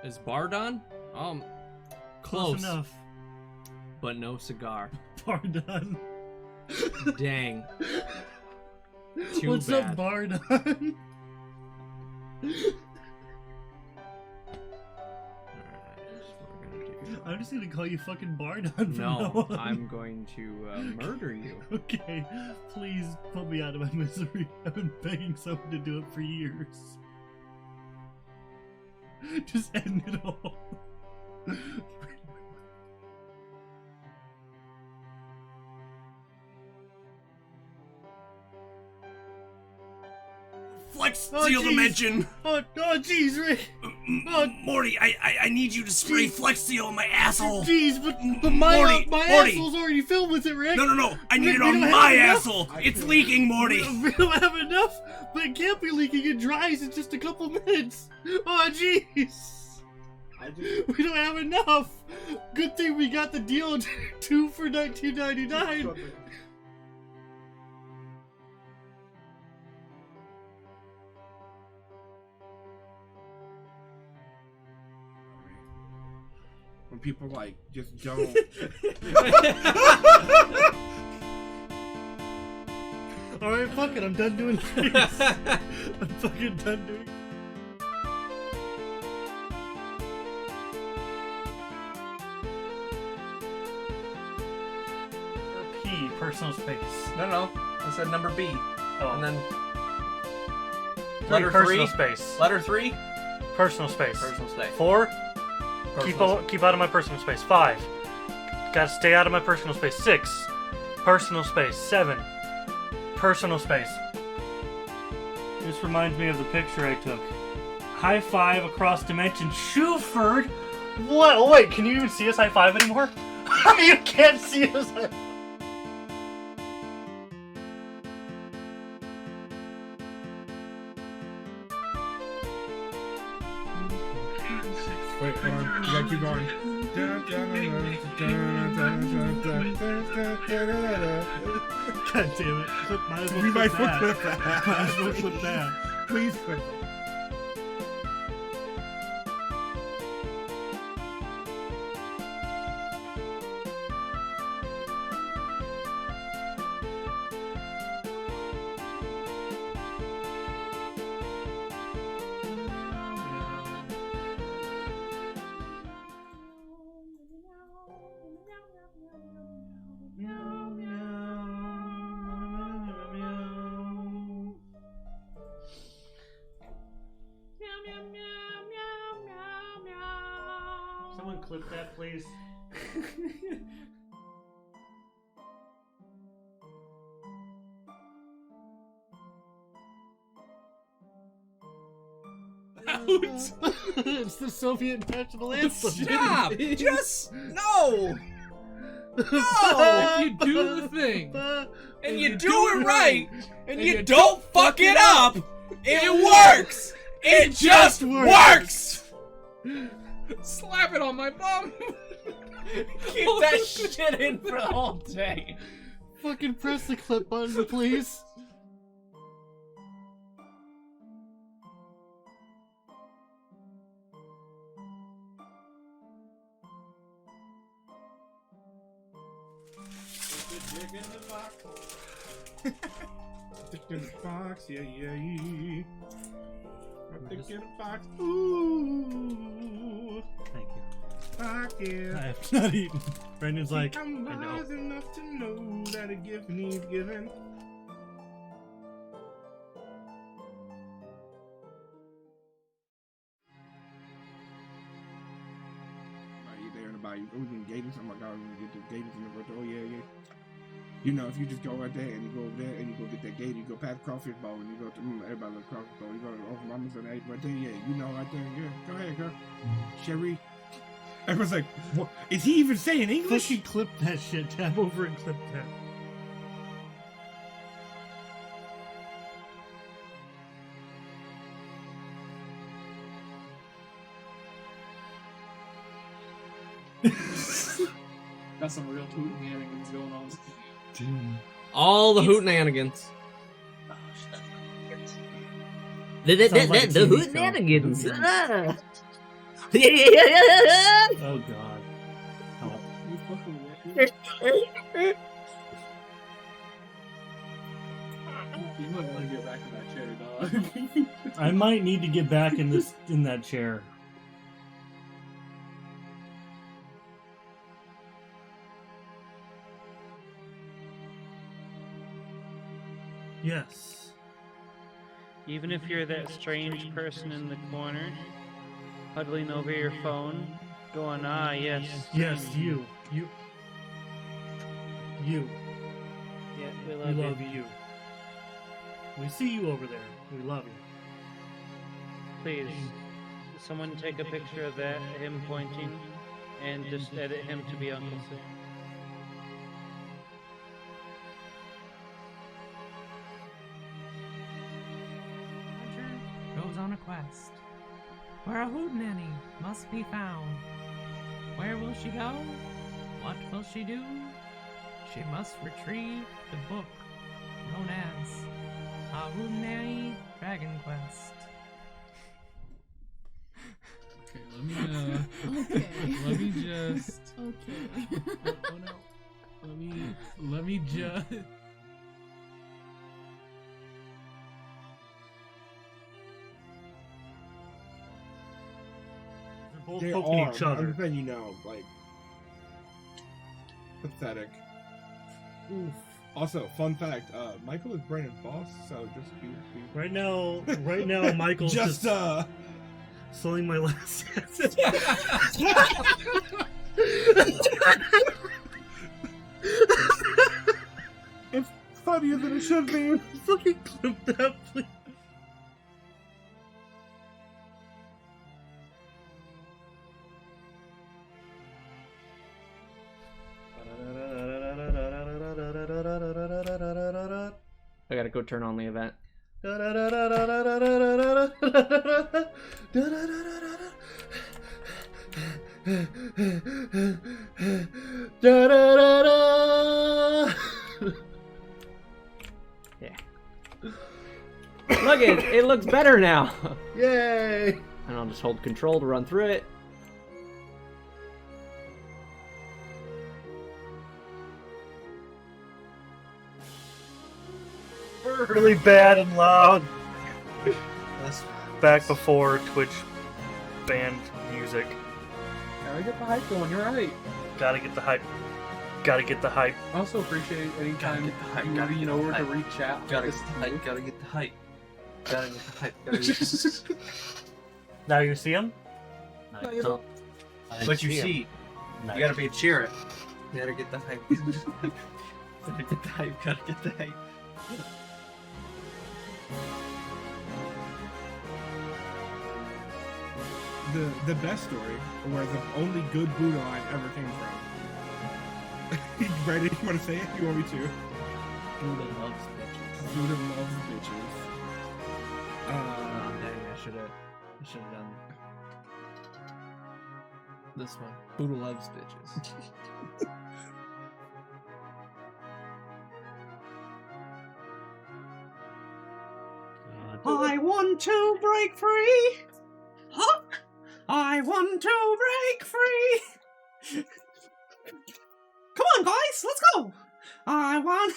Is bar done? Close enough. But no cigar. Bar done. Dang. Too What's bad. up, bar done? I'm just gonna call you fucking bar done from now No, on. I'm going to murder you. Okay, please put me out of my misery. I've been begging someone to do it for years. Just end it all. Flex Steel Dimension! Oh, jeez, Rick! Morty, I need you to spray Flex Steel on my asshole! Jeez, but my Morty. asshole's already filled with it, Rick! No, I need Rick, it we on don't my have enough. asshole! It's leaking, Morty! We don't have enough, but it can't be leaking. It dries in just a couple minutes. Oh, jeez! We don't have enough! Good thing we got the deal 2 for $19.99. When people like just don't. Alright, fuck it, I'm done doing things. I'm fucking done doing. P, personal space. No. I said number B. Oh. And then Letter letter 3. space. Letter 3. Personal space. Personal space. 4. Personal Keep out of my personal space. 5. Gotta stay out of my personal space. 6. Personal space. 7. Personal space. This reminds me of the picture I took. High five across dimensions. Shuford! What? Oh wait, can you even see us high five anymore? You can't see us high five. Wait, hold on. You gotta keep going. God damn it. Might as well We might clip that. clip that. Might as well clip that. Please clip it. Someone clip that, please. It's the Soviet national anthem. Stop! Just no! No! If you do the thing, And you do it right, and you don't fuck it up, it works! It just works! slap it on my bum. Keep that shit in for the whole day. Fucking press the clip button, please. Dick in the box, yeah. Dick in the box, ooh. Thank you. Pocket. I have not eaten. Brandon's like, I I'm know. wise enough to know that a gift needs giving. You there in about you? We can gators. Oh my god, we're gonna get the gators in the road. Oh yeah. You know, if you just go right there and you go over there and you go get that gator, you go past crawfish bowl and you go to everybody loves crawfish bowl. You go to Uncle Mama's and right there, yeah. You know, right there, yeah. Go ahead, girl. Sherry. Everyone's like, what? Is he even saying English? Fucking clip that shit. Tab over and clip that. Got some real hootenanigans going on. All the hootenanigans. The Sounds like a TV show. hootenanigans. Oh god. Help. You fucking weird. You might want to get back in that chair, dog. I might need to get back in that chair. Yes. Even if you're that strange person in the corner, huddling over your phone, going, ah, yes. Yes, you. Yeah, we We love you. love you. We see you over there. We love you. Please, someone take a picture of that, him pointing, and just edit him to be Uncle Sam. Roger goes on a quest where a hootenanny must be found. Where will she go? What will she do? She must retrieve the book known as A Hootenanny Dragon Quest. Okay, let me just. Okay. Oh no. Let me just. They're both They poking are. each I'm other. just letting you know, like, pathetic. Oof. Also, fun fact: Michael is Brandon's boss, so just be Right now, Michael's just selling my last asset. It's funnier than it should be. Fucking clip that, please. I gotta go turn on the event. Yeah. Look, it looks better now. Yay! And I'll just hold control to run through it. Really bad and loud. That's Back before Twitch banned music. Gotta get the hype going, you're right. Gotta get the hype. Gotta get the hype. I also appreciate anytime get the hype, you gotta lean get the over to hype. read chat. gotta This get the to hype. you. Gotta get the hype. Gotta get the hype. Gotta get the Now you see him? hype. No, but you see, you gotta be a cheer it. You gotta get the hype. Gotta get the hype. Gotta get the hype. The best story, where the only good Buddha line ever came from. Brandon, you want to say it? You want me to? Buddha loves bitches. Buddha loves bitches. Dang, I should have done this one. Buddha loves bitches. I want to break free. Huh? I want to break free. Come on, guys, let's go. I want.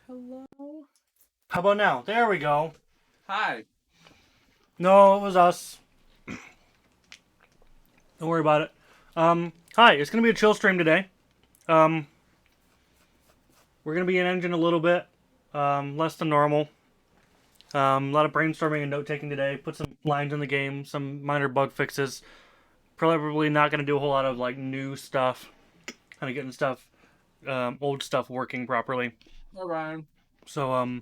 Hello? How about now? There we go. Hi. No, it was us. Don't worry about it. Hi, it's gonna be a chill stream today. We're gonna be in engine a little bit, less than normal. A lot of brainstorming and note taking today. Put some lines in the game, some minor bug fixes. Probably not gonna do a whole lot of like new stuff. Kind of getting stuff, old stuff working properly. Alright. So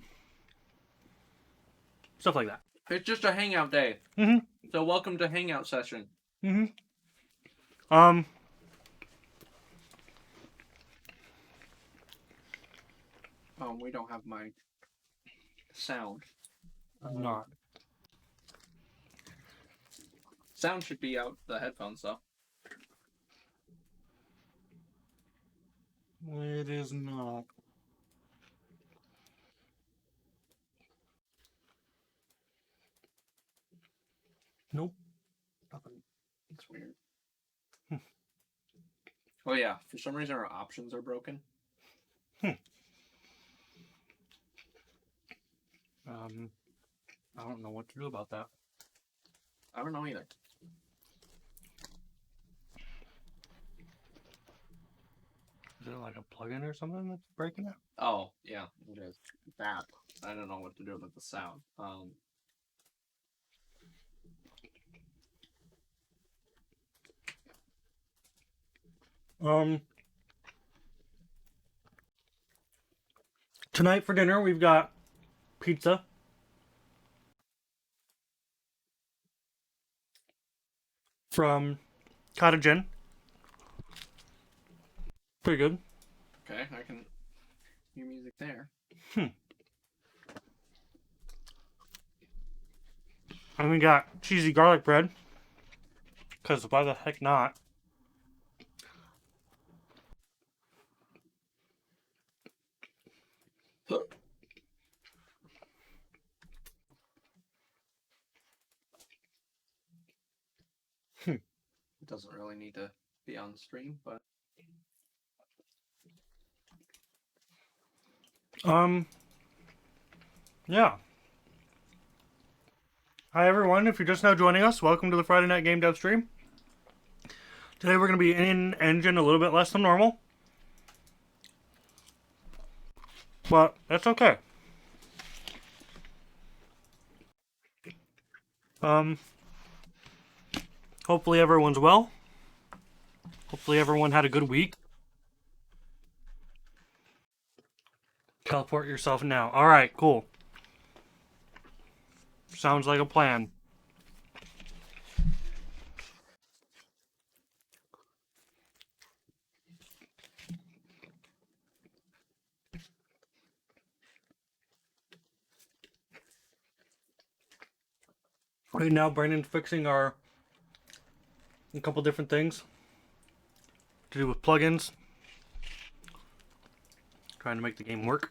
stuff like that. It's just a hangout day. Mm-hmm. So welcome to hangout session. Mm-hmm. We don't have my sound. Not. Sound should be out the headphones though. It is not. Nope. Nothing. It's weird. Oh yeah, for some reason our options are broken. I don't know what to do about that. I don't know either. Is it like a plugin or something that's breaking it? Oh, yeah, it is. That. I don't know what to do with the sound. Tonight for dinner we've got pizza. From Cottage Inn. Pretty good. Okay, I can hear music there. And we got cheesy garlic bread. Because why the heck not? It doesn't really need to be on the stream, but Yeah. Hi everyone, if you're just now joining us, welcome to the Friday Night Game Dev stream. Today we're going to be in engine a little bit less than normal. But that's okay. Hopefully everyone's well. Hopefully everyone had a good week. Teleport yourself now. Alright, cool. Sounds like a plan. Right now, Brandon's fixing a couple different things to do with plugins. Trying to make the game work.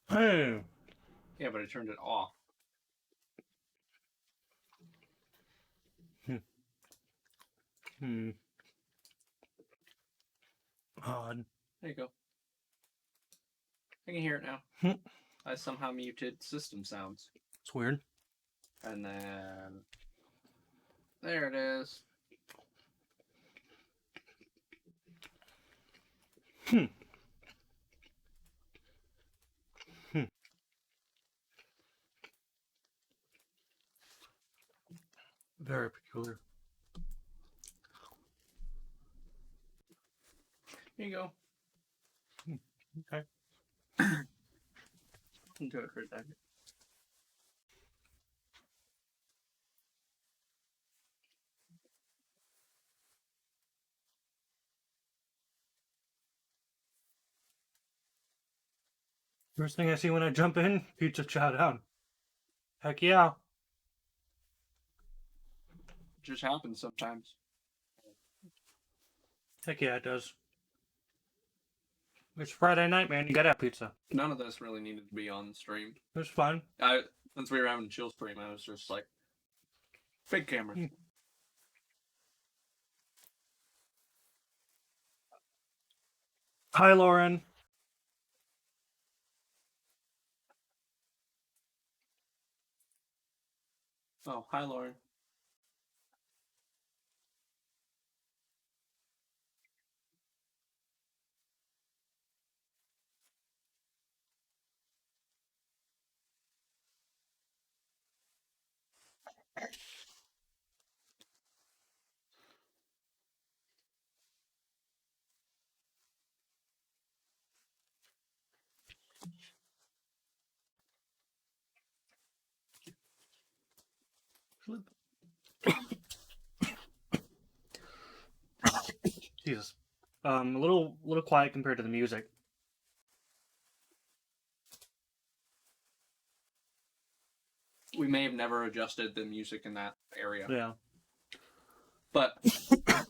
Hey. yeah, but I turned it off. Odd. There you go. I can hear it now. I somehow muted system sounds. It's weird. And then there it is. Very peculiar. Here you go. Okay. Do it for a second. First thing I see when I jump in, pizza chow down. Heck yeah. It just happens sometimes. Heck yeah, it does. It's Friday night, man. You gotta have pizza. None of this really needed to be on the stream. It's fun. Since we were having a chill stream, I was just like, fake camera. Hi, Lauren. Oh, hi, Lauren. Jesus. A little quiet compared to the music. We may have never adjusted the music in that area. Yeah. But,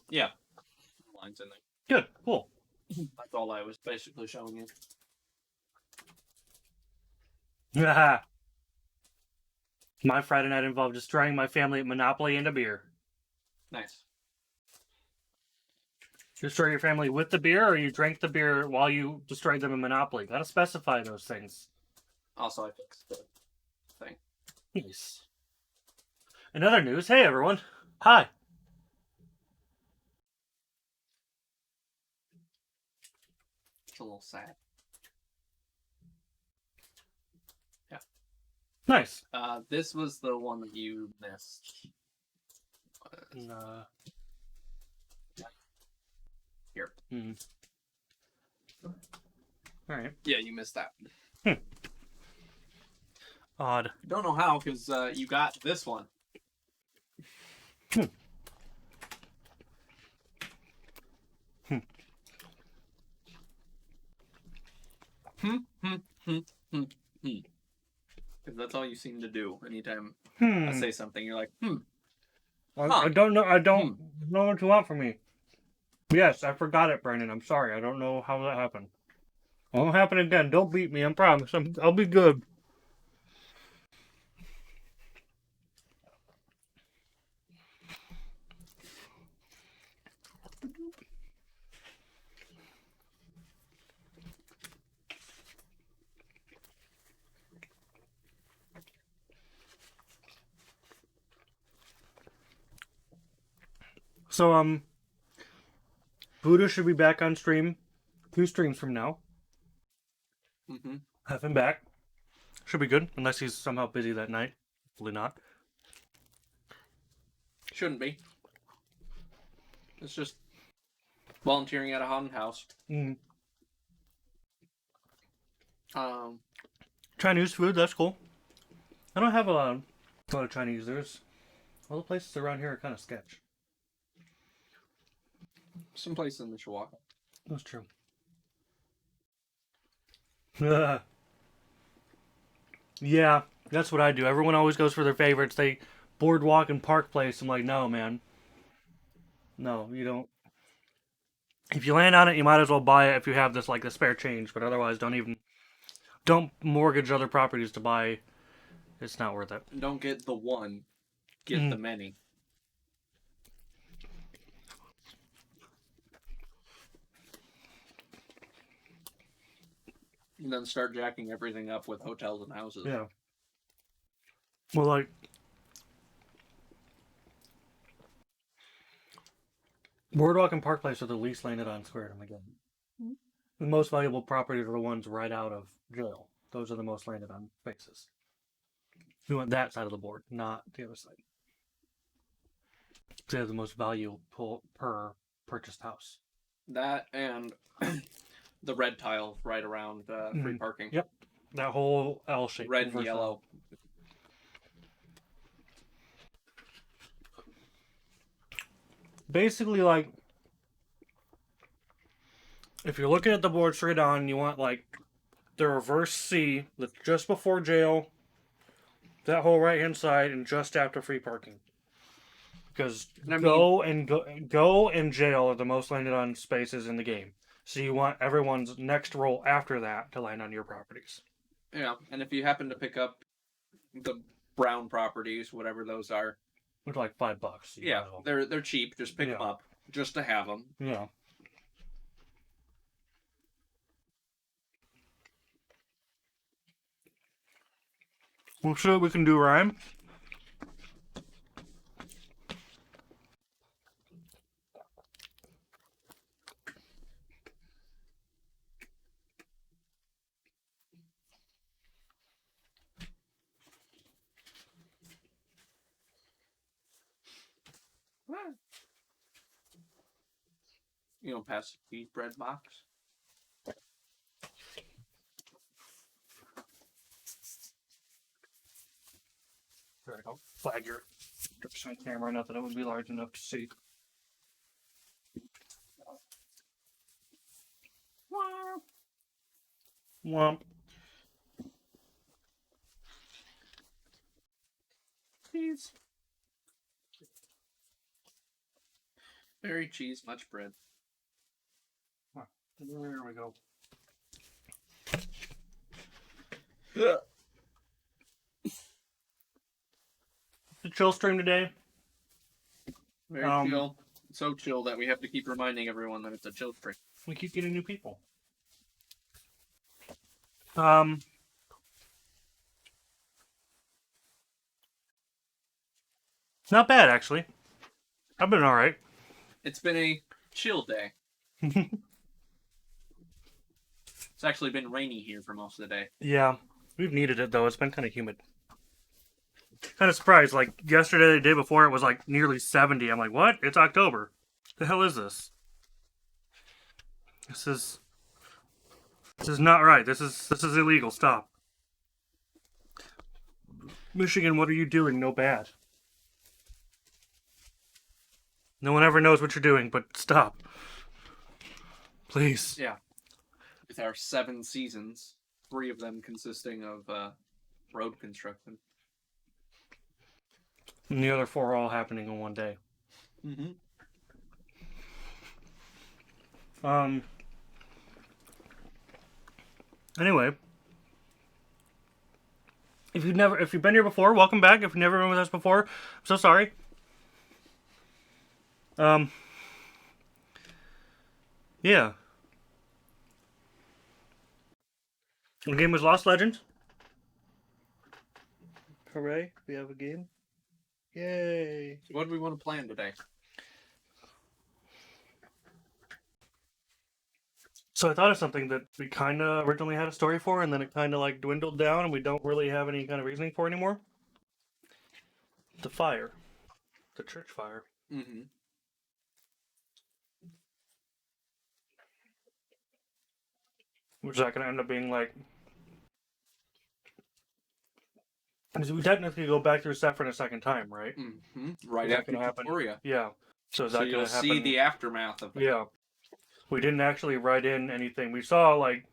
yeah. Lines in Good. Cool. there. That's all I was basically showing you. My Friday night involved destroying my family at Monopoly and a beer. Nice. Destroy your family with the beer, or you drank the beer while you destroyed them in Monopoly? Gotta specify those things. Also, I fixed the thing. Nice. In other news, hey everyone. Hi. It's a little sad. Nice. This was the one that you missed. Here. Alright. Yeah, you missed that. Odd. Don't know how, because you got this one. Because that's all you seem to do anytime I say something. You're like, I don't know. I don't know what you want from me. Yes, I forgot it, Brandon. I'm sorry. I don't know how that happened. It won't happen again. Don't beat me. I promise. I'll be good. So, Buddha should be back on stream 2 streams from now. Have him back. Should be good, unless he's somehow busy that night. Hopefully not. shouldn't be. It's just volunteering at a haunted house. Chinese food, that's cool. I don't have a lot of Chinese. There's all the places around here are kind of sketch. Some place in Mishawaka. That's true. Yeah, that's what I do. Everyone always goes for their favorites. They Boardwalk and Park Place. I'm like, no, man. No, you don't. If you land on it, you might as well buy it if you have this like the spare change. But otherwise, don't mortgage other properties to buy. It's not worth it. Don't get the one, get the many. And then start jacking everything up with hotels and houses. Yeah. Well, like, Boardwalk and Park Place are the least landed on square in the game. The most valuable properties are the ones right out of jail. Those are the most landed on spaces. We want that side of the board, not the other side. They have the most value per purchased house. That and the red tile right around free parking. Yep. That whole L shape. Red and yellow. Basically, like, if you're looking at the board straight on, you want, like, the reverse C that's just before jail, that whole right-hand side, and just after free parking. Because Go and jail are the most landed on spaces in the game. So you want everyone's next roll after that to land on your properties. Yeah, and if you happen to pick up the brown properties, whatever those are, Which like $5. Yeah, they're cheap. Just pick them up, just to have them. Yeah. We'll see what we can do, Ryan. You don't pass the bread box. Alright, I'll flag your on camera, not that it would be large enough to see. Womp. Cheese. Very cheese, much bread. There we go. The chill stream today. Very chill. So chill that we have to keep reminding everyone that it's a chill stream. We keep getting new people. Not bad, actually. I've been alright. It's been a chill day. It's actually been rainy here for most of the day. Yeah, we've needed it, though. It's been kind of humid. Kind of surprised. Like, yesterday, the day before, it was like nearly 70. I'm like, what? It's October. The hell is this? This is not right. This is illegal. Stop. Michigan, what are you doing? No bad. No one ever knows what you're doing, but stop. Please. Yeah. With our 7 seasons, 3 of them consisting of road construction. And the other 4 are all happening in one day. Mm-hmm. Anyway. If you've been here before, welcome back. If you've never been with us before, I'm so sorry. Yeah. The game was Lost Legends. Hooray, we have a game. Yay. So what do we want to plan today? So I thought of something that we kind of originally had a story for, and then it kind of like dwindled down, and we don't really have any kind of reasoning for it anymore. The fire. The church fire. Mm-hmm. Which is that going to end up being like... Because we technically go back through Saffron a second time, right? Mm-hmm. Right Is that after gonna happen? Victoria. Yeah. So is that So going you'll to happen? see the aftermath of it. Yeah. We didn't actually write in anything. We saw, like...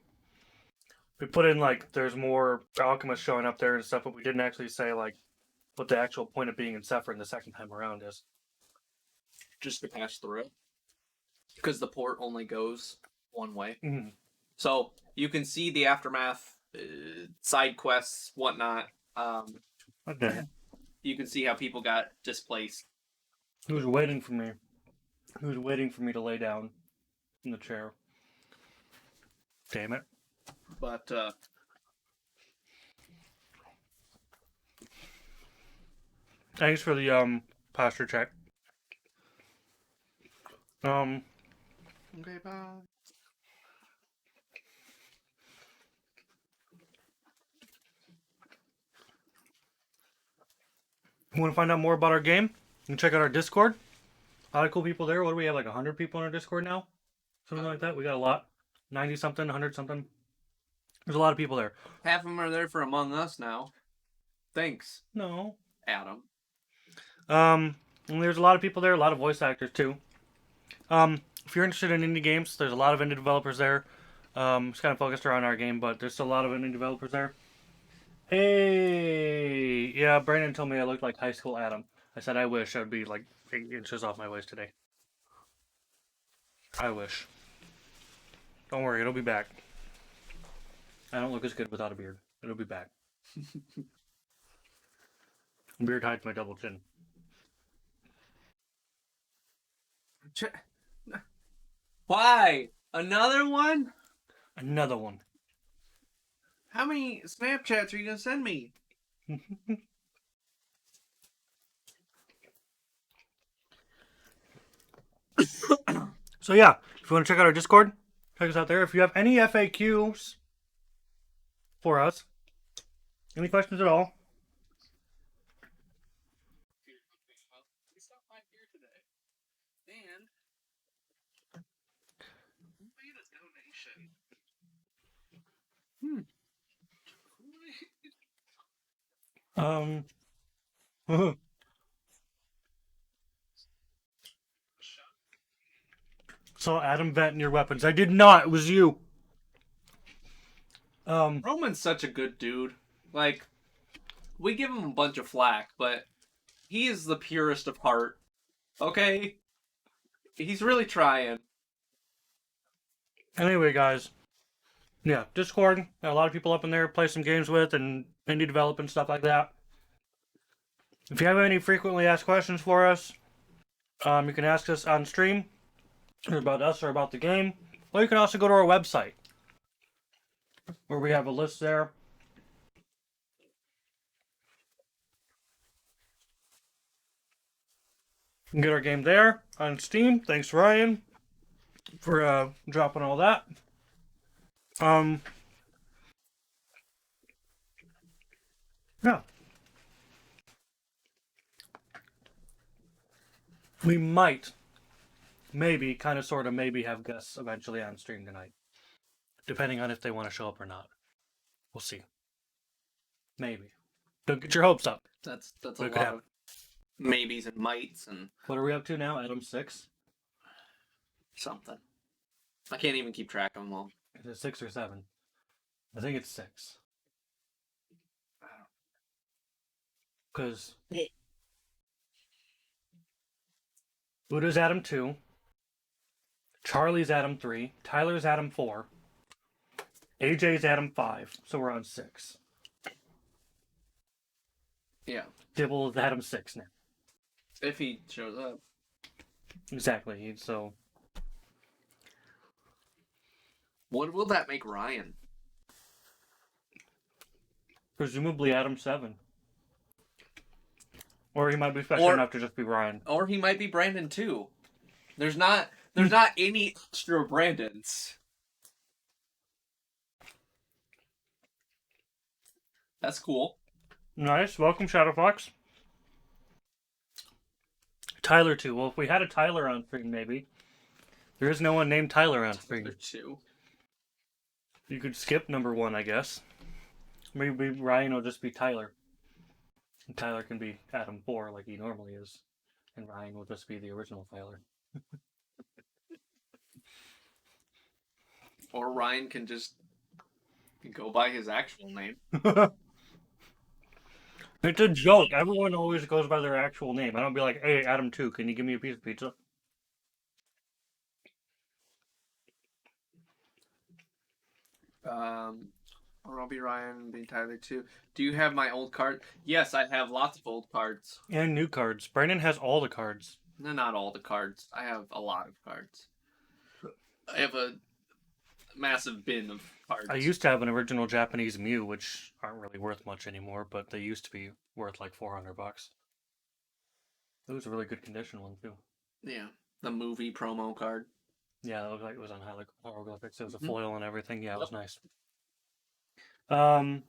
We put in, like, there's more alchemists showing up there and stuff, but we didn't actually say, like, what the actual point of being in Saffron the second time around is. Just to pass through it. Because the port only goes one way. Mm-hmm. So you can see the aftermath, side quests, whatnot. Okay. You can see how people got displaced. Who's waiting for me? Who's waiting for me to lay down in the chair? Damn it. But, Thanks for the, posture check. okay, bye. You want to find out more about our game? You can check out our Discord. A lot of cool people there. What do we have, like 100 people on our Discord now? Something like that. We got a lot. 90 something, 100 something. There's a lot of people there. Half of them are there for Among Us now. Thanks, No. Adam. And there's a lot of people there, a lot of voice actors too. If you're interested in indie games, there's a lot of indie developers there. It's kind of focused around our game, but there's still a lot of indie developers there. Hey! Yeah, Brandon told me I looked like high school Adam. I said I wish I would be like 8 inches off my waist today. I wish. Don't worry, it'll be back. I don't look as good without a beard. It'll be back. Beard hides my double chin. Why? Another one? Another one. How many Snapchats are you gonna send me? So yeah, if you want to check out our Discord, check us out there. If you have any FAQs for us, any questions at all, We stopped by here today, and made a donation. so Adam venting your weapons. I did not. It was you. Roman's such a good dude. Like, we give him a bunch of flack, but he is the purest of heart. Okay? He's really trying. Anyway, guys. Yeah, Discord. Got a lot of people up in there, play some games with, and indie develop and stuff like that. If you have any frequently asked questions for us, you can ask us on stream, or about us, or about the game. Or you can also go to our website, where we have a list there. You can get our game there on Steam. Thanks, Ryan, for dropping all that. Yeah. We might, maybe, kind of, sort of, maybe have guests eventually on stream tonight. Depending on if they want to show up or not. We'll see. Maybe. Don't get your hopes up. That's a What could lot happen? of maybes and mights and What are we up to now? Item 6? something. I can't even keep track of them all. Is it 6 or 7? I think it's 6. Because Buddha's Adam 2, Charlie's Adam 3, Tyler's Adam 4, AJ's Adam 5, so we're on 6. Yeah. Dibble is Adam 6 now. If he shows up. Exactly, so... What will that make Ryan? Presumably Adam 7. Or he might be special Or- enough to just be Ryan. Or he might be Brandon too. There's not any extra Brandons. That's cool. Nice, welcome Shadowfox. Tyler 2. Well, if we had a Tyler on stream, maybe. There is no one named Tyler on stream. Tyler 2. You could skip number 1, I guess. Maybe Ryan will just be Tyler. And Tyler can be Adam 4 like he normally is. And Ryan will just be the original Tyler. Or Ryan can just go by his actual name. It's a joke. Everyone always goes by their actual name. I don't be like, hey, Adam 2, can you give me a piece of pizza? Or I'll be Ryan, be Tyler too. Do you have my old card? Yes, I have lots of old cards. And new cards. Brandon has all the cards. No, not all the cards. I have a lot of cards. I have a massive bin of cards. I used to have an original Japanese Mew, which aren't really worth much anymore, but they used to be worth like $400. It was a really good condition one too. Yeah, the movie promo card. Yeah, it looked like it was on hieroglyphics. It was a Mhm. foil and everything. Yeah, it was nice. Quinn,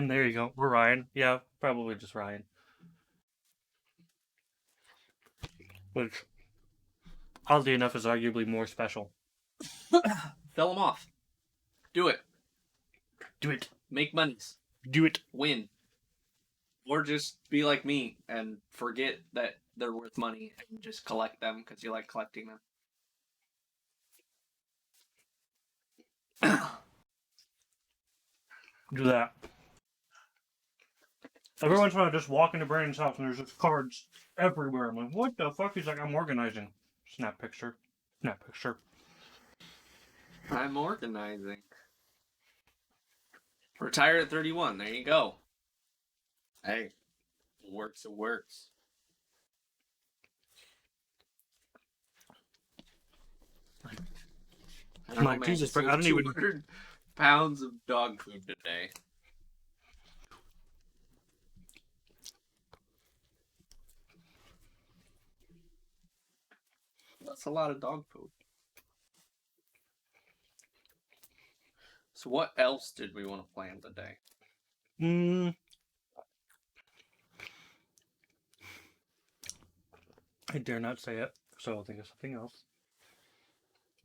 there you go. We're Ryan. Yeah, probably just Ryan. Which, oddly enough, is arguably more special. Sell them off. Do it. Do it. Make monies. Do it. Win. Or just be like me and forget that they're worth money and just collect them because you like collecting them. Do that. Every once in a while, I just walk into Brandon's house and there's just cards everywhere. I'm like, what the fuck? He's like, I'm organizing. Snap picture. Snap picture. I'm organizing. Retired at 31. There you go. Hey, it works. It works. I don't My know, Jesus, sold I don't even- 200 pounds of dog food today. That's a lot of dog food. So what else did we want to plan today? I dare not say it, so I'll think of something else.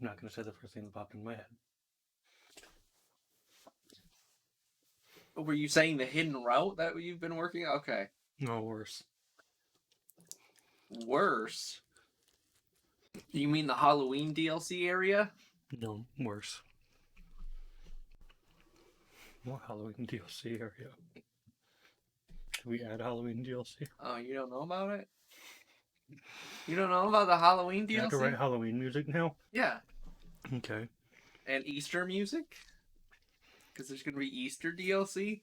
I'm not going to say the first thing that popped in my head. Were you saying the hidden route that you've been working? Okay. No, worse. Worse? You mean the Halloween DLC area? No, worse. What Halloween DLC area? Can we add Halloween DLC? Oh, you don't know about it? You don't know about the Halloween You have to DLC? write Halloween music now? Yeah. Okay. And Easter music? Because there's going to be Easter DLC?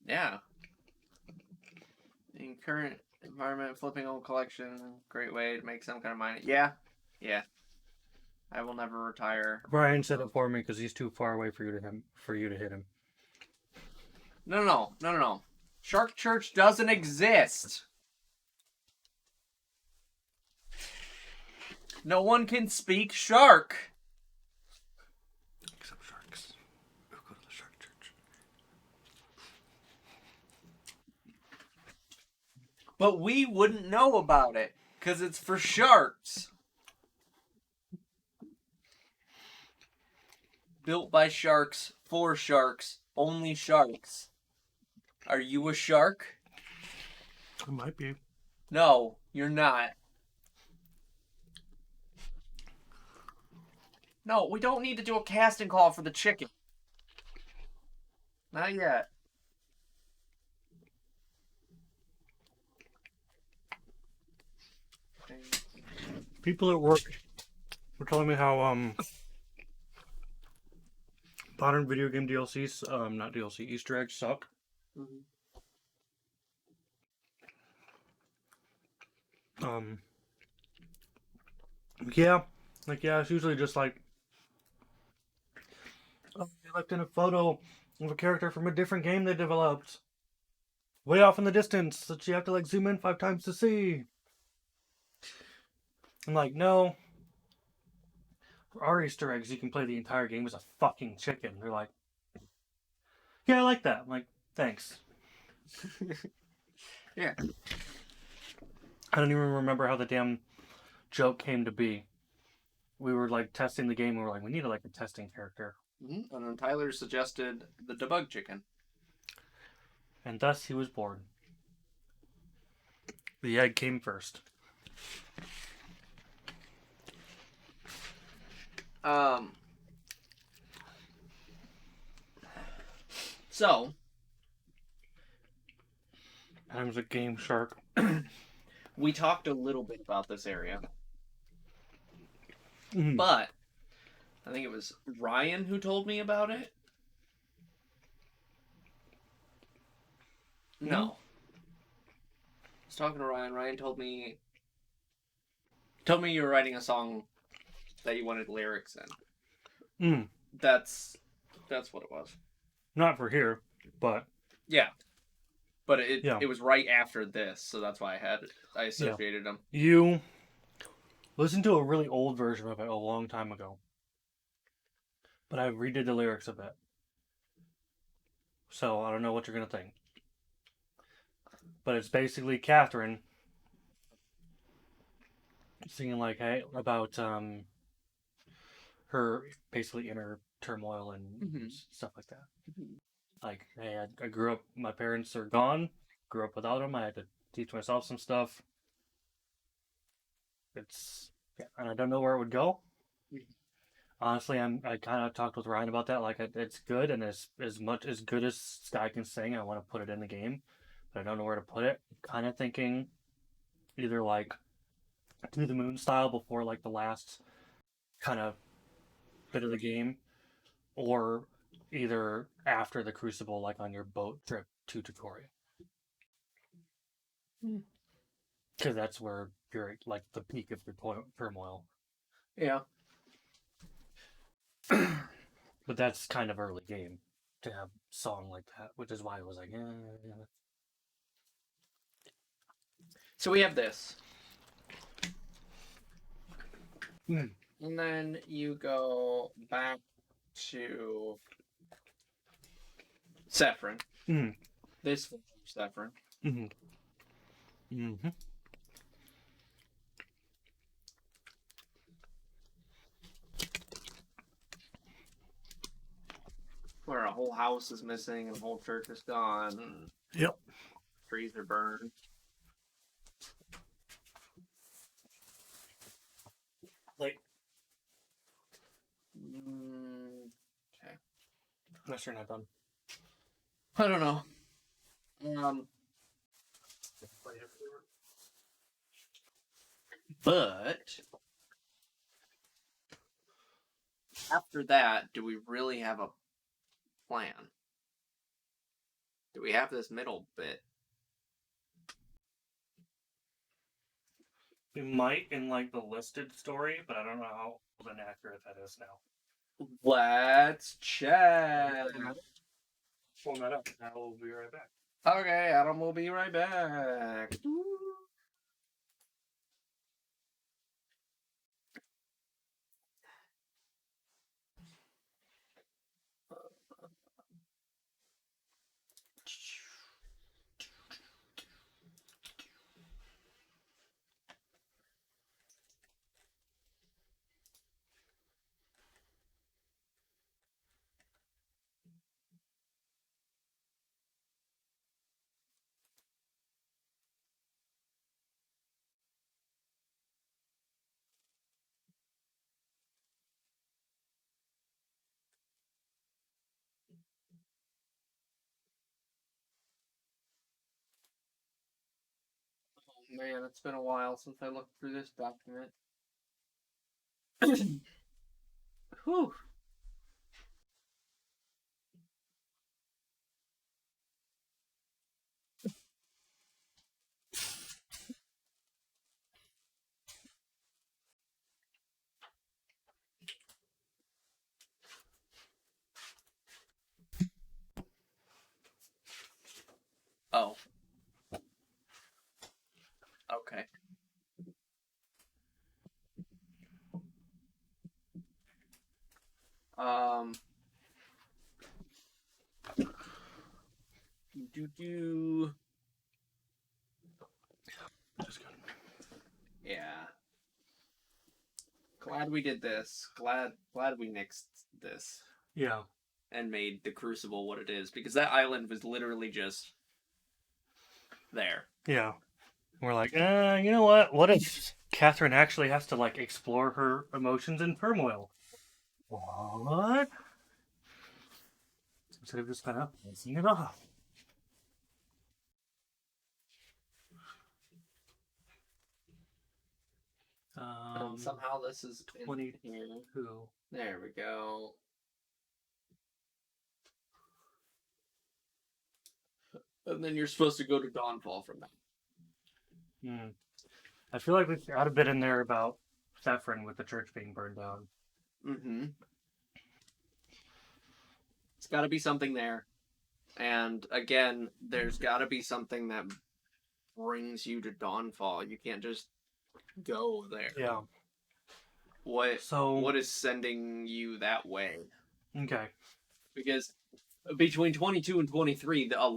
Yeah. In current environment, flipping old collection, great way to make some kind of money. Yeah. I will never retire. Brian said it for me because he's too far away for you to hit him. No. Shark Church doesn't exist. No one can speak shark. Except sharks. Who go to the Shark Church? But we wouldn't know about it because it's for sharks. Built by sharks, for sharks, only sharks. Are you a shark? I might be. No, you're not. No, we don't need to do a casting call for the chicken. Not yet. People at work were telling me how modern video game DLCs, not DLC, Easter eggs suck. Yeah, it's usually just like, oh, they left in a photo of a character from a different game they developed, way off in the distance that you have to like zoom in 5 times to see. I'm like, no. For our Easter eggs, you can play the entire game as a fucking chicken. They're like, yeah, I like that. I'm like, thanks. Yeah. I don't even remember how the damn joke came to be. We were like testing the game and we were like, we need like a testing character. Mm-hmm. And then Tyler suggested the debug chicken. And thus he was born. The egg came first. So Adam's a game shark. we talked a little bit about this area, Mhm. but I think it was Ryan who told me about it. No. I was talking to Ryan. Ryan told me you were writing a song that you wanted lyrics in. That's what it was. Not for here, but Yeah. But it Yeah. it was right after this, so that's why I associated them. you listened to a really old version of it a long time ago. But I redid the lyrics a bit. So I don't know what you're going to think. But it's basically Catherine singing like, hey, about her basically inner turmoil and stuff like that. Like, hey, I grew up, my parents are gone, grew up without them, I had to teach myself some stuff. And I don't know where it would go. Honestly, I kind of talked with Ryan about that. Like, it's good, and as good as Sky can sing, I want to put it in the game, but I don't know where to put it. Kind of thinking either like To the Moon style before like the last kind of bit of the game, or either after the Crucible, like on your boat trip to Tutoria. Because that's where you're like the peak of your turmoil. Yeah. But that's kind of early game to have a song like that, which is why I was like, So we have this. Mm. And then you go back to Saffron. Mm. This one is Saffron. Mm-hmm. Mm-hmm. Where a whole house is missing and a whole church is gone. And Yep. trees are burned. Like, Okay. unless you're not done. I don't know. But after that, do we really have a plan? Do we have this middle bit? We might in like the listed story, but I don't know how inaccurate that is now. Let's check. Pull that up. I will be right back. Okay, Adam will be right back. Man, it's been a while since I looked through this document. Whew. Oh. Okay. Do. Just good. Yeah. Glad we did this. Glad we nixed this Yeah. and made the Crucible what it is, because that island was literally just there. Yeah. We're like, you know what? What if Catherine actually has to like explore her emotions in turmoil? What? Instead of just kind of passing it off. And somehow this is in 22. here. There we go. And then you're supposed to go to Dawnfall from that. I feel like we've got a bit in there about Saffron with the church being burned down. Mm-hmm. It's got to be something there. And again, there's got to be something that brings you to Dawnfall. You can't just go there. Yeah. What is sending you that way? Okay. Because between 22 and 23, a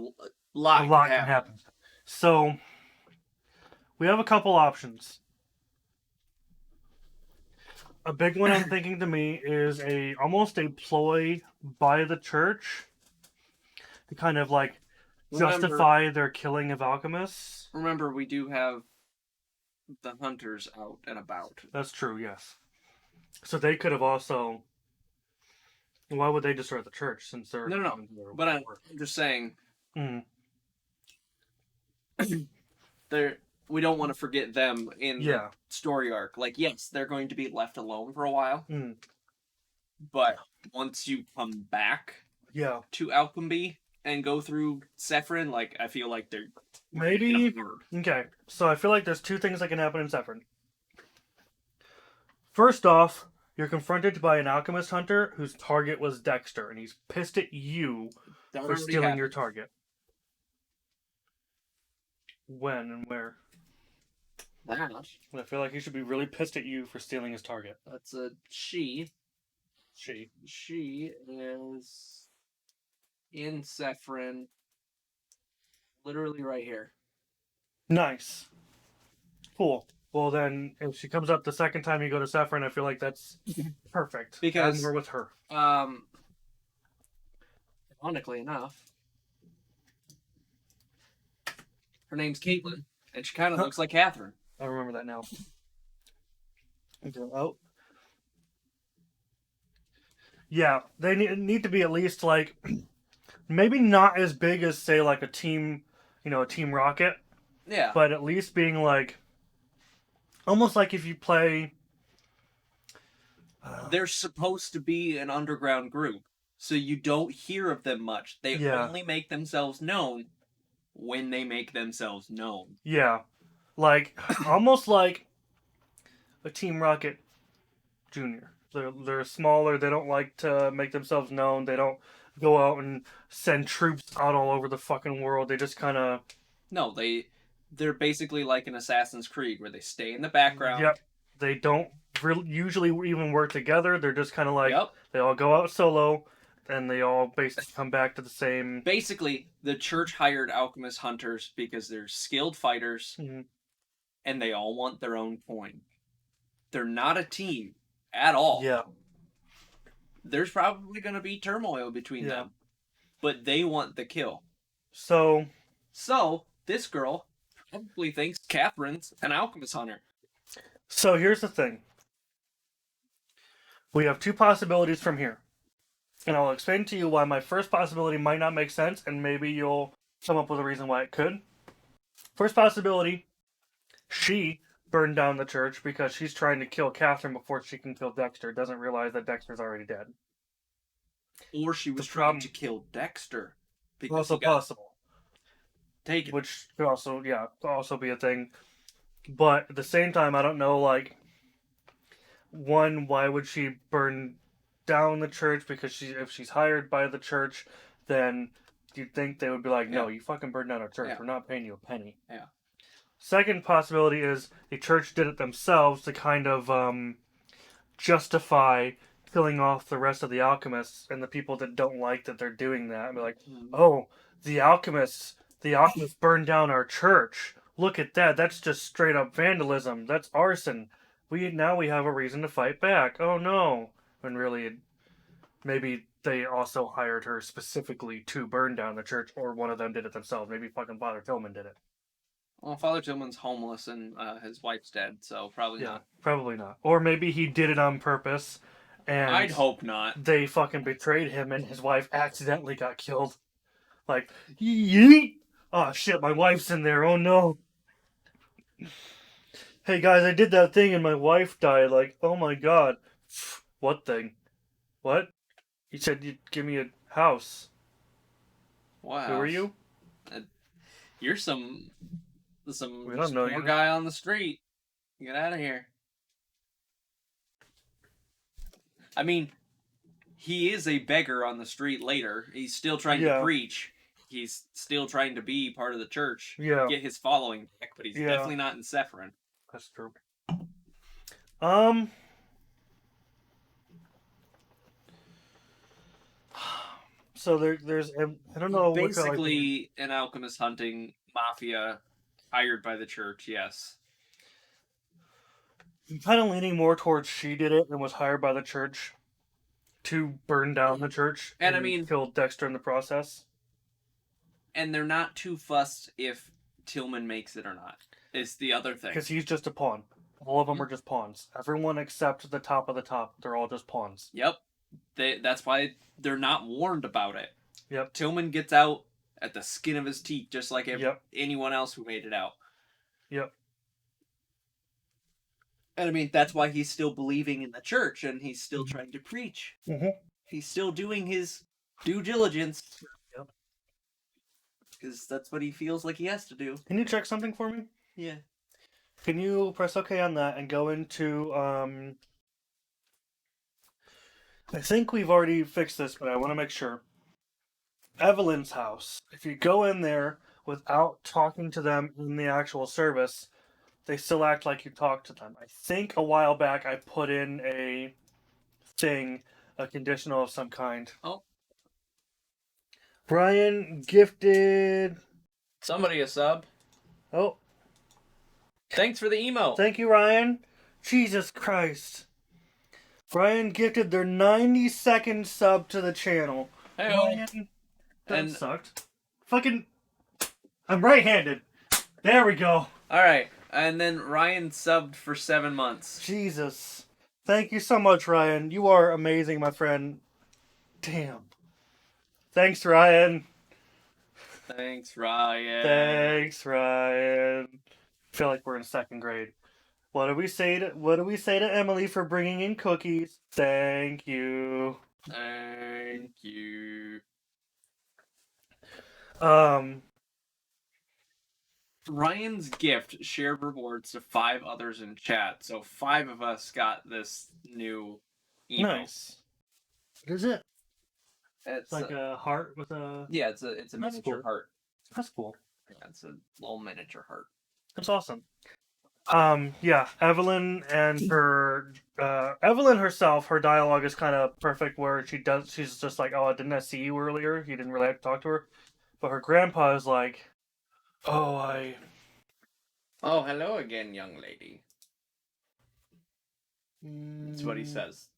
lot can can happen. happen. So we have a couple options. A big one I'm thinking to me is almost a ploy by the church to kind of like justify their killing of alchemists. Remember, we do have the hunters out and about. That's true, yes. So they could have also. Why would they destroy the church since they're No. But I'm just saying. Mm. We don't want to forget them in the story arc. Like, yes, they're going to be left alone for a while. Mm. But once you come back to Alchemy and go through Saffron, like, I feel like they're... Maybe... Okay, so I feel like there's two things that can happen in Saffron. First off, you're confronted by an alchemist hunter whose target was Dexter, and he's pissed at you for stealing your target. When and where? that. I feel like he should be really pissed at you for stealing his target. That's a she. She. She is in Sephron, literally right here. Nice. Cool. Well, then, if she comes up the second time you go to Sephron, I feel like that's perfect. Because- And we're with her. Ironically enough, her name's Caitlin, and she kind of looks like Catherine. I remember that now. Okay, oh. Yeah, they need to be at least like, maybe not as big as, say, like a team, a Team Rocket, Yeah. but at least being like, almost like if you play. They're supposed to be an underground group, so you don't hear of them much. They only make themselves known when they make themselves known. Yeah, like almost like a Team Rocket Junior. They're smaller. They don't like to make themselves known. They don't go out and send troops out all over the fucking world. They just kind of. No, they're basically like an Assassin's Creed, where they stay in the background. Yep. They don't usually even work together. They're just kind of like, Yep. they all go out solo, and they all basically come back to the same. Basically, the church hired alchemist hunters because they're skilled fighters, Mhm. and they all want their own coin. They're not a team at all. Yeah. There's probably going to be turmoil between them, but they want the kill. So this girl probably thinks Catherine's an alchemist hunter. So here's the thing. We have two possibilities from here. And I'll explain to you why my first possibility might not make sense, and maybe you'll come up with a reason why it could. First possibility, she burned down the church because she's trying to kill Catherine before she can kill Dexter. Doesn't realize that Dexter's already dead. Or she was trying to kill Dexter. Because Also possible. Taken. Which could also be a thing. But at the same time, I don't know, like, one, why would she burn down the church? Because if she's hired by the church, then you'd think they would be like, no, you fucking burned down our church. Yeah. We're not paying you a penny. Yeah. Second possibility is the church did it themselves to kind of justify killing off the rest of the alchemists and the people that don't like that they're doing that. And be like, oh, the alchemists burned down our church. Look at that. That's just straight up vandalism. That's arson. We have a reason to fight back. Oh no. When really, maybe they also hired her specifically to burn down the church, or one of them did it themselves. Maybe fucking Father Tillman did it. Well, Father Tillman's homeless and his wife's dead, so probably not. Probably not. Or maybe he did it on purpose, and I'd hope not. they fucking betrayed him, and his wife accidentally got killed. Like, yeet! Oh shit, my wife's in there. Oh no. Hey guys, I did that thing and my wife died. Like, oh my god. What thing? What? You said you'd give me a house. Wow. Who are you? You're some We don't know poor you. guy on the street. Get out of here. I mean, he is a beggar on the street later. He's still trying to preach. He's still trying to be part of the church. Yeah. Get his following back, but he's definitely not in Sephron. That's true. So there's I don't know. Basically, an alchemist hunting mafia hired by the church. Yes. I'm kind of leaning more towards she did it and was hired by the church to burn down the church, And I mean, killed Dexter in the process. And they're not too fussed if Tillman makes it or not. Is the other thing. Because he's just a pawn. All of them are just pawns. Everyone except the top of the top. They're all just pawns. Yep. That's why they're not warned about it. Yep. Tillman gets out at the skin of his teeth, just like anyone else who made it out. Yep. And I mean, that's why he's still believing in the church, and he's still trying to preach. Mm-hmm. He's still doing his due diligence. Yep. Because that's what he feels like he has to do. Can you check something for me? Yeah. Can you press OK on that and go into, I think we've already fixed this, but I want to make sure. Evelyn's house. If you go in there without talking to them in the actual service, they still act like you talk to them. I think a while back I put in a thing, a conditional of some kind. Oh. Brian gifted. Somebody a sub. Oh, Thanks for the emo. thank you, Ryan. Jesus Christ. Brian gifted their 90-second sub to the channel. Hey, Ryan, that and sucked. Fucking. I'm right-handed. There we go. all right, and then Ryan subbed for 7 months. Jesus. Thank you so much, Ryan. You are amazing, my friend. Damn. Thanks, Ryan. Thanks, Ryan. Thanks, Ryan. I feel like we're in second grade. What do we say to Emily for bringing in cookies? Thank you. Thank you. Ryan's gift shared rewards to 5 others in chat, so 5 of us got this new emo. Nice. What is it? It's like a heart with a... Yeah, it's a miniature cool. heart. That's cool. Yeah, it's a little miniature heart. That's awesome. Yeah, Evelyn and her... Evelyn herself, her dialogue is kind of perfect where she's just like, oh, didn't I see you earlier? You didn't really have to talk to her. But her grandpa is like, oh, Oh, hello again, young lady. That's what he says.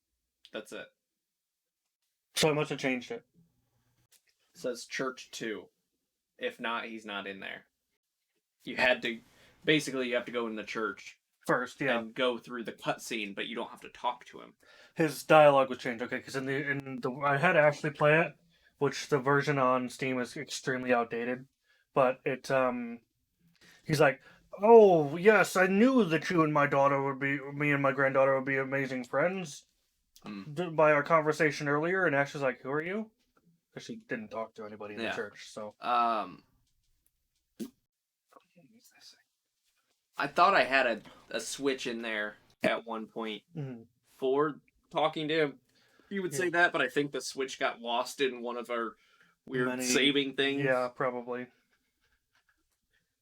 That's it. So I must have changed it. Says church 2. If not, he's not in there. You had to... Basically, you have to go in the church First, yeah. and go through the cutscene, but you don't have to talk to him. His dialogue was changed, okay, because I had Ashley play it, which the version on Steam is extremely outdated, but he's like, oh, yes, I knew that me and my granddaughter would be amazing friends by our conversation earlier, and Ashley's like, who are you? Because she didn't talk to anybody in the church, so. I thought I had a switch in there at one point for talking to him. You would say that, but I think the switch got lost in one of our weird saving things. Yeah, probably.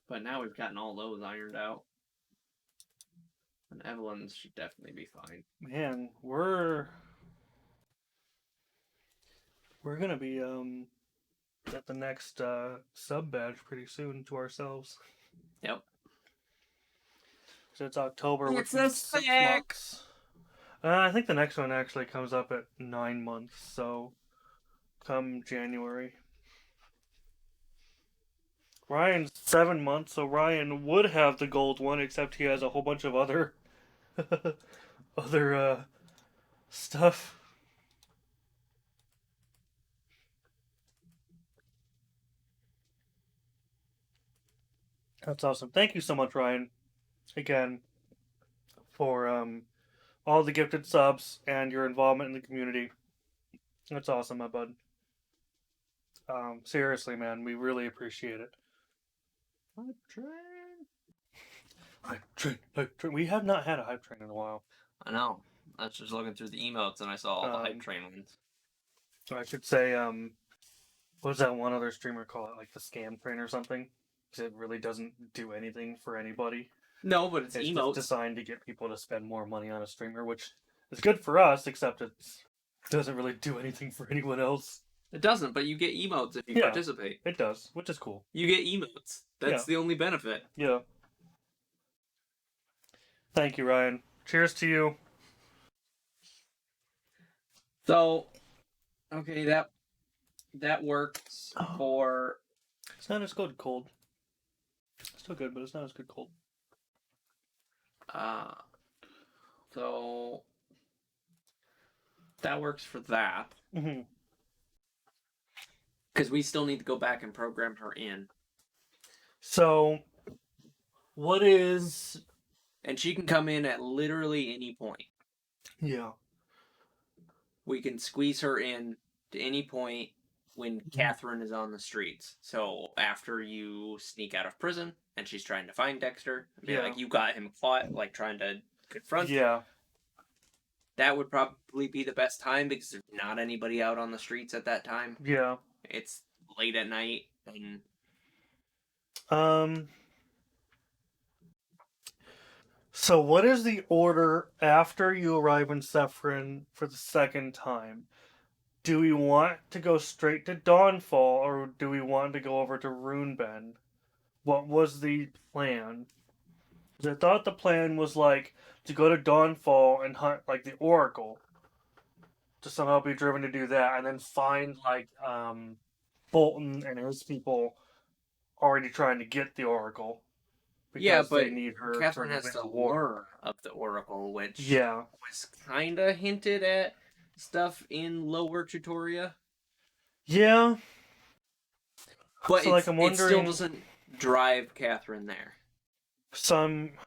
But now we've gotten all those ironed out. And Evelyn's should definitely be fine. Man, we're gonna be at the next sub badge pretty soon to ourselves. Yep. So it's October. It's a 6 6. months. I think the next one actually comes up at 9 months, so come January. Ryan's 7 months, so Ryan would have the gold one, except he has a whole bunch of other stuff. That's awesome. Thank you so much, Ryan. Again, for all the gifted subs and your involvement in the community. That's awesome, my bud. Seriously, man, we really appreciate it. Hype train. We have not had a hype train in a while. I know. I was just looking through the emotes and I saw all the hype train ones. So I should say, what does that one other streamer call it? Like the scam train or something? Because it really doesn't do anything for anybody. No, but it's just emotes. designed to get people to spend more money on a streamer, which is good for us, except it doesn't really do anything for anyone else. It doesn't, but you get emotes if you participate. It does, which is cool. You get emotes. That's the only benefit. Yeah. Thank you, Ryan. Cheers to you. So, okay, that works for... It's not as good cold. It's still good, but it's not as good cold. So that works for that. Mm-hmm. Because we still need to go back and program her in. So, what is... And she can come in at literally any point. Yeah. We can squeeze her in to any point when Catherine is on the streets. So after you sneak out of prison and she's trying to find Dexter, like you got him caught, like trying to confront. Yeah. That would probably be the best time because there's not anybody out on the streets at that time. Yeah. It's late at night and So, what is the order after you arrive in Sephirin for the second time? Do we want to go straight to Dawnfall, or do we want to go over to Runeben? What was the plan? 'Cause I thought the plan was like to go to Dawnfall and hunt like the Oracle, to somehow be driven to do that, and then find like Bolton and his people already trying to get the Oracle. Yeah, Because they but need her Catherine to has to the war. learn of the Oracle, which Yeah. was kind of hinted at stuff in Lower Tutoria. Yeah. But So, like, I'm it still wondering- doesn't drive Catherine there. Some.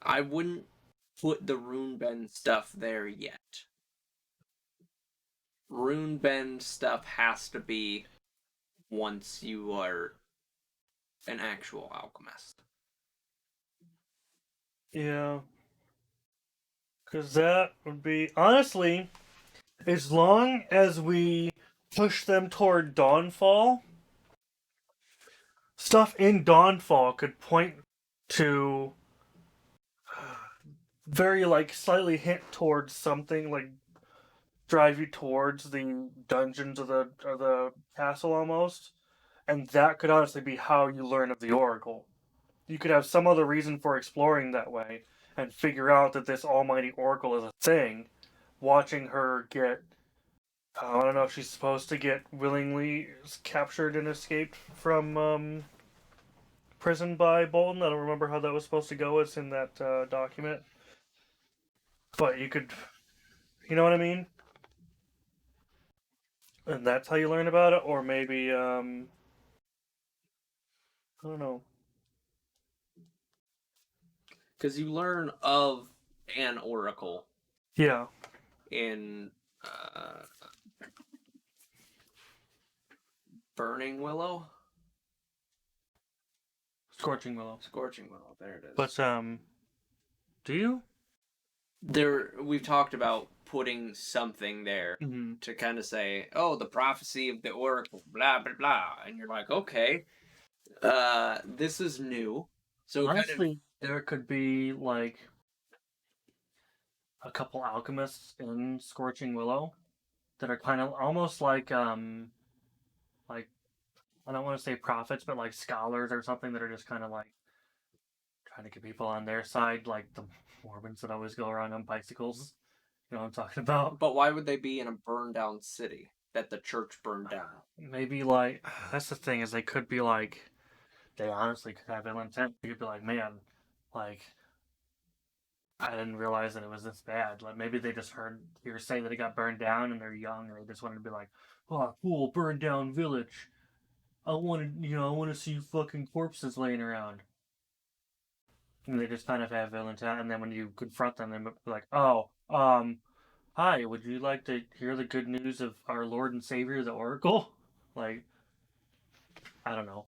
I wouldn't put the Runeben stuff there yet. Runeben stuff has to be once you are an actual alchemist. Yeah. Because that would be. Honestly, as long as we push them toward Dawnfall, stuff in Dawnfall could point to. Very, like, slightly hint towards something, like, drive you towards the dungeons of the castle almost. And that could honestly be how you learn of the Oracle. You could have some other reason for exploring that way and figure out that this almighty Oracle is a thing. Watching her get. I don't know if she's supposed to get willingly captured and escaped from prison by Bolton. I don't remember how that was supposed to go. It's in that document. But you could. You know what I mean? And that's how you learn about it? Or maybe, I don't know. Because you learn of an Oracle Yeah. in Burning Willow? Scorching Willow. Scorching Willow, there it is. But, do you? We've talked about putting something there Mm-hmm. to kind of say, oh, the prophecy of the Oracle, blah, blah, blah. And you're like, okay, this is new. So Honestly, there could be, like, a couple alchemists in Scorching Willow that are kind of almost like, I don't want to say prophets, but like scholars or something that are just kind of like trying to get people on their side, like the Mormons that always go around on bicycles. You know what I'm talking about? But why would they be in a burned down city that the church burned down? Maybe, like, that's the thing, is they could be like, they honestly could have ill intent. You could be like, man, like, I didn't realize that it was this bad. Like, maybe they just heard hearsay that it got burned down and they're young, and they just wanted to be like, oh, cool, burned down village. I want to see fucking corpses laying around. And they just kind of have ill intent, and then when you confront them, they're like, oh, hi, would you like to hear the good news of our Lord and Savior, the Oracle? Like, I don't know.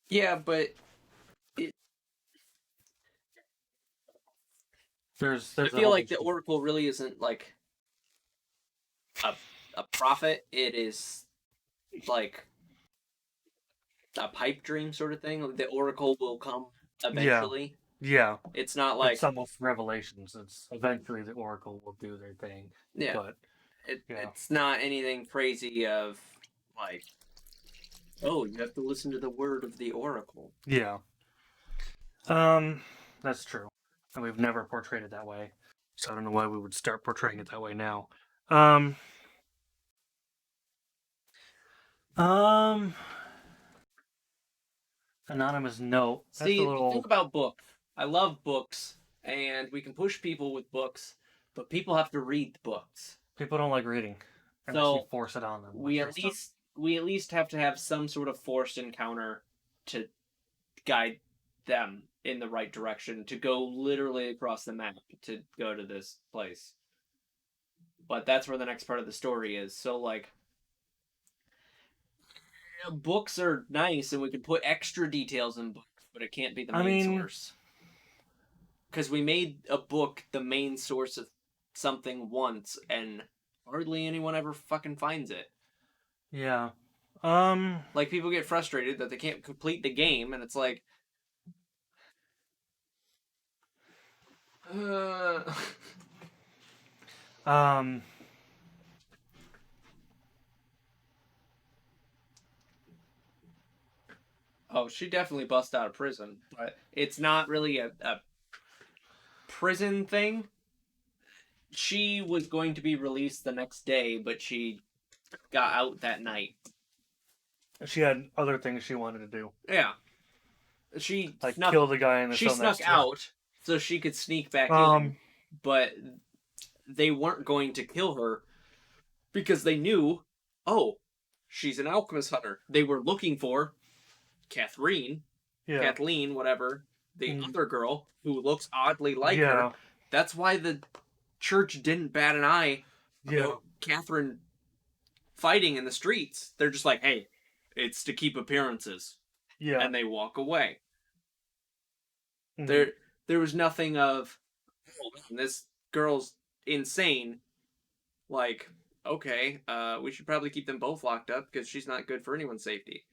Yeah, but There's I feel like the Oracle really isn't like a prophet. It is like a pipe dream sort of thing. The Oracle will come eventually. Yeah. It's not like it's almost Revelations. It's eventually the Oracle will do their thing. yeah. But It's not anything crazy of like, oh, you have to listen to the word of the Oracle. yeah. That's true. And we've never portrayed it that way. So I don't know why we would start portraying it that way now. Anonymous note. That's See, a little... think about books. I love books, and we can push people with books, but people have to read books. People don't like reading. Unless you force it on them. We at least have to have some sort of forced encounter to guide them in the right direction, to go literally across the map to go to this place. But that's where the next part of the story is. So, like, books are nice, and we can put extra details in books, but it can't be the main source. Because we made a book the main source of something once, and hardly anyone ever fucking finds it. Yeah. Like, people get frustrated that they can't complete the game, and it's like... Oh, she definitely bust out of prison, but it's not really a prison thing. She was going to be released the next day, but she got out that night. She had other things she wanted to do. Yeah. She like kill the guy in the She snuck out so she could sneak back in, but they weren't going to kill her because they knew, oh, she's an alchemist hunter. They were looking for Kathleen, whatever, the other girl who looks oddly like her. That's why the church didn't bat an eye about Catherine fighting in the streets. They're just like, hey, it's to keep appearances. Yeah. And they walk away. There was nothing of, oh, this girl's insane. Like, okay, we should probably keep them both locked up because she's not good for anyone's safety.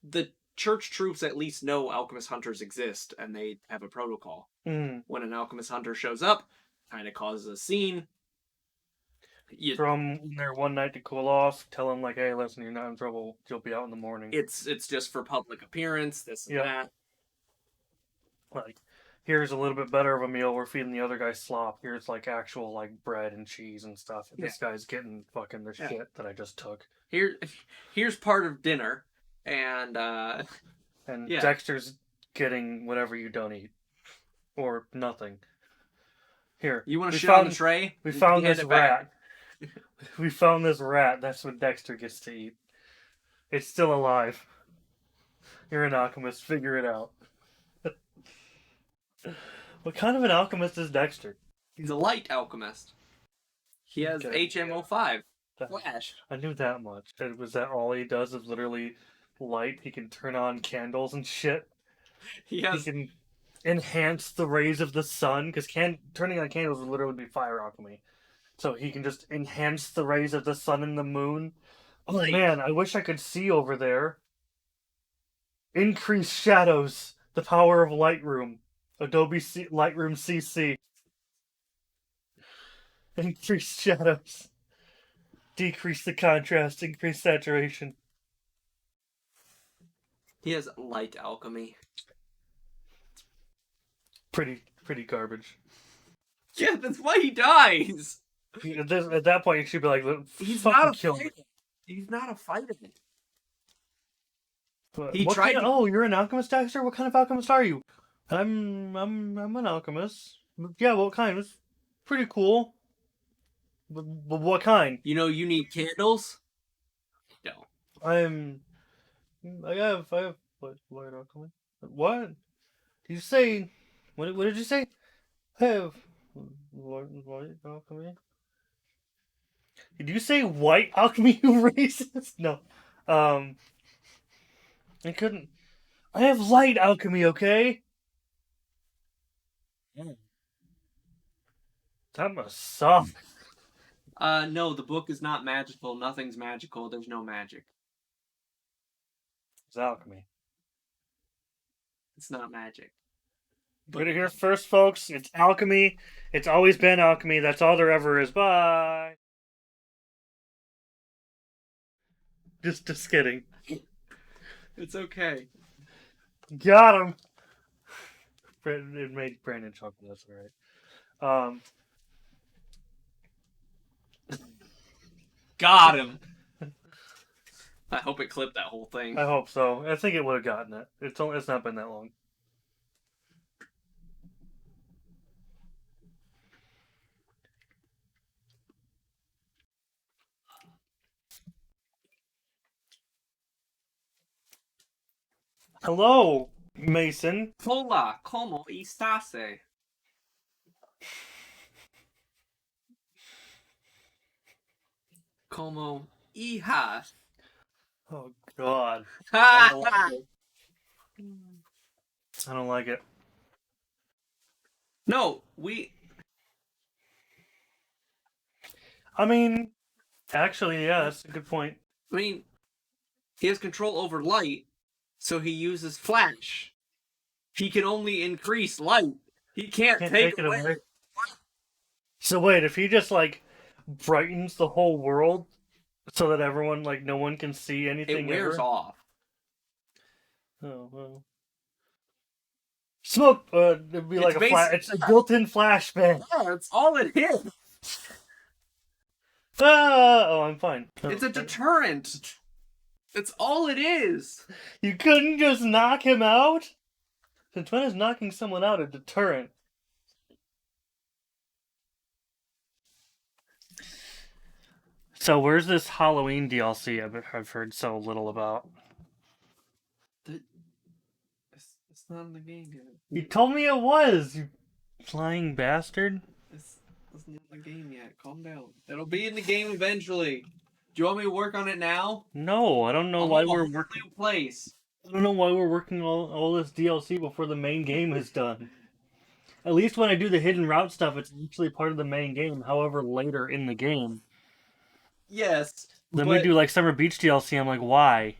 The church troops at least know alchemist hunters exist, and they have a protocol. When an alchemist hunter shows up, kind of causes a scene. Throw them there one night to cool off. Tell them, like, hey, listen, you're not in trouble. You'll be out in the morning. It's just for public appearance, this and that. Like, here's a little bit better of a meal. We're feeding the other guy slop. Here's, like, actual, like, bread and cheese and stuff. This guy's getting fucking the shit that I just took. Here's part of dinner. And Dexter's getting whatever you don't eat. Or nothing. Here. You want to shit on the tray? We found this rat. We found this rat. That's what Dexter gets to eat. It's still alive. You're an alchemist. Figure it out. What kind of an alchemist is Dexter? He's a light alchemist. He has HMO5. Flash. I knew that much. And was that all he does is literally light? He can turn on candles and shit. He can enhance the rays of the sun, because turning on candles would literally be fire alchemy. So he can just enhance the rays of the sun and the moon. Oh man, I wish I could see over there. Increase shadows. The power of Lightroom. Adobe Lightroom CC. Increase shadows. Decrease the contrast. Increase saturation. He has light alchemy. Pretty garbage. Yeah, that's why he dies. At that point, you should be like, he's not a fighter. He's not a fighter. He tried. Oh, you're an alchemist, Dexter? What kind of alchemist are you? I'm an alchemist. Yeah, what kind? It's pretty cool. But what kind? You know, you need candles. No. I have light alchemy. What? Did you say? What did you say? I have light alchemy. Did you say white alchemy, you racist? No. I couldn't. I have light alchemy, okay? That must suck. No, the book is not magical. Nothing's magical. There's no magic. It's alchemy. It's not magic. But here first, folks. It's alchemy. It's always been alchemy. That's all there ever is. Bye. Just kidding. It's okay. Got him. It made Brandon chuckle. That's all right. Got him. I hope it clipped that whole thing. I hope so. I think it would have gotten it. It's not been that long. Hello, Mason. Hola, ¿cómo estás? ¿Cómo hijas? Oh, God. I don't like it. No, I mean, actually, yeah, that's a good point. I mean, He has control over light, so he uses flash. He can only increase light. He can't take it away. So wait, if he just like brightens the whole world so that everyone like no one can see anything, It wears ever? off. Oh well. Smoke. It'd be like a flash. It's a built-in flashbang. Yeah, that's all it is. Oh, I'm fine. It's a deterrent. That's all it is. You couldn't just knock him out? Since when is knocking someone out a deterrent? So where's this Halloween DLC I've heard so little about? It's not in the game yet. You told me it was, you flying bastard. It's not in the game yet. Calm down. It'll be in the game eventually. Do you want me to work on it now? No, I don't know why we're working. New place. I don't know why we're working all this DLC before the main game is done. At least when I do the hidden route stuff, it's actually part of the main game. However, later in the game. Yes. Then we do like Summer Beach DLC. I'm like, why?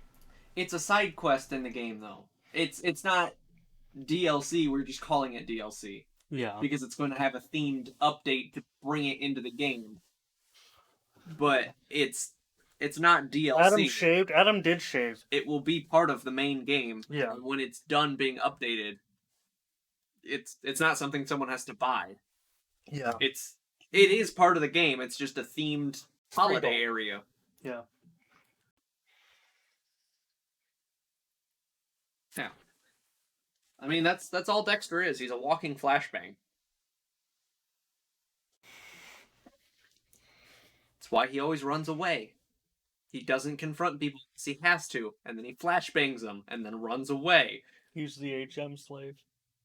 It's a side quest in the game, though. It's not DLC. We're just calling it DLC. Yeah. Because it's going to have a themed update to bring it into the game. But it's not DLC. Adam shaved. Adam did shave. It will be part of the main game. Yeah. When it's done being updated, it's not something someone has to buy. Yeah. It is part of the game. It's just a themed holiday area. Yeah. Yeah. I mean, that's all Dexter is. He's a walking flashbang. That's why he always runs away. He doesn't confront people because he has to, and then he flashbangs them, and then runs away. He's the HM slave.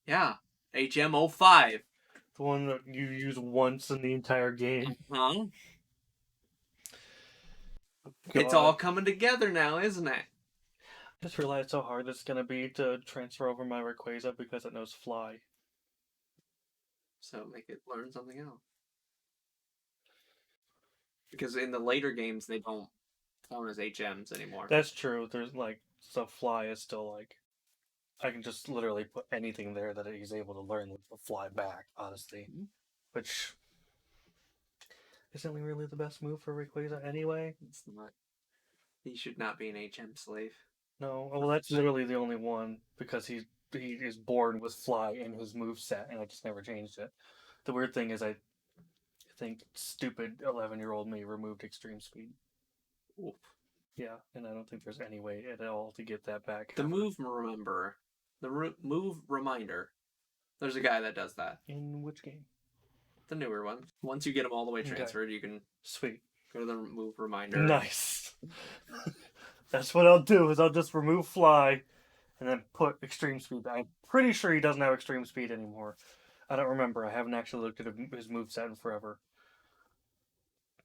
Yeah. HM05. The one that you use once in the entire game. Huh? It's all coming together now, isn't it? I just realized how hard it's going to be to transfer over my Rayquaza because it knows fly. So make it learn something else. Because in the later games, they don't count as HMs anymore. That's true. There's like, so fly is still like, I can just literally put anything there that he's able to learn with the fly back, honestly. Mm-hmm. Which isn't really the best move for Rayquaza anyway. It's not. He should not be an HM slave. No, well that's literally the only one, because he is born with fly in his moveset, and I just never changed it. The weird thing is I think stupid 11-year-old me removed extreme speed. Oof. Yeah, and I don't think there's any way at all to get that back. The move reminder. There's a guy that does that. In which game? The newer one. Once you get them all the way transferred, you can sweet go to the move reminder. Nice. That's what I'll do. Is I'll just remove fly, and then put extreme speed. I'm pretty sure he doesn't have extreme speed anymore. I don't remember. I haven't actually looked at his moveset in forever.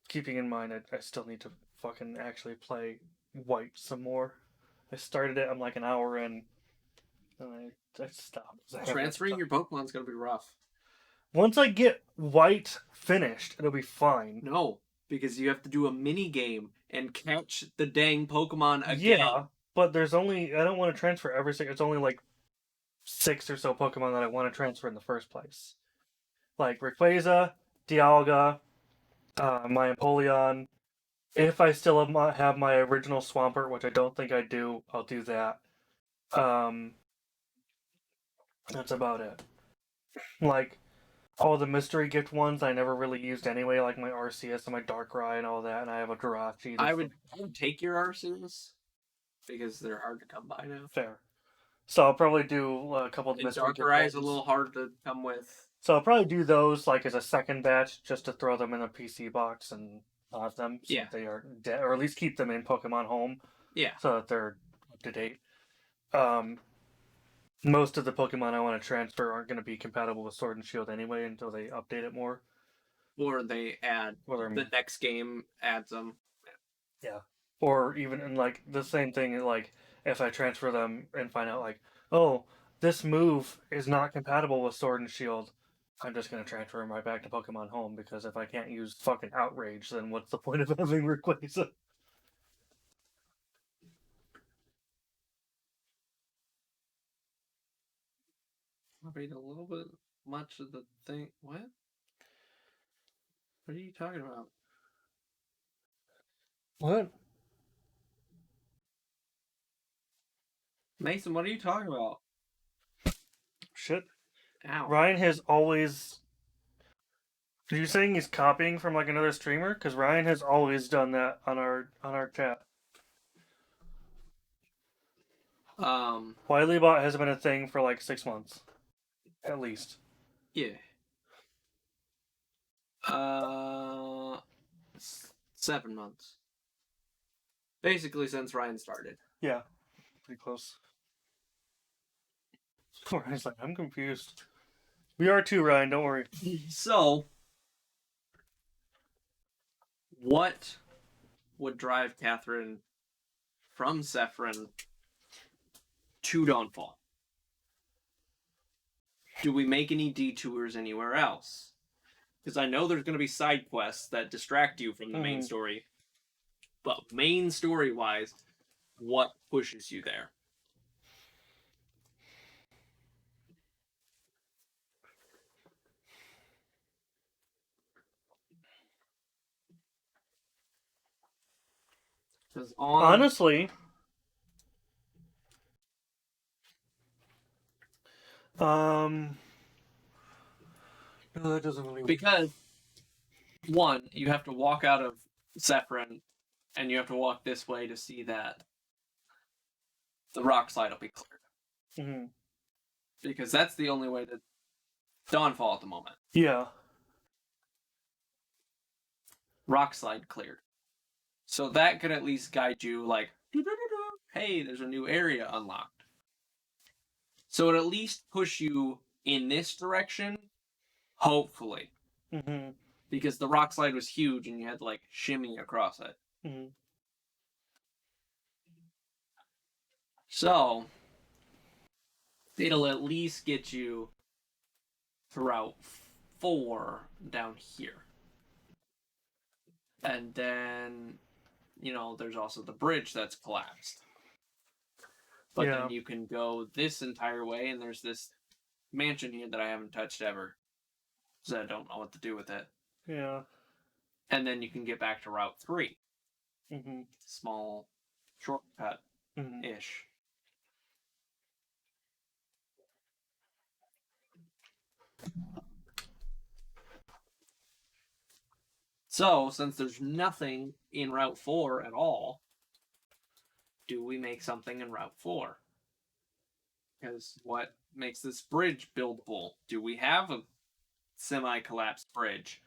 Keeping in mind, I still need to fucking actually play White some more. I started it. I'm like an hour in, and I stopped. Transferring your Pokemon's gonna be rough. Once I get White finished, it'll be fine. No, because you have to do a mini game and catch the dang Pokemon again. Yeah, but there's only, I don't want to transfer every single, it's only like 6 or so Pokemon that I want to transfer in the first place. Like Rayquaza, Dialga, my Empoleon. If I still have my original Swampert, which I don't think I do, I'll do that. That's about it. Like, all the mystery gift ones I never really used anyway, like my Arceus and my Darkrai and all that, and I have a Jirachi. I would take your Arceus, because they're hard to come by now. Fair. So I'll probably do a couple of mystery gift Darkrai is ones. a little hard to come with. So I'll probably do those like as a second batch, just to throw them in a PC box and have them, so that they are dead, or at least keep them in Pokemon Home. Yeah. So that they're up to date. Most of the Pokemon I want to transfer aren't going to be compatible with Sword and Shield anyway until they update it more. Or they add, the next game adds them. Yeah. Or even in like the same thing, like if I transfer them and find out like, oh, this move is not compatible with Sword and Shield, I'm just going to transfer them right back to Pokemon Home, because if I can't use fucking Outrage, then what's the point of having Rayquaza? copied a little bit much of the thing. What? What are you talking about? What? Mason, what are you talking about? Shit. Ow. Ryan has always. Are you saying he's copying from like another streamer? Because Ryan has always done that on our chat. Wiley-bot has been a thing for like 6 months, at least. Yeah. 7 months. Basically, since Ryan started. Yeah, pretty close. Ryan's like, I'm confused. We are too, Ryan. Don't worry. So, what would drive Catherine from Zephyrin to Dawnfall? Do we make any detours anywhere else? Because I know there's going to be side quests that distract you from the main story. But main story-wise, what pushes you there? Honestly, no, that doesn't really. Because one, you have to walk out of Zephyrin, and you have to walk this way to see that the rock slide will be cleared. Mm-hmm. Because that's the only way to Dawnfall at the moment. Yeah. Rock slide cleared. So that could at least guide you, like, hey, there's a new area unlocked. So it at least push you in this direction, hopefully. Mm-hmm. Because the rock slide was huge and you had to, like, shimmy across it. Mm-hmm. So, it'll at least get you to Route 4 down here. And then, you know, there's also the bridge that's collapsed. But then you can go this entire way, and there's this mansion here that I haven't touched ever. So I don't know what to do with it. Yeah. And then you can get back to Route 3. Mm-hmm. Small shortcut-ish. So, since there's nothing in Route 4 at all, do we make something in Route 4? Because what makes this bridge buildable? Do we have a semi-collapsed bridge?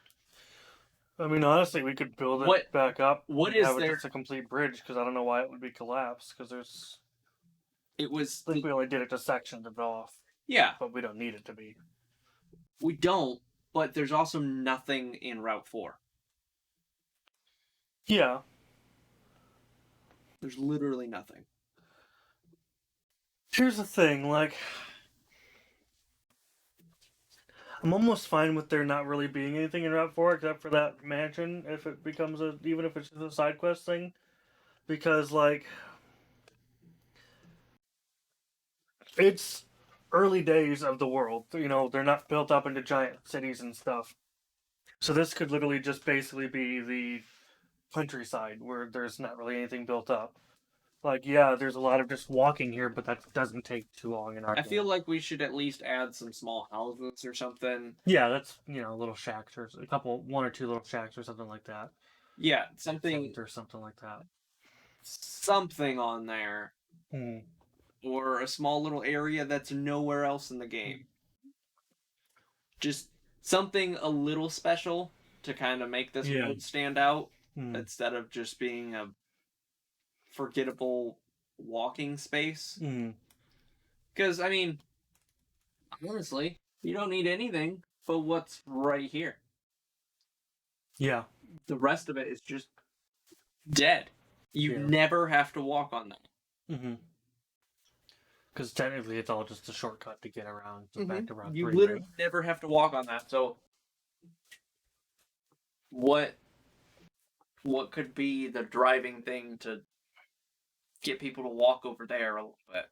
I mean, honestly, we could build it back up. What and is have there? It just a complete bridge, because I don't know why it would be collapsed. Because there's. It was. I think we only did it to section it off. Yeah, but we don't need it to be. We don't, but there's also nothing in Route 4. Yeah. There's literally nothing. Here's the thing, like, I'm almost fine with there not really being anything in Route 4 except for that mansion, if it becomes even if it's just a side quest thing, because, like, it's early days of the world, you know, they're not built up into giant cities and stuff, so this could literally just basically be the countryside where there's not really anything built up. Like, yeah, there's a lot of just walking here, but that doesn't take too long in our game. feel like we should at least add some small houses or something. Yeah, that's, you know, little shacks or one or two little shacks or something like that. Yeah, something or something like that. Something on there. Or a small little area that's nowhere else in the game. Just something a little special to kind of make this road stand out instead of just being a forgettable walking space. Because, I mean, honestly, you don't need anything but what's right here. Yeah. The rest of it is just dead. You never have to walk on that. Because technically it's all just a shortcut to get around back to Route 3. You literally never have to walk on that. So, what could be the driving thing to get people to walk over there a little bit?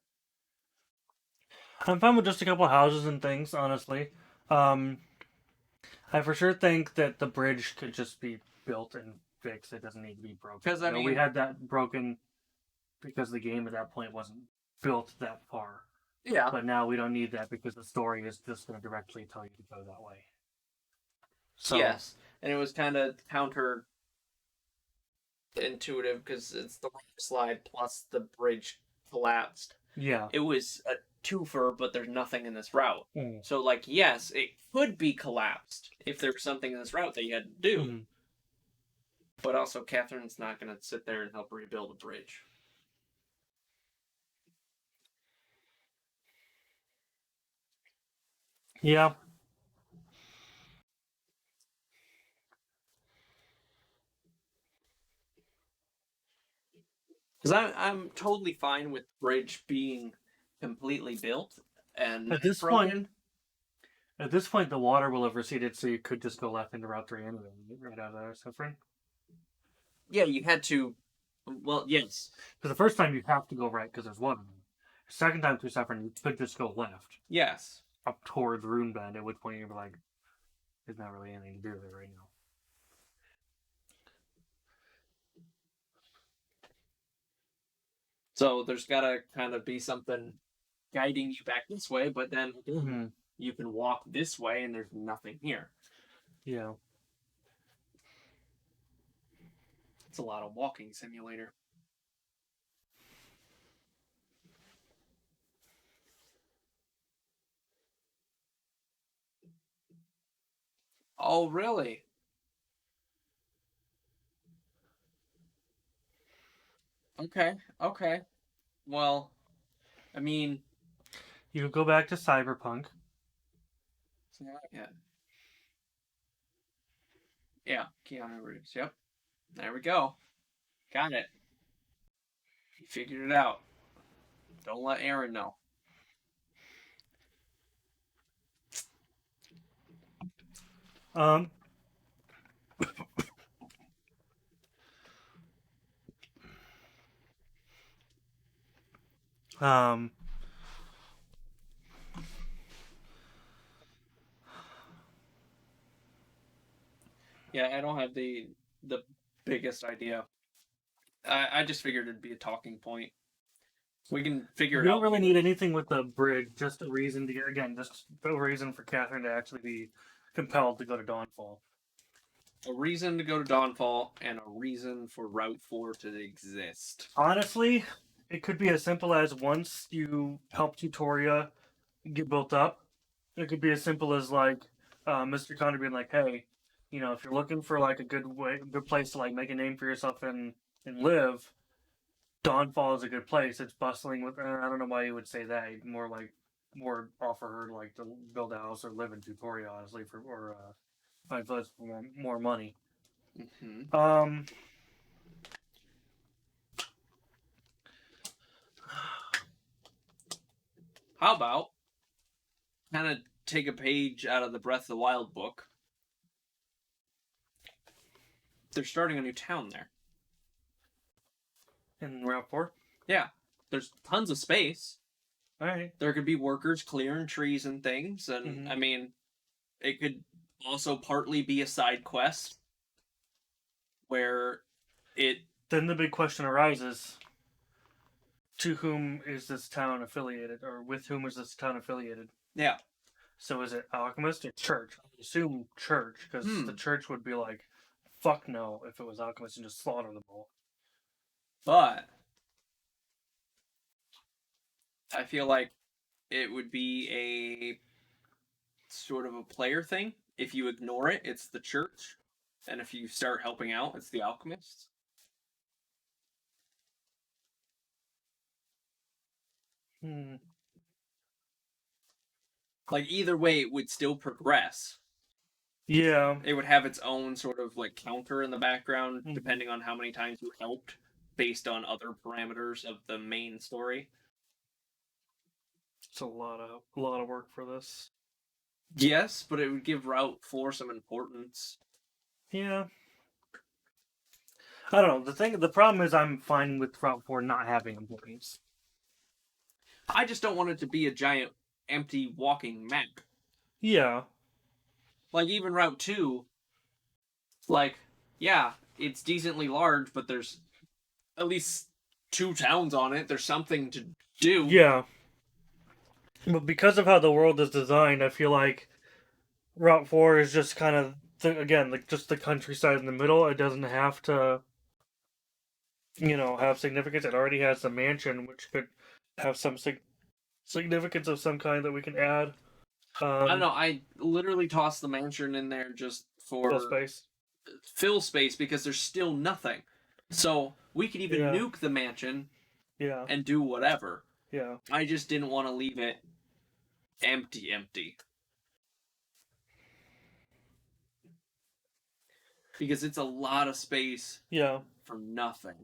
I'm fine with just a couple houses and things, honestly. I for sure think that the bridge could just be built and fixed. It doesn't need to be broken. Because, I mean... we had that broken because the game at that point wasn't built that far. Yeah. But now we don't need that because the story is just going to directly tell you to go that way. So, yes. And it was kind of counterintuitive because it's the rock slide plus the bridge collapsed. Yeah. It was a twofer, but there's nothing in this route. Mm. So, like, yes, it could be collapsed if there was something in this route that you had to do. Mm. But also, Catherine's not going to sit there and help rebuild a bridge. Yeah. Because I'm totally fine with the bridge being completely built and At this broken. point, the water will have receded, so you could just go left into Route 3 anyway, right out of there, suffering. Yeah, you had to. Well, yes. Because the first time you have to go right because there's water. The second time through suffering, you could just go left Yes. up towards Runebend, at which point you're like, there's not really anything to do there right now. So there's got to kind of be something guiding you back this way, but then you can walk this way and there's nothing here. Yeah. It's a lot of walking simulator. Oh, really? Okay. Well, I mean... You could go back to Cyberpunk. Yeah. Yeah, Keanu Reeves, yep. There we go. Got it. You figured it out. Don't let Aaron know. Um, Yeah, I don't have the biggest idea. I just figured it'd be a talking point. We can figure you it out. don't really need anything with the bridge, just a reason to get, again, just a reason for Catherine to actually be compelled to go to Dawnfall. A reason to go to Dawnfall and a reason for Route 4 to exist. Honestly, it could be as simple as once you help Tutoria get built up, it could be as simple as like Mr. Connor being like, hey, you know, if you're looking for like a good place to like make a name for yourself and live, Dawnfall is a good place. It's bustling with. I don't know why you would say that. More offer her like to build a house or live in Tutoria, honestly, or find for more money. Mm-hmm. How about kind of take a page out of the Breath of the Wild book? They're starting a new town there. In Route 4? Yeah. There's tons of space. Alright. There could be workers clearing trees and things, and I mean, it could also partly be a side quest where it... Then the big question arises, to whom is this town affiliated, or with whom is this town affiliated? Yeah. So is it Alchemist or Church? I assume Church, because the Church would be like, fuck no, if it was Alchemist and just slaughter them all. But I feel like it would be a sort of a player thing. If you ignore it, it's the Church. And if you start helping out, it's the Alchemists. Like, either way, it would still progress. Yeah. It would have its own sort of, like, counter in the background, depending on how many times you helped, based on other parameters of the main story. It's a lot of work for this. Yes, but it would give Route 4 some importance. Yeah. I don't know. The problem is I'm fine with Route 4 not having importance. I just don't want it to be a giant empty walking map. Yeah. Like, even Route 2, like, yeah, it's decently large, but there's at least 2 towns on it. There's something to do. Yeah. But because of how the world is designed, I feel like Route 4 is just kind of, again, like just the countryside in the middle. It doesn't have to, have significance. It already has the mansion, which could have some significance of some kind that we can add. I don't know. I literally tossed the mansion in there just for space. Fill space because there's still nothing. So we could even nuke the mansion and do whatever. Yeah. I just didn't want to leave it empty. Because it's a lot of space for nothing.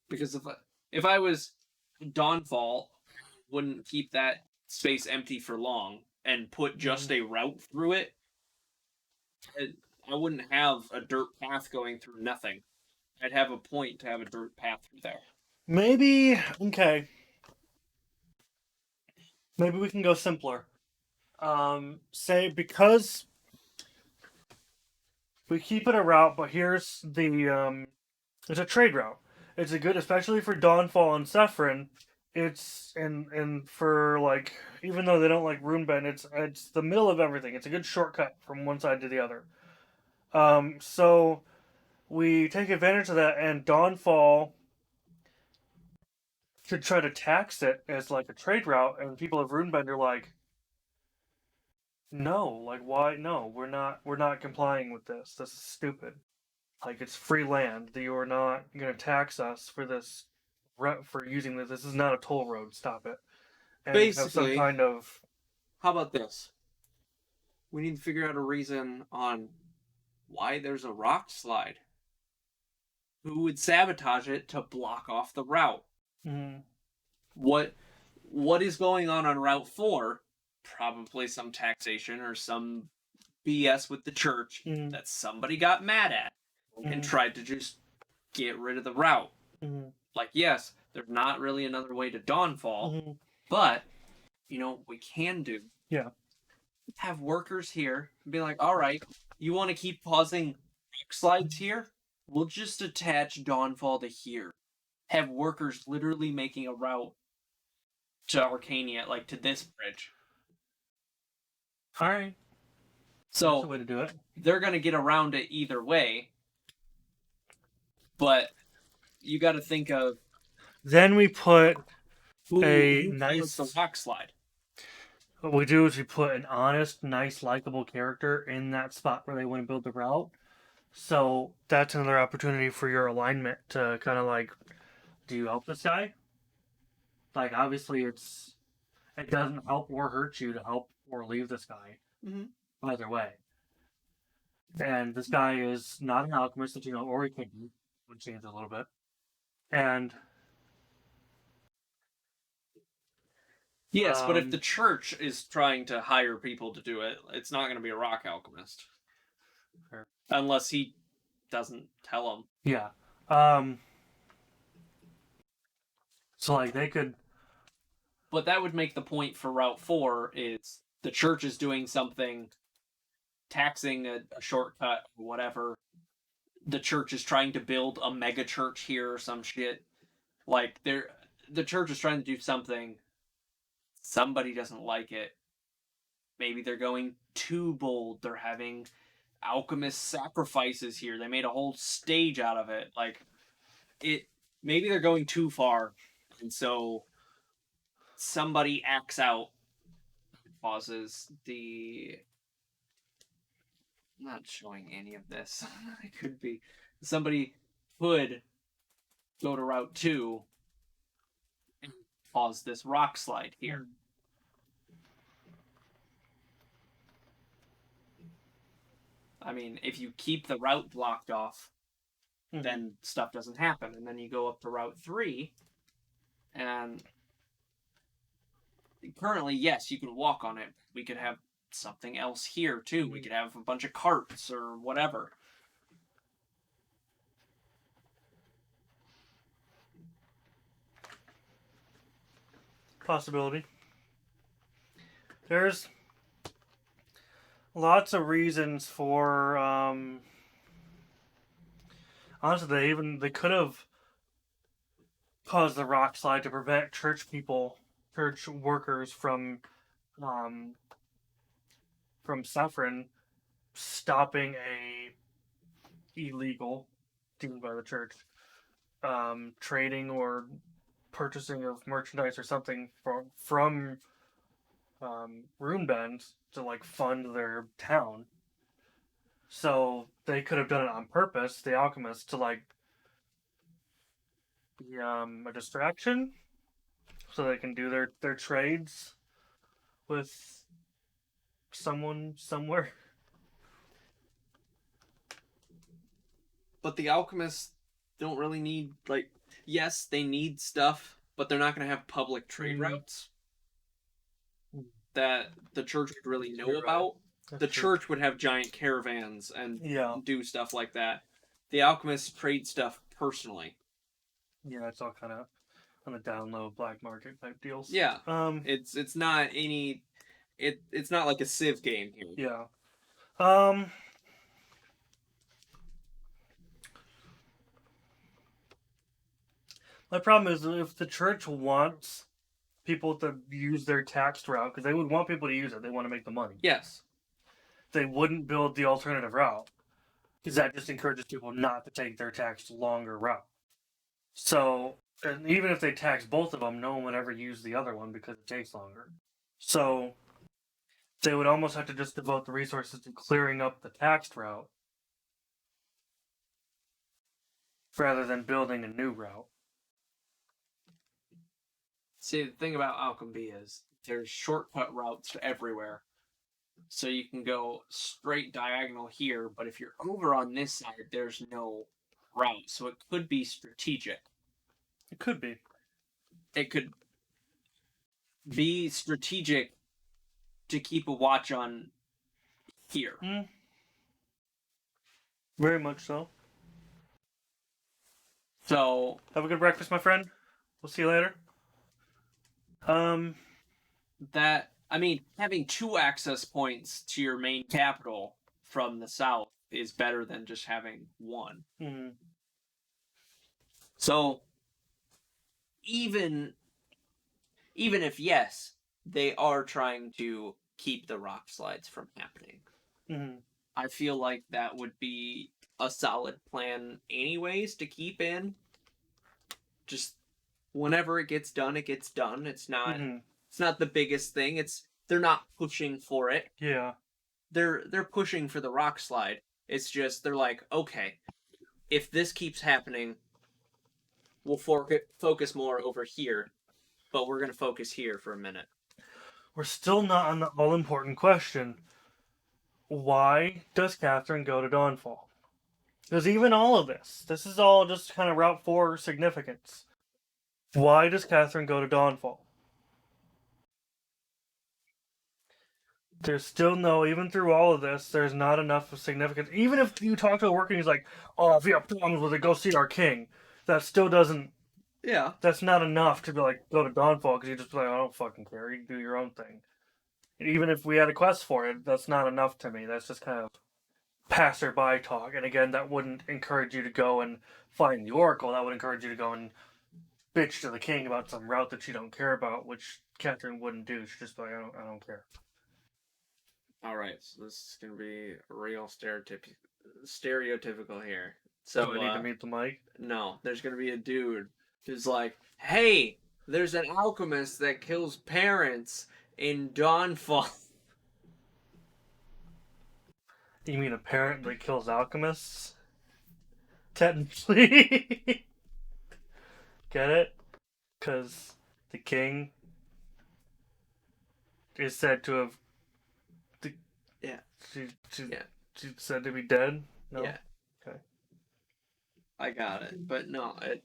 Because if I was Dawnfall, wouldn't keep that space empty for long and put just a route through it. I wouldn't have a dirt path going through nothing. I'd have a point to have a dirt path through there. Maybe we can go simpler. Say because we keep it a route, but here's the it's a trade route. It's a good, especially for Dawnfall and Saffron. It's and for like, even though they don't like Runebend, it's the middle of everything. It's a good shortcut from one side to the other. So we take advantage of that, and Dawnfall should try to tax it as like a trade route, and people of Runebend are like, no, like why? No, we're not complying with this. This is stupid. Like, it's free land. You are not going to tax us for this, for using this. This is not a toll road. Stop it. And Basically, have some kind of. How about this? We need to figure out a reason on why there's a rock slide. Who would sabotage it to block off the route? Mm-hmm. What is going on Route 4? Probably some taxation or some BS with the church that somebody got mad at and tried to just get rid of the route. Like, yes, there's not really another way to Dawnfall, but, we can do. Yeah. Have workers here and be like, all right, you want to keep pausing rock slides here? We'll just attach Dawnfall to here. Have workers literally making a route to Arcania, like to this bridge. All right. So that's the way to do it. They're going to get around it either way. But you got to think of. Then we put who nice the rock slide. What we do is we put an honest, nice, likable character in that spot where they want to build the route. So that's another opportunity for your alignment to kind of like, do you help this guy? Like, obviously it doesn't help or hurt you to help or leave this guy. Either way. And this guy is not an alchemist that or he could be. Would change a little bit. And yes, but if the church is trying to hire people to do it, it's not going to be a rock alchemist. Sure. Unless he doesn't tell them. Yeah. So, like, they could. But that would make the point for Route 4 is the church is doing something, taxing a shortcut or whatever. The church is trying to build a mega church here or some shit. Like, the church is trying to do something. Somebody doesn't like it. Maybe they're going too bold. They're having alchemist sacrifices here. They made a whole stage out of it. Like, maybe they're going too far. And so somebody acts out, causes the. I'm not showing any of this. It could be. Somebody could go to Route 2 and cause this rock slide here. I mean, if you keep the route blocked off, then stuff doesn't happen. And then you go up to Route 3, and currently, yes, you can walk on it. We could have something else here, too. We could have a bunch of carts or whatever. Possibility. There's lots of reasons for. Honestly, they could have caused the rock slide to prevent church workers um, from suffering, stopping a illegal deemed by the church trading or purchasing of merchandise or something from rune bends to like fund their town. So they could have done it on purpose, the alchemists, to like be a distraction, so they can do their trades with someone somewhere. But the alchemists don't really need, like, yes, they need stuff, but they're not going to have public trade routes that the church would really know about. The church would have giant caravans and do stuff like that. The alchemists trade stuff personally. Yeah, it's all kind of on the down low black market type deals. Yeah. It's not any. It's not like a Civ game here. Yeah. My problem is if the church wants people to use their taxed route, because they would want people to use it, they want to make the money. Yes. They wouldn't build the alternative route, because that just encourages people not to take their taxed longer route. So, and even if they tax both of them, no one would ever use the other one because it takes longer. So, they would almost have to just devote the resources to clearing up the taxed route rather than building a new route. See, the thing about alchemy is there's shortcut routes to everywhere. So you can go straight diagonal here, but if you're over on this side, there's no route. So it could be strategic. It could be. It could be strategic to keep a watch on here. Very much so. So have a good breakfast, my friend. We'll see you later. Having 2 access points to your main capital from the south is better than just having 1. Mm-hmm. So, even if, yes, they are trying to keep the rock slides from happening, I feel like that would be a solid plan anyways to keep in. Just whenever it gets done, it gets done. It's not it's not the biggest thing. They're not pushing for it. Yeah. They're pushing for the rock slide. It's just they're like, okay, if this keeps happening, we'll focus more over here, but we're going to focus here for a minute. We're still not on the all-important question. Why does Catherine go to Dawnfall? Because even all of this is all just kind of Route 4 significance. Why does Catherine go to Dawnfall? There's still even through all of this, there's not enough of significance. Even if you talk to a worker and he's like, oh, if you have problems with it, go see our king. That still doesn't... Yeah. That's not enough to be like, go to Dawnfall, because you just be like, I don't fucking care. You can do your own thing. And even if we had a quest for it, that's not enough to me. That's just kind of passerby talk. And again, that wouldn't encourage you to go and find the Oracle. That would encourage you to go and bitch to the king about some route that you don't care about, which Catherine wouldn't do. She'd just be like, I don't care. Alright, so this is going to be real stereotypical here. So do I need to meet the mic? No, there's going to be a dude who's like, hey, there's an alchemist that kills parents in Dawnfall. You mean a parent that kills alchemists? Technically. Get it? Because the king is said to have... She's said to be dead? No? Yeah. Okay. I got it. But no, it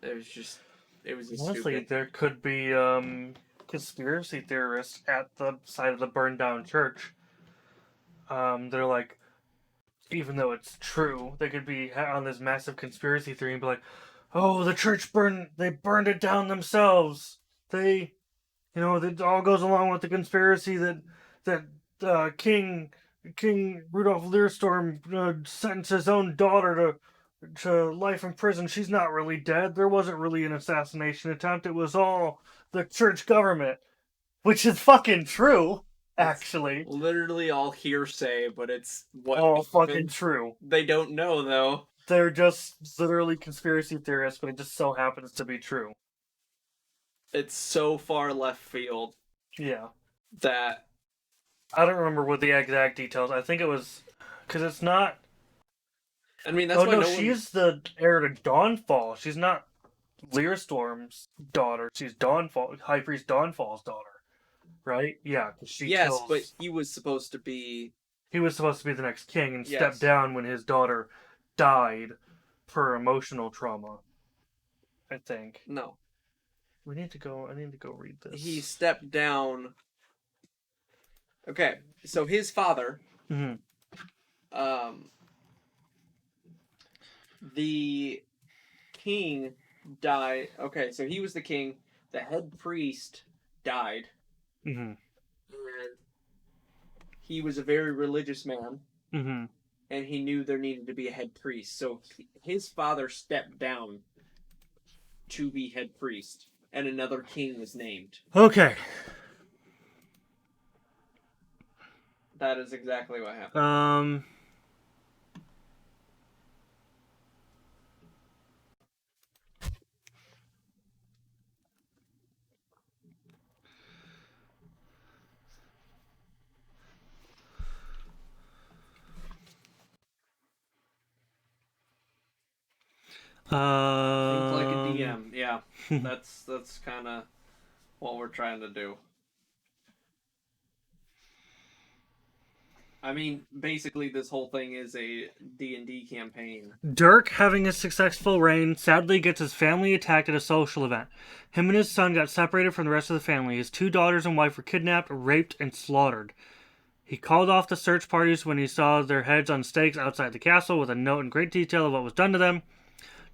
was just... It was Honestly, stupid. there could be conspiracy theorists at the side of the burned down church. They're like, even though it's true, they could be on this massive conspiracy theory and be like, oh, the church burned it down themselves. They You know, it all goes along with the conspiracy that King Rudolph Learstorm sentenced his own daughter to life in prison. She's not really dead. There wasn't really an assassination attempt. It was all the church government, which is fucking true, actually. It's literally all hearsay, but it's what all fucking true. They don't know, though. They're just literally conspiracy theorists, but it just so happens to be true. It's so far left field. Yeah. That... I don't remember what the exact details. I think it was... Because it's not... I mean, that's why no she's the heir to Dawnfall. She's not Learstorm's daughter. She's High Priest Dawnfall's daughter. Right? Yeah. Yes, but he was supposed to be... He was supposed to be the next king and stepped down when his daughter died for emotional trauma. I think. No. I need to go read this. He stepped down... Okay, so his father... Mm-hmm. The king died. Okay, so he was the king. The head priest died. Mm-hmm. And he was a very religious man. Mm-hmm. And he knew there needed to be a head priest. So his father stepped down to be head priest. And another king was named. Okay. That is exactly what happened. Think like a DM, yeah. That's kind of what we're trying to do. I mean, basically, this whole thing is a D&D campaign. Dirk, having a successful reign, sadly gets his family attacked at a social event. Him and his son got separated from the rest of the family. His 2 daughters and wife were kidnapped, raped, and slaughtered. He called off the search parties when he saw their heads on stakes outside the castle with a note in great detail of what was done to them.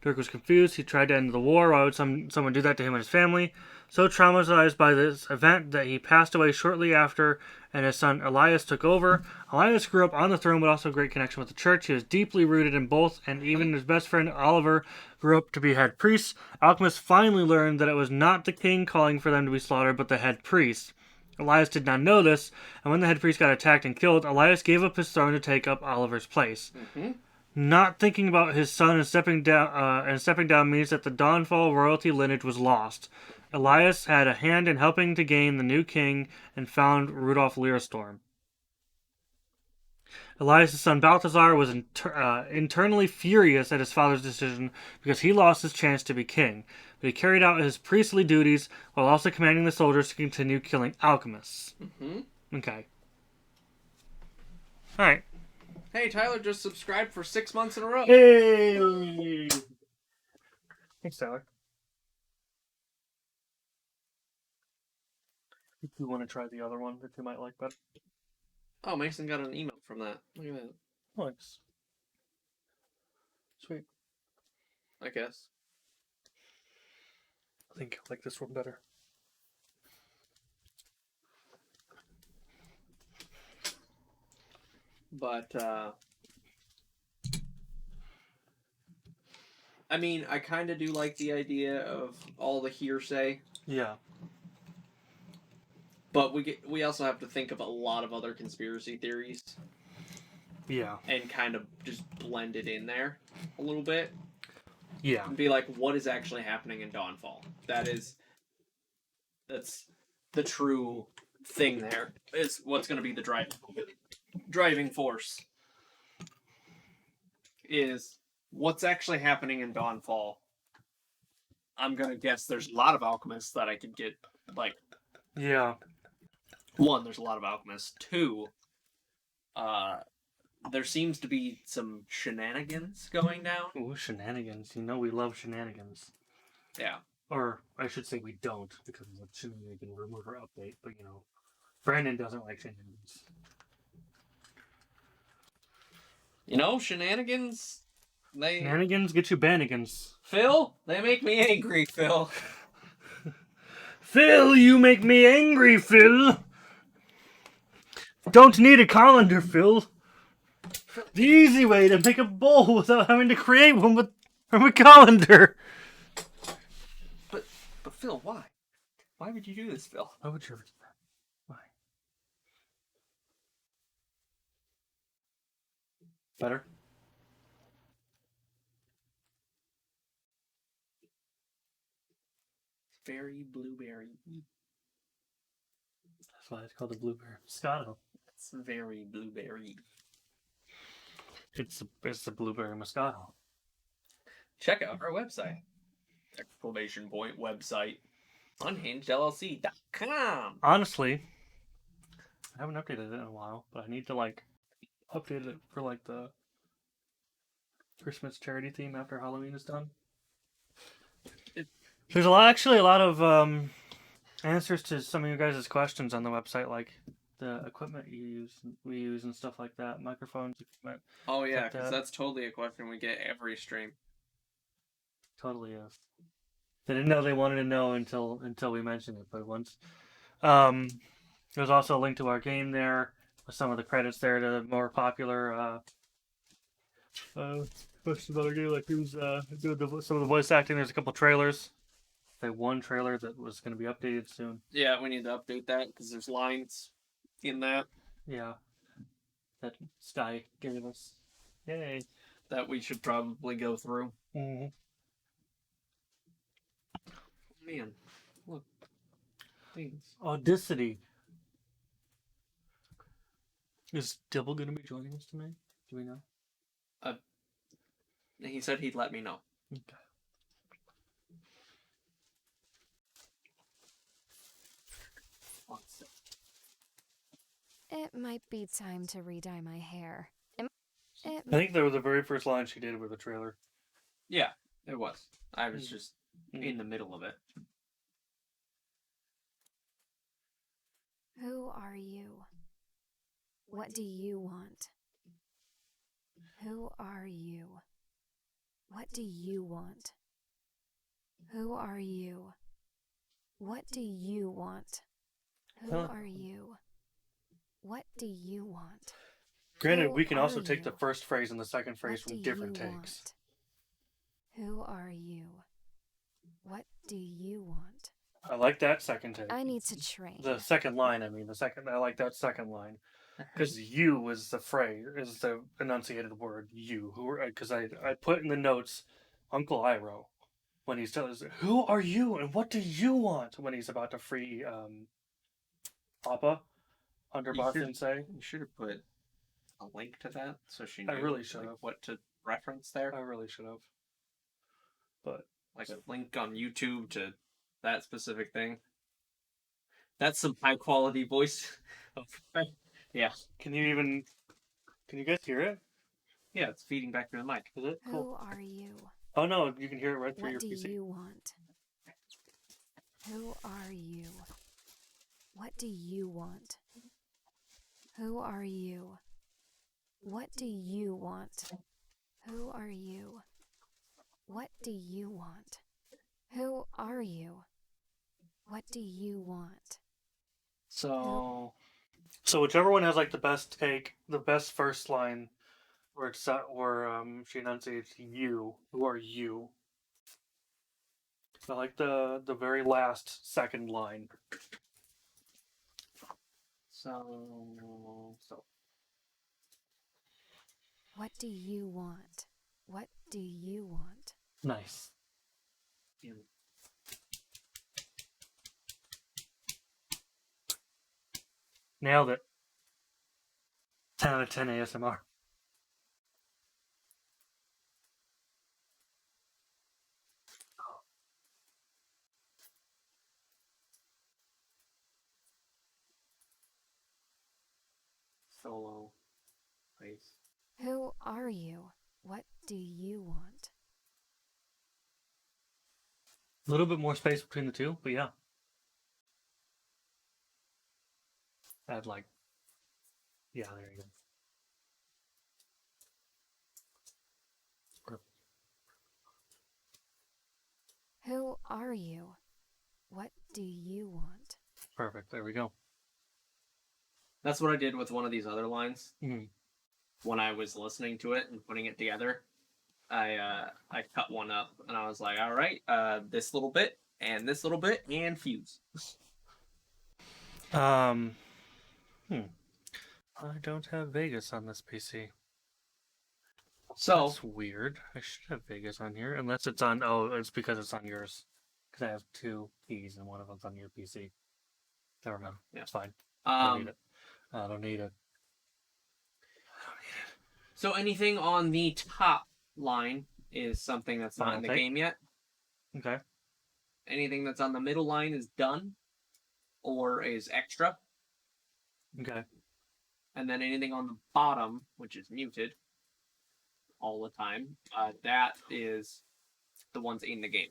Dirk was confused. He tried to end the war. Why would someone do that to him and his family? So traumatized by this event that he passed away shortly after, and his son Elias took over. Elias grew up on the throne, but also a great connection with the church. He was deeply rooted in both, and even his best friend Oliver grew up to be head priest. Alchemists finally learned that it was not the king calling for them to be slaughtered, but the head priest. Elias did not know this, and when the head priest got attacked and killed, Elias gave up his throne to take up Oliver's place. Mm-hmm. Not thinking about his son and stepping down means that the Dawnfall royalty lineage was lost. Elias had a hand in helping to gain the new king and found Rudolph Learstorm. Elias' son Balthazar was internally furious at his father's decision because he lost his chance to be king, but he carried out his priestly duties while also commanding the soldiers to continue killing alchemists. Mm-hmm. Okay. Alright. Hey, Tyler just subscribed for 6 months in a row. Hey! Thanks, Tyler. If you want to try the other one that you might like better. Oh, Mason got an email from that. Look at that. Thanks. Sweet. I guess. I think I like this one better. But, I mean, I kind of do like the idea of all the hearsay. Yeah. But we also have to think of a lot of other conspiracy theories. Yeah. And kind of just blend it in there a little bit. Yeah. And be like, what is actually happening in Dawnfall? That's the true thing there. Is what's going to be the driving force. Is what's actually happening in Dawnfall. I'm going to guess there's a lot of alchemists that I could get, like... Yeah. 1, there's a lot of alchemists. 2, there seems to be some shenanigans going down. Ooh, shenanigans. You know we love shenanigans. Yeah. Or, I should say we don't, because of the shenanigan remover update, but you know, Brandon doesn't like shenanigans. You know, shenanigans, Shenanigans get you banigans. Phil, they make me angry, Phil. Phil, you make me angry, Phil. Don't need a colander, Phil. The easy way to make a bowl without having to create one from a colander. But Phil, why? Why would you do this, Phil? Why would you ever do that? Why? Better? Very blueberry. That's why it's called the blueberry Moscato. It's very blueberry. It's the blueberry Moscato. Check out our website. Exclamation point website. UnhingedLLC.com. Honestly, I haven't updated it in a while, but I need to update it for the Christmas charity theme after Halloween is done. There's actually a lot of answers to some of you guys' questions on the website, like the equipment we use and stuff like that, microphones, equipment. Oh yeah, like because that. that's totally a question we get every stream. Totally is. They didn't know they wanted to know until we mentioned it, but once. There's also a link to our game there with some of the credits there to more popular questions about our game, like who's doing some of the voice acting. There's a couple trailers. One trailer that was going to be updated soon. Yeah, we need to update that because there's lines in that. Yeah. That Sky gave us. Yay. That we should probably go through. Mm-hmm. Man, look. Things. Audacity. Is Dibble going to be joining us tonight? Do we know? He said he'd let me know. Okay. It might be time to re-dye my hair. I think that was the very first line she did with the trailer. Yeah, it was. I was just in the middle of it. Who are you? What do you want? Who are you? What do you want? Who are you? What do you want? Who are you? What do you want? Granted, Who we can also are take the you? first phrase and the second phrase What from do different you takes. want? Who are you? What do you want? I like that second take. I need to train. The second line, I like that second line. Because you is the phrase, is the enunciated word, you. Because I put in the notes, Uncle Iroh, when he's telling us, who are you and what do you want? When he's about to free Papa, Hunter Bothan say. You should have put a link to that so she knew I really should have. what to reference there. I really should have. But like a link on YouTube to that specific thing. That's some high quality voice. Yeah. Can you guys hear it? Yeah, it's feeding back through the mic. Is it? Cool. Who are you? Oh no, you can hear it right through What your do PC. you want? Who are you? What do you want? Who are you? What do you want? Who are you? What do you want? Who are you? What do you want? So whichever one has like the best take, the best first line, where she enunciates you. Who are you? I like the very last second line. So. What do you want? What do you want? Nice. Nailed it. 10 out of 10 ASMR. Solo. Place. Who are you? What do you want? A little bit more space between the two, but yeah. Add yeah, there you go. Who are you? What do you want? Perfect. There we go. That's what I did with one of these other lines. Mhm. When I was listening to it and putting it together, I cut one up and I was like, all right, this little bit and this little bit and fuse. I don't have Vegas on this PC. So That's weird. I should have Vegas on here, unless it's on. Oh, it's because it's on yours. Because I have two keys and one of them's on your PC. Never mind. Yeah. It's fine. I don't need um, it. I don't need it. so anything on the top line is something that's not in the Okay. game yet. Okay. Anything that's on the middle line is done or is extra. Okay. And then anything on the bottom, which is muted all the time, that is the ones in the game.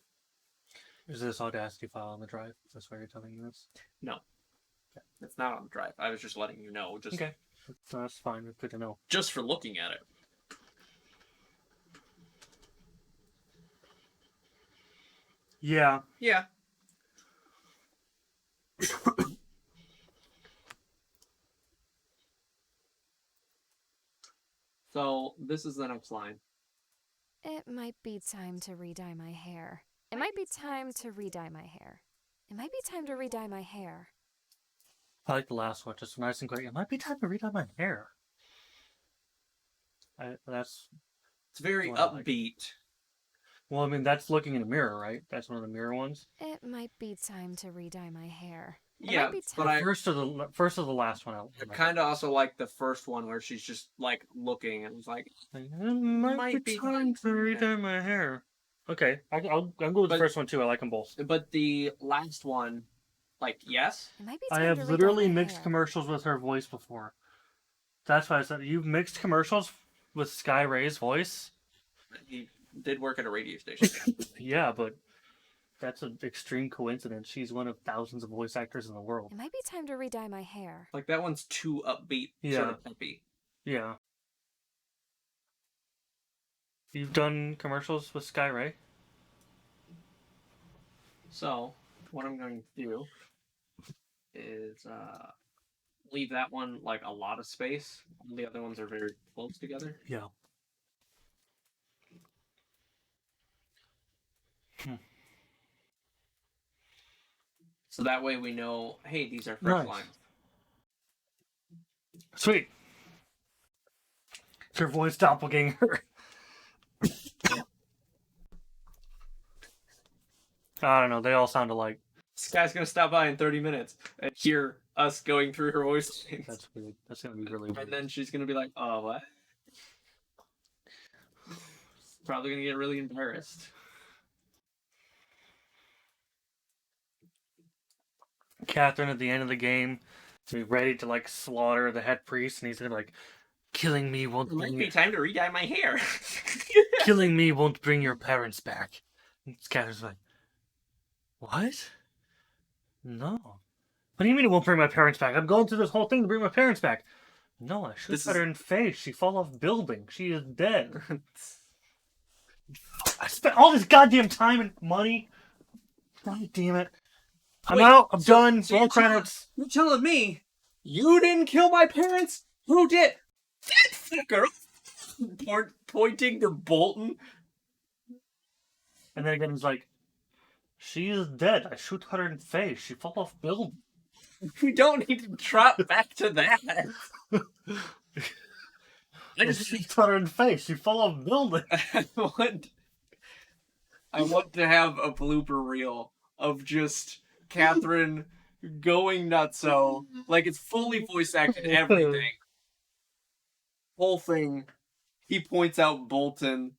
Is this Audacity file on the drive? Is this why you're telling me this? No. Okay. It's not on the drive. I was just letting you know. Just, Okay. That's fine. Good to know. just for looking at it. Yeah. Yeah. So this is the next line. It might be time to re-dye my hair. It might be time to re-dye my hair. It might be time to re-dye my hair. I like the last one. Just nice and quick. It might be time to redye my hair. That's It's very What I like. upbeat. well. I mean, that's looking in a mirror, right? That's one of the mirror ones. It might be time to re-dye my hair. It Yeah, might be but time. I First of the last one. kind of also like the first one where she's just like looking and was like, It might be time to redye my hair. Okay, I'll go with the But- first one too. I like them both. but the last one, like, yes. It might be I time have to literally re-dye my mixed hair. commercials with her voice before. That's why I said you've mixed commercials with Sky Ray's voice. He did work at a radio station. Yeah, but that's an extreme coincidence. She's one of thousands of voice actors in the world. It might be time to re-dye my hair. Like, that one's too upbeat, sort Yeah. of peppy. Yeah. You've done commercials with Sky Ray? So, what I'm going to do is leave that one like a lot of space. All the other ones are very close together. Yeah. So that way we know, hey, these are fresh Nice. lines. Sweet. It's her voice doppelganger. I don't know. They all sound alike. This guy's going to stop by in 30 minutes and hear us going through her voice lines. That's weird. That's gonna be really weird. And then she's going to be like, oh, what? Probably going to get really embarrassed. Catherine at the end of the game to be ready to like slaughter the head priest, and he's gonna be like, "Killing me won't It might bring be time to re-dye my hair. killing me won't bring your parents back." And Catherine's like, "What? No. What do you mean it won't bring my parents back? I'm going through this whole thing to bring my parents back. No, I shoot This her in the face. She fall off building. She is dead. I spent all this goddamn time and money. God damn it. I'm Wait, out. I'm so- done. so Roll you're telling- credits. You're telling me you didn't kill my parents? Who did? That fucker! Pointing to Bolton. And then again, he's like, "She is dead. I shoot her in the face. She fall off building." We don't need to drop back to that. I just shoot her in the face. She fall off building. I want to have a blooper reel of just Catherine going nutso. Like, it's fully voice acted, everything. Whole thing. He points out Bolton.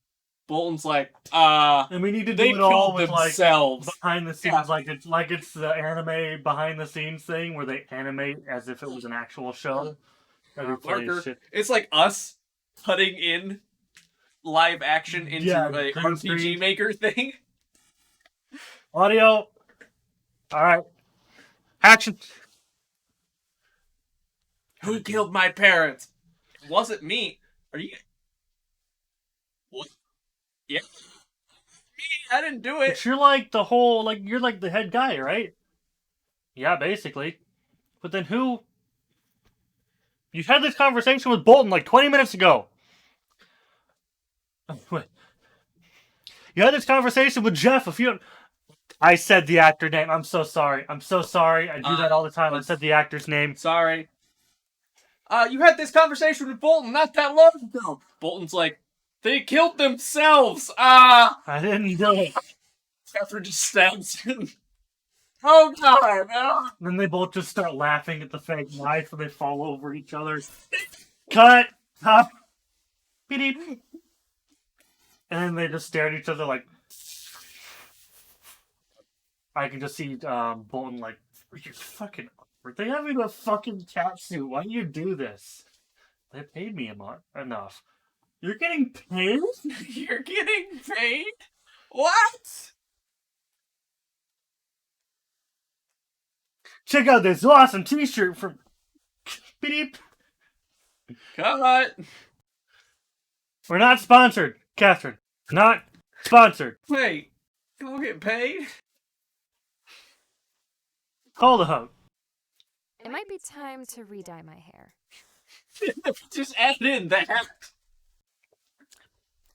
Bolton's like, And we need to do they it all killed with themselves. like behind the scenes, Yeah. like it's the anime behind the scenes thing where they animate as if it was an actual show. That'd be funny as Marker. shit. It's like us putting in live action into Yeah, a green RPG screen. Maker thing. Audio. All right. Action. Who killed my parents? It wasn't me. Are you? What? Yeah. Me. I didn't do it. But you're like the whole, like you're like the head guy, right? Yeah, basically. But then who? You had this conversation with Bolton like 20 minutes ago. Wait. You had this conversation with Jeff a few. I said the actor name. I'm so sorry. I'm so sorry. I do that all the time. I said the actor's name. Sorry. You had this conversation with Bolton not that long ago. Bolton's like, they killed themselves. I didn't do it. Catherine just stabs him. Oh God! No. Then they both just start laughing at the fake knife and they fall over each other. Cut! Stop! Beep. And then they just stare at each other like. I can just see Bolton like, you're fucking. Are they having a fucking cat suit? Why do you do this? They paid me enough. You're getting paid? You're getting paid? What? Check out this awesome t-shirt from... Beep. Cut. We're not sponsored, Catherine. Not sponsored. Wait, go get paid? Call the hug. It might be time to re-dye my hair. Just add in that.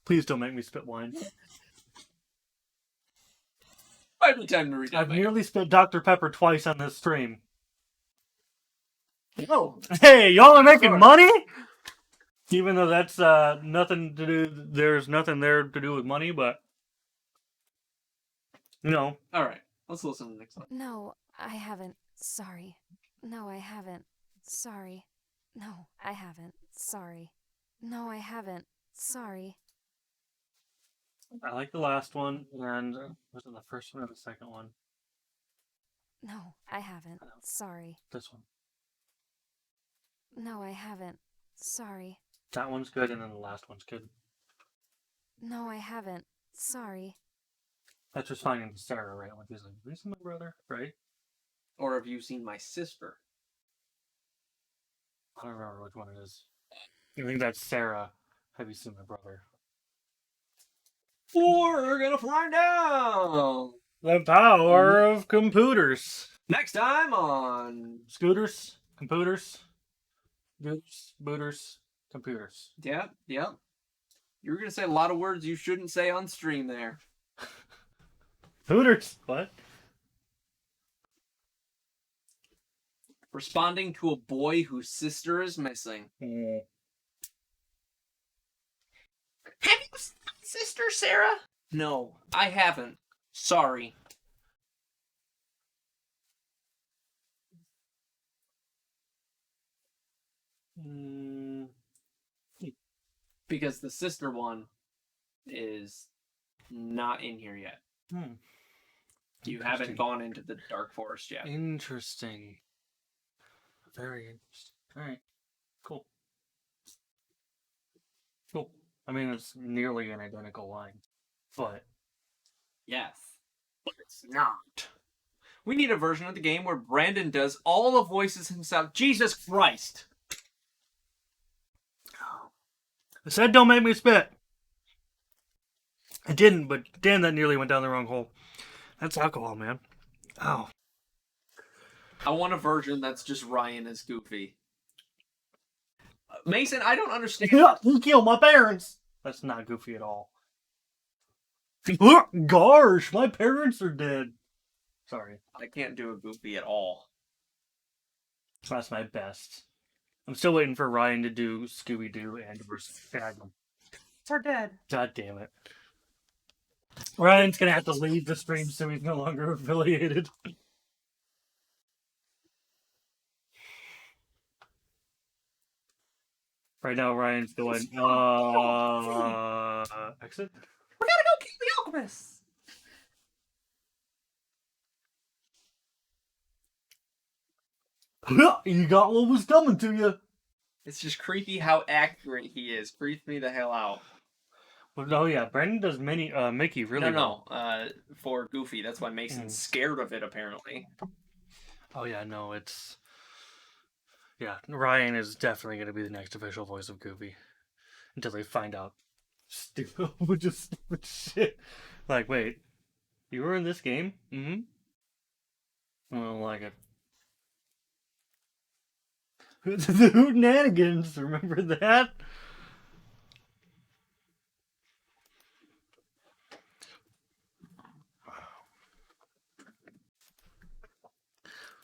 Please don't make me spit wine. Might be time to read. I've nearly spit Dr. Pepper twice on this stream. Oh. Hey, y'all are making money? Even though that's nothing to do, there's nothing there to do with money, but you know. All right, let's listen to the next one. No, I haven't. Sorry. No, I haven't. Sorry. No, I haven't. Sorry. No, I haven't. Sorry. I like the last one, and was it the first one or the second one? No, I haven't. Sorry. This one. No, I haven't. Sorry. That one's good, and then the last one's good. No, I haven't. Sorry. That's just finding Sarah, right? Like, he's like, this is my brother, right? Or have you seen my sister? I don't remember which one it is. I think that's Sarah. Have you seen my brother? We're gonna find out. The power of computers. Next time on. Scooters, computers, goose, booters, computers. Yep. You were gonna say a lot of words you shouldn't say on stream there. Hooters. What? Responding to a boy whose sister is missing. Have you seen my sister, Sarah? No, I haven't. Sorry. Because the sister one is not in here yet. You haven't gone into the Dark Forest yet. Interesting. Very interesting. Alright. Cool. Cool. I mean, it's nearly an identical line. But. Yes. But it's not. We need a version of the game where Brandon does all the voices himself. Jesus Christ! I said don't make me spit. I didn't, but damn, that nearly went down the wrong hole. That's alcohol, man. Oh. I want a version that's just Ryan as Goofy. Mason, I don't understand. He killed my parents. That's not Goofy at all. Gosh, my parents are dead. Sorry. I can't do a Goofy at all. That's my best. I'm still waiting for Ryan to do Scooby-Doo and Magnum. It's our dad. God damn it. Ryan's gonna have to leave the stream so he's no longer affiliated. Right now, Ryan's going, exit? We gotta go kill the alchemist! You got what was coming to you. It's just creepy how accurate he is. Creeps me the hell out. Well, oh yeah, Brandon does Mickey really well. No. For Goofy. That's why Mason's scared of it, apparently. Oh yeah, no, it's... Yeah, Ryan is definitely going to be the next official voice of Goofy. Until they find out. Stupid shit. Like, wait, you were in this game? Mm-hmm. I don't like it. The Hootenanigans, remember that?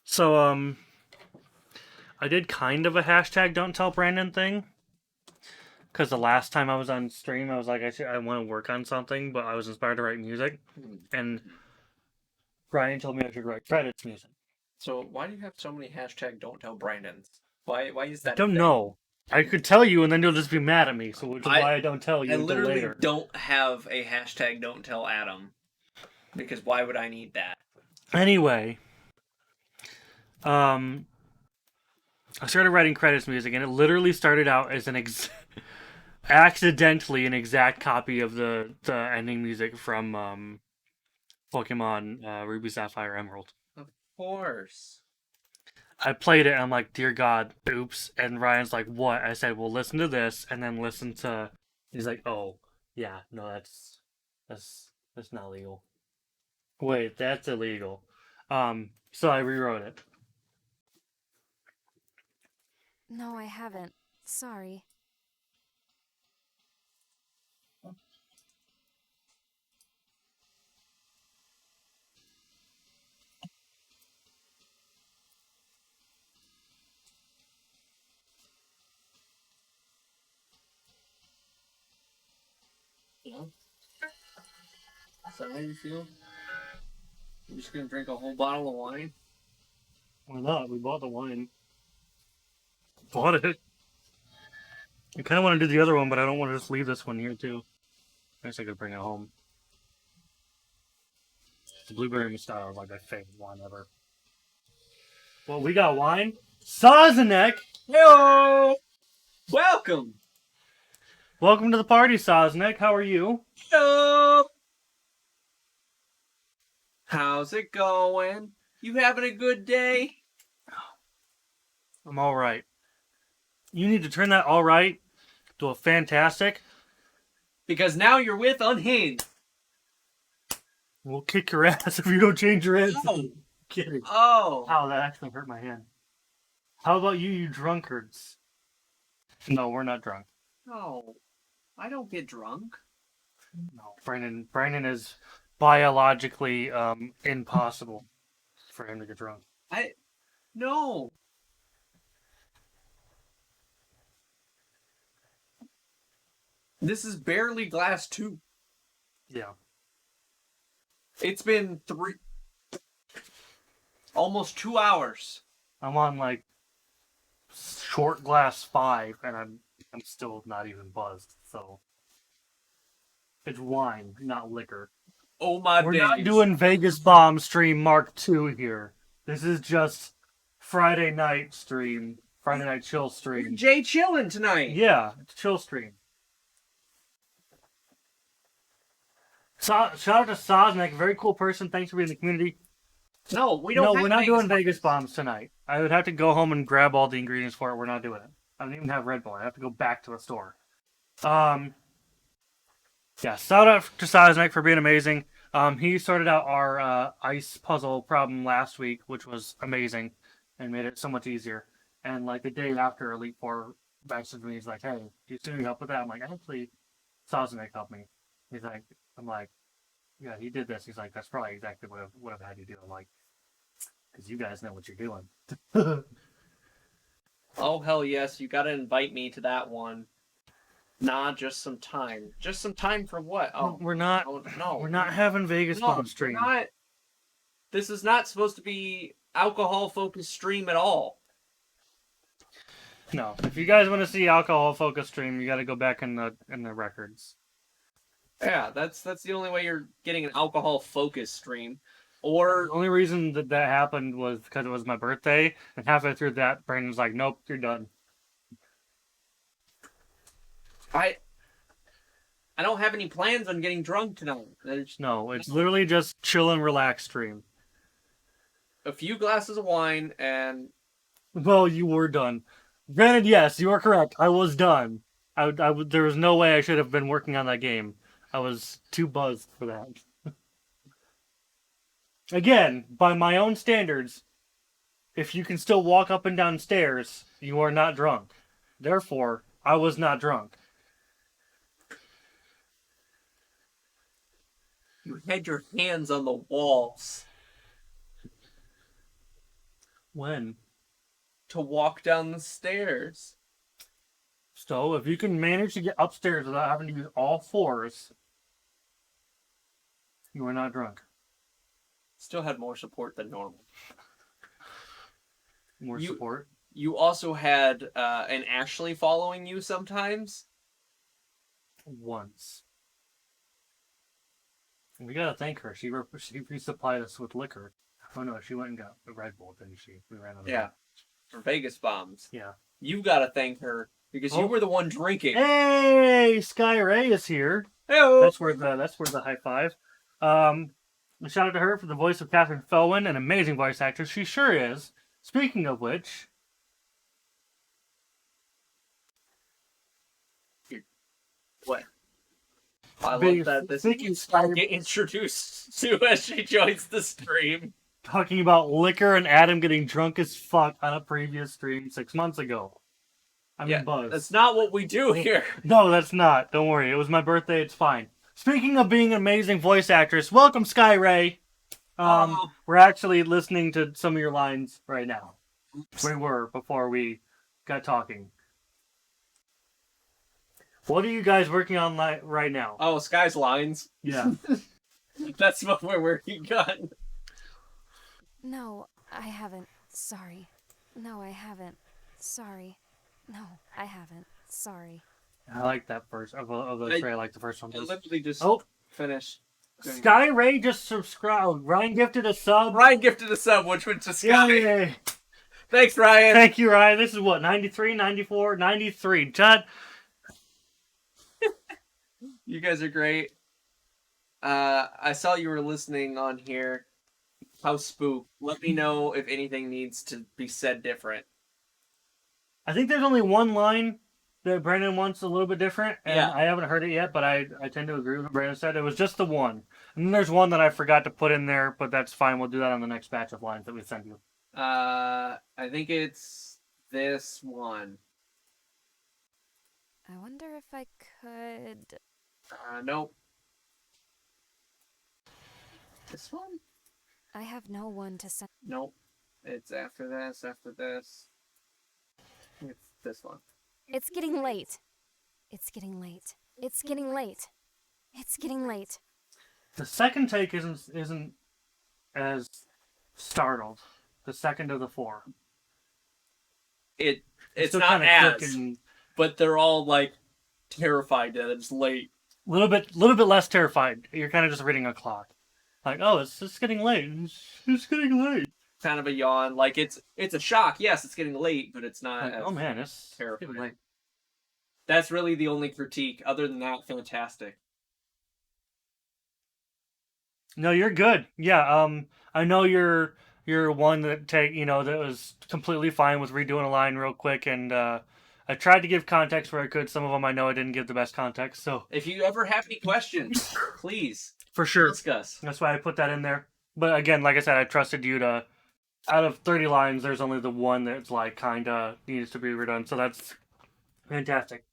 So, I did kind of a hashtag don't tell Brandon thing. Because the last time I was on stream, I was like, I want to work on something, but I was inspired to write music. And Brian told me I should write credits music. So why do you have so many hashtag don't tell Brandons? Why is that? I don't know. I could tell you, and then you'll just be mad at me. So which is why I don't tell you I until literally later. don't have a hashtag don't tell Adam. Because why would I need that? Anyway, I started writing credits music, and it literally started out as an accidentally an exact copy of the ending music from Pokemon Ruby, Sapphire, Emerald. Of course. I played it, and I'm like, dear God, oops. And Ryan's like, what? I said, well, listen to this, and then listen to. He's like, oh, yeah, no, that's not legal. Wait, that's illegal. So I rewrote it. No, I haven't. Sorry. Yeah. Is that how you feel? You're just gonna drink a whole bottle of wine? Why not? We bought the wine. Bought it. I kind of want to do the other one, but I don't want to just leave this one here, too. I guess I could bring it home. The blueberry moscato is like my favorite wine ever. Well, we got wine. Sazerac! Hello! Welcome! Welcome to the party, Sazerac. How are you? Hello! How's it going? You having a good day? I'm alright. You need to turn that alright to a fantastic. Because now you're with Unhinged. We'll kick your ass if you don't change your answer. Oh. Kidding. Oh. Ow, that actually hurt my hand. How about you, you drunkards? No, we're not drunk. No. I don't get drunk. No, Brandon is biologically impossible for him to get drunk. No. This is barely glass 2. Yeah. It's been almost 2 hours. I'm on like short glass 5 and I'm still not even buzzed, so it's wine, not liquor. Oh my days. We're not doing Vegas Bomb stream Mark II here. This is just Friday night stream. Friday night chill stream. Jay chilling tonight. Yeah, it's chill stream. Shout out to Sazerac, very cool person. Thanks for being in the community. No, we don't. No, we're not doing Vegas bombs tonight. I would have to go home and grab all the ingredients for it. We're not doing it. I don't even have Red Bull. I have to go back to the store. Yeah, shout out to Sazerac for being amazing. He sorted out our ice puzzle problem last week, which was amazing, and made it so much easier. And like the day after, Elite Four messaged me. He's like, "Hey, do you need help with that?" I'm like, "Actually, Sazerac helped me." He's like, "I'm like, yeah, he did this." He's like, "That's probably exactly what I've had you do." I'm like, "Because you guys know what you're doing." Oh hell yes! You gotta invite me to that one. Nah, just some time. Just some time for what? Oh, we're not. Oh, no, we're not having Vegas bomb stream. Not. This is not supposed to be alcohol-focused stream at all. No, if you guys want to see alcohol-focused stream, you got to go back in the records. Yeah, that's the only way you're getting an alcohol-focused stream. Or the only reason that happened was because it was my birthday, and halfway through that, Brandon's like, "Nope, you're done." I don't have any plans on getting drunk tonight. No, it's literally just chill and relax stream. A few glasses of wine and... Well, you were done. Granted, yes, you are correct. I was done. There was no way I should have been working on that game. I was too buzzed for that. Again, by my own standards, if you can still walk up and down stairs, You are not drunk. Therefore, I was not drunk. You had your hands on the walls When? to walk down the stairs. So, if you can manage to get upstairs without having to use all fours, you are not drunk. Still had more support than normal. More support. You also had an Ashley following you sometimes. Once. We gotta thank her. She resupplied us with liquor. Oh no, she went and got a Red Bull, didn't she? We ran out of Yeah. For Vegas bombs. Yeah. You gotta thank her because you were the one drinking. Hey, Sky Ray is here. Hey-o. That's where the high five. Shout out to her for the voice of Catherine Felwyn, an amazing voice actress. She sure is. Speaking of which, What? I Big- love that this thinking is Sky get introduced to as she joins the stream. talking about liquor and Adam getting drunk as fuck on a previous stream 6 months ago. I'm buzzed. That's not what we do here. No, that's not. Don't worry. It was my birthday. It's fine. Speaking of being an amazing voice actress, welcome, Sky Ray. We're actually listening to some of your lines right now. We were before we got talking. What are you guys working on right now? Oh, Sky's lines. Yeah. That's what we're working on. No, I haven't. Sorry. No, I haven't. Sorry. No, I haven't. Sorry. I like that first. Of those three, I like the first one. I literally just finished. Sky Ray just subscribed. Ryan gifted a sub. Ryan gifted a sub, which went to Sky. Yay. Thanks, Ryan. Thank you, Ryan. This is what, 93, 94, 93. Chad. You guys are great. I saw you were listening on here. How spook. Let me know if anything needs to be said different. I think there's only one line that Brandon wants a little bit different, and Yeah. I haven't heard it yet, but I tend to agree with what Brandon said. It was just the one. And then there's one that I forgot to put in there, but that's fine. We'll do that on the next batch of lines that we send you. I think it's this one. I wonder if I could. Nope. This one? I have no one to send. Nope. It's after this, after this. It's this one. It's getting late. It's getting late. It's getting late. It's getting late. The second take isn't as startled. The second of the four. It's still not kinda as, clicking. but they're all like terrified that it's late. Little bit less terrified. You're kind of just reading a clock. Like, oh, it's just getting late. It's getting late. Kind of a yawn. Like it's a shock. Yes, it's getting late, but it's not. Like, as oh man, it's terrifying. getting late. That's really the only critique. Other than that, fantastic. No, you're good. Yeah, I know you're one that that was completely fine with redoing a line real quick, and I tried to give context where I could. Some of them I know I didn't give the best context, so If you ever have any questions, please for sure. discuss. That's why I put that in there. But again, like I said, I trusted you to. Out of 30 lines, there's only the one that's like kinda needs to be redone, so that's fantastic.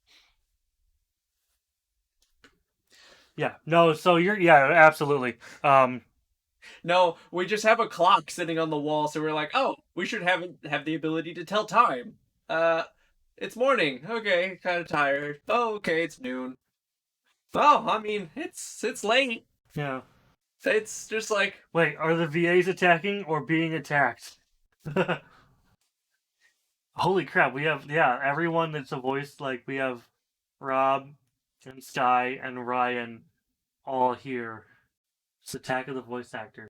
Yeah, no, so absolutely. No, we just have a clock sitting on the wall, so we're like, oh, we should have the ability to tell time. It's morning. Okay, kind of tired. Oh, okay, it's noon. Oh, I mean, it's late. Yeah. It's just like, Wait, are the VAs attacking or being attacked? Holy crap, we have, everyone that's a voice, like, we have Rob and Sky and Ryan all here. It's Attack of the Voice Actors.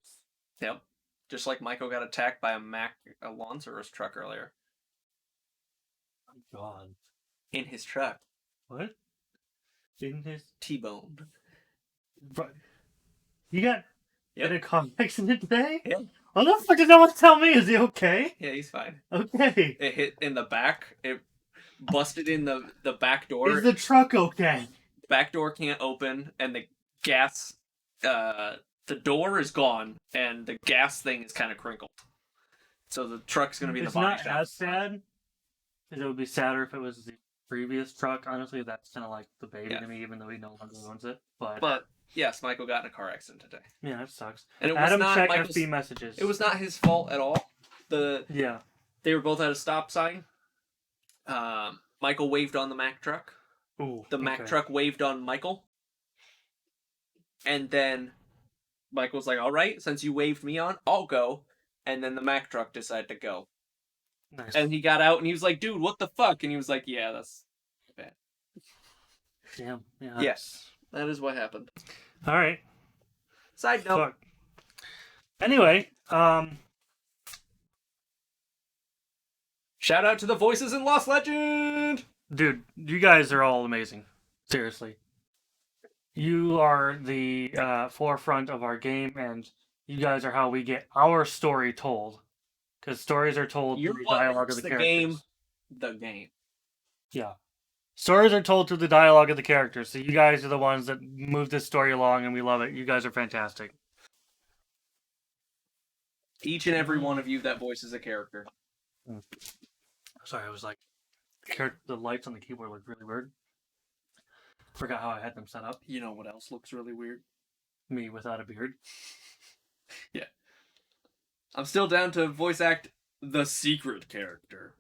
yep. Just like Michael got attacked by a lawn service truck earlier. Oh, God. In his truck. What? In his... T-boned. You got Yep. in a car accident today? Yeah. What the fuck did no one tell me? Is he okay? Yeah, he's fine. Okay. It hit in the back. It busted in the back door. Is the truck okay? Back door can't open, and the gas, the door is gone, and the gas thing is kind of crinkled. So the truck's gonna be in the It's body not shop. as sad It would be sadder if it was the previous truck. Honestly, that's kind of like the baby Yeah. to me, even though he no longer owns it. But yes, Michael got in a car accident today. yeah, that sucks. And it was Adam, not check Michael's, FB messages. It was not his fault at all. Yeah. They were both at a stop sign. Michael waved on the Mack truck. Ooh, The Mack truck waved on Michael. And then Michael's like, all right, since you waved me on, I'll go. And then the Mack truck decided to go. Nice. And he got out and he was like, dude, what the fuck? And he was like, yeah, that's bad. Damn. Yeah. Yes, that is what happened. All right. Side note. Fuck. Anyway, Shout out to the voices in Lost Legend! dude, you guys are all amazing. Seriously. You are the forefront of our game, and you guys are how we get our story told. Because stories are told You're through what dialogue of makes the the characters. The game. Yeah. Stories are told through the dialogue of the characters. So you guys are the ones that move this story along, and we love it. You guys are fantastic. Each and every one of you that voices a character. Sorry, I was like, the lights on the keyboard look really weird. Forgot how I had them set up. You know what else looks really weird? Me without a beard. Yeah. I'm still down to voice act the secret character.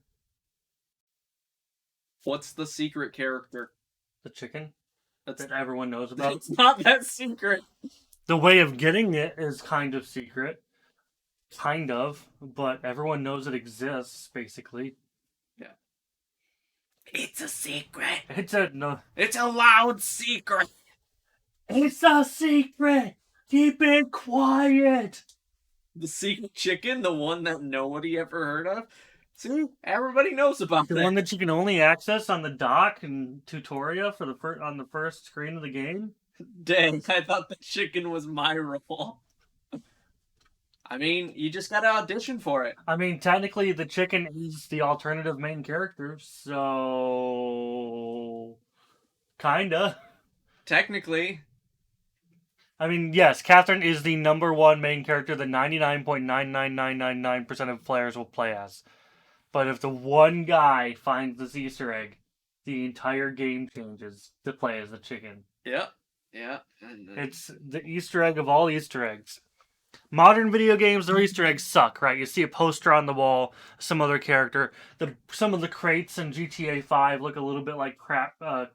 What's the secret character? The chicken That's that everyone knows about. It's not that secret. The way of getting it is kind of secret. Kind of, but everyone knows it exists, basically. Yeah. It's a secret. It's a loud secret. It's a secret. Keep it quiet. The secret chicken, the one that nobody ever heard of. See, everybody knows about The that. one that you can only access on the dock and Tutoria for on the first screen of the game. Dang, I thought the chicken was my role. I mean, you just gotta audition for it. I mean, technically, the chicken is the alternative main character, so kinda. Technically. I mean, yes, Catherine is the number one main character that 99.99999% of players will play as. But if the one guy finds this Easter egg, the entire game changes to play as the chicken. Yep. Yeah. It's the Easter egg of all Easter eggs. Modern video games, their Easter eggs suck, right? You see a poster on the wall, some other character. Some of the crates in GTA 5 look a little bit like crap. Crap,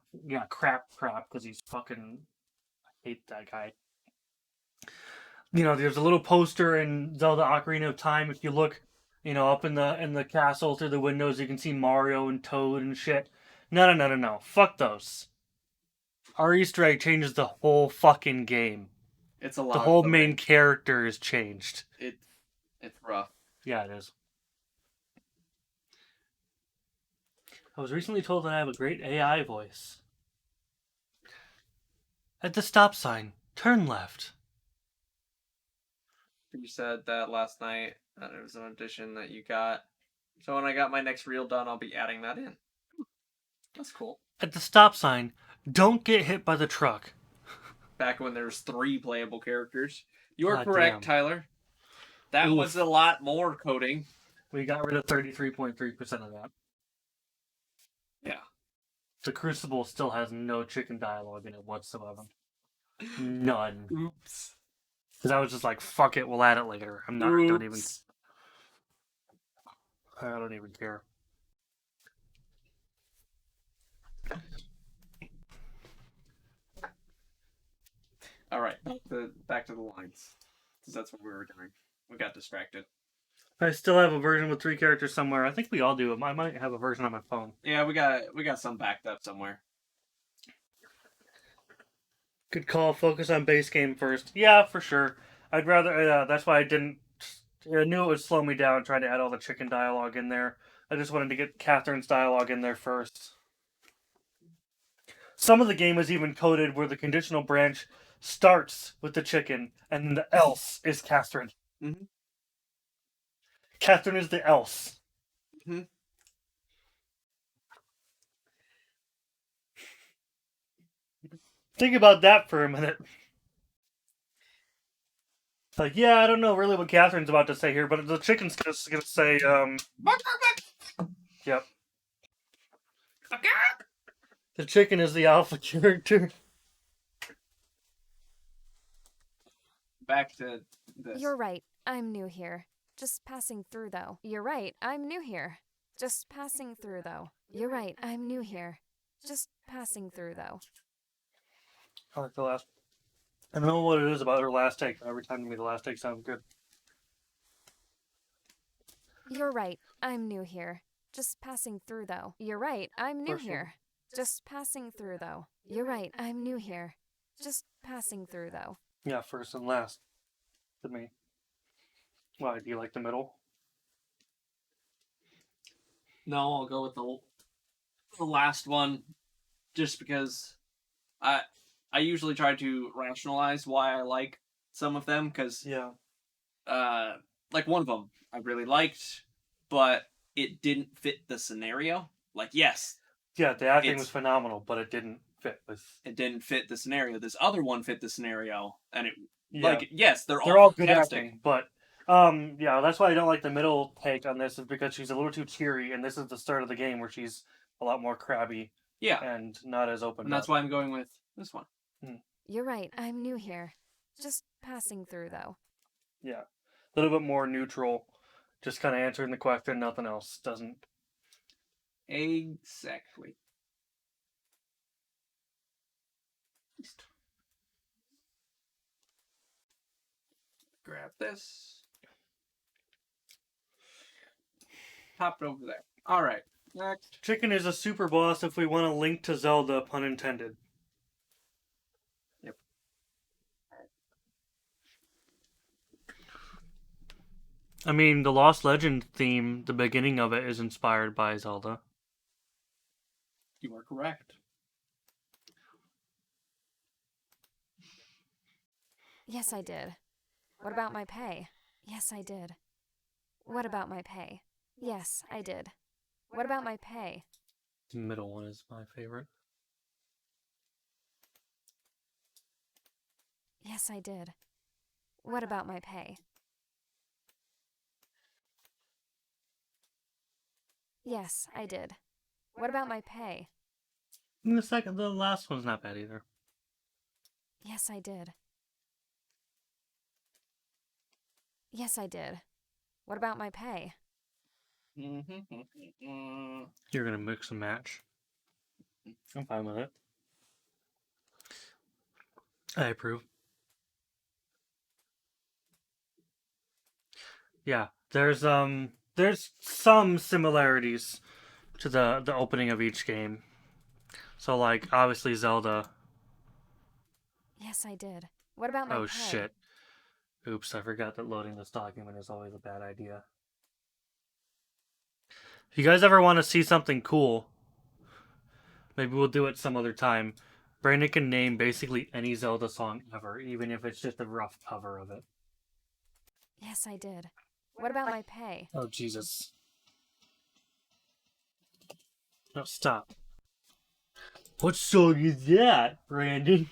because he's fucking... I hate that guy. You know, there's a little poster in Zelda Ocarina of Time. If you look, up in the castle through the windows, you can see Mario and Toad and shit. No. Fuck those. Our Easter egg changes the whole fucking game. It's a lot. The whole main character is changed. It's rough. Yeah, it is. I was recently told that I have a great AI voice. At the stop sign, turn left. You said that last night, that it was an audition that you got. So when I got my next reel done, I'll be adding that in. That's cool. At the stop sign, don't get hit by the truck. Back when there was 3 playable characters. You are God correct, damn. Tyler. That was a lot more coding. We got rid of 33.3% of that. Yeah. The Crucible still has no chicken dialogue in it whatsoever. None. Oops. Because I was just like, fuck it, we'll add it later. I don't even care. All right, back to the lines. Because that's what we were doing. We got distracted. I still have a version with 3 characters somewhere. I think we all do. I might have a version on my phone. Yeah, we got some backed up somewhere. Good call. Focus on base game first. Yeah, for sure. I'd rather. That's why I didn't. I knew it would slow me down trying to add all the chicken dialogue in there. I just wanted to get Catherine's dialogue in there first. Some of the game is even coded where the conditional branch starts with the chicken and the else is Catherine. Mm-hmm. Catherine is the else. Mm-hmm. Think about that for a minute. Like, yeah, I don't know really what Catherine's about to say here, but the chicken's just gonna say, Yep. The chicken is the alpha character. Back to this. You're right. I'm new here. Just passing through, though. You're right. I'm new here. Just passing through, though. You're right. I'm new here. Just passing through, though. I like the last. I don't know what it is about her last take. Every time to me, the last take sounds good. You're right. I'm new here. Just passing through, though. You're right. I'm new here. Just passing through, though. You're right. I'm new here. Just passing through, though. Yeah, first and last. To me. Why? Do you like the middle? No, I'll go with the last one, just because I usually try to rationalize why I like some of them, because Yeah. like one of them I really liked, but it didn't fit the scenario. Like, yes, Yeah, the acting was phenomenal, but it didn't fit with. it didn't fit the scenario. This other one fit the scenario, and it Yeah. like yes, they're They're all good fantastic. acting, but yeah, that's why I don't like the middle take on this, is because she's a little too cheery, and this is the start of the game where she's a lot more crabby Yeah, and not as open. and that's why I'm going with this one. You're right. I'm new here. Just passing through, though. Yeah, a little bit more neutral, just kind of answering the question. Nothing else. Doesn't. Exactly. Grab this. Pop it over there. All right. Next. Chicken is a super boss if we want to link to Zelda, pun intended. Yep. I mean, the Lost Legend theme, the beginning of it is inspired by Zelda. You are correct. Yes, I did. What about my pay? Yes, I did. What about my pay? Yes, I did. What about my pay? The middle one is my favorite. Yes, I did. What about my pay? Yes, I did. What about my pay? And the last one's not bad either. Yes, I did. Yes, I did. What about my pay? You're gonna mix and match. I'm fine with it. I approve. Yeah, there's some similarities to the opening of each game. So like obviously Zelda. Yes, I did. What about my Oh pay? shit. Oops, I forgot that loading this document is always a bad idea. If you guys ever want to see something cool, maybe we'll do it some other time. Brandon can name basically any Zelda song ever, even if it's just a rough cover of it. Yes, I did. What about my pay? Oh, Jesus. No, stop. What song is that, Brandon?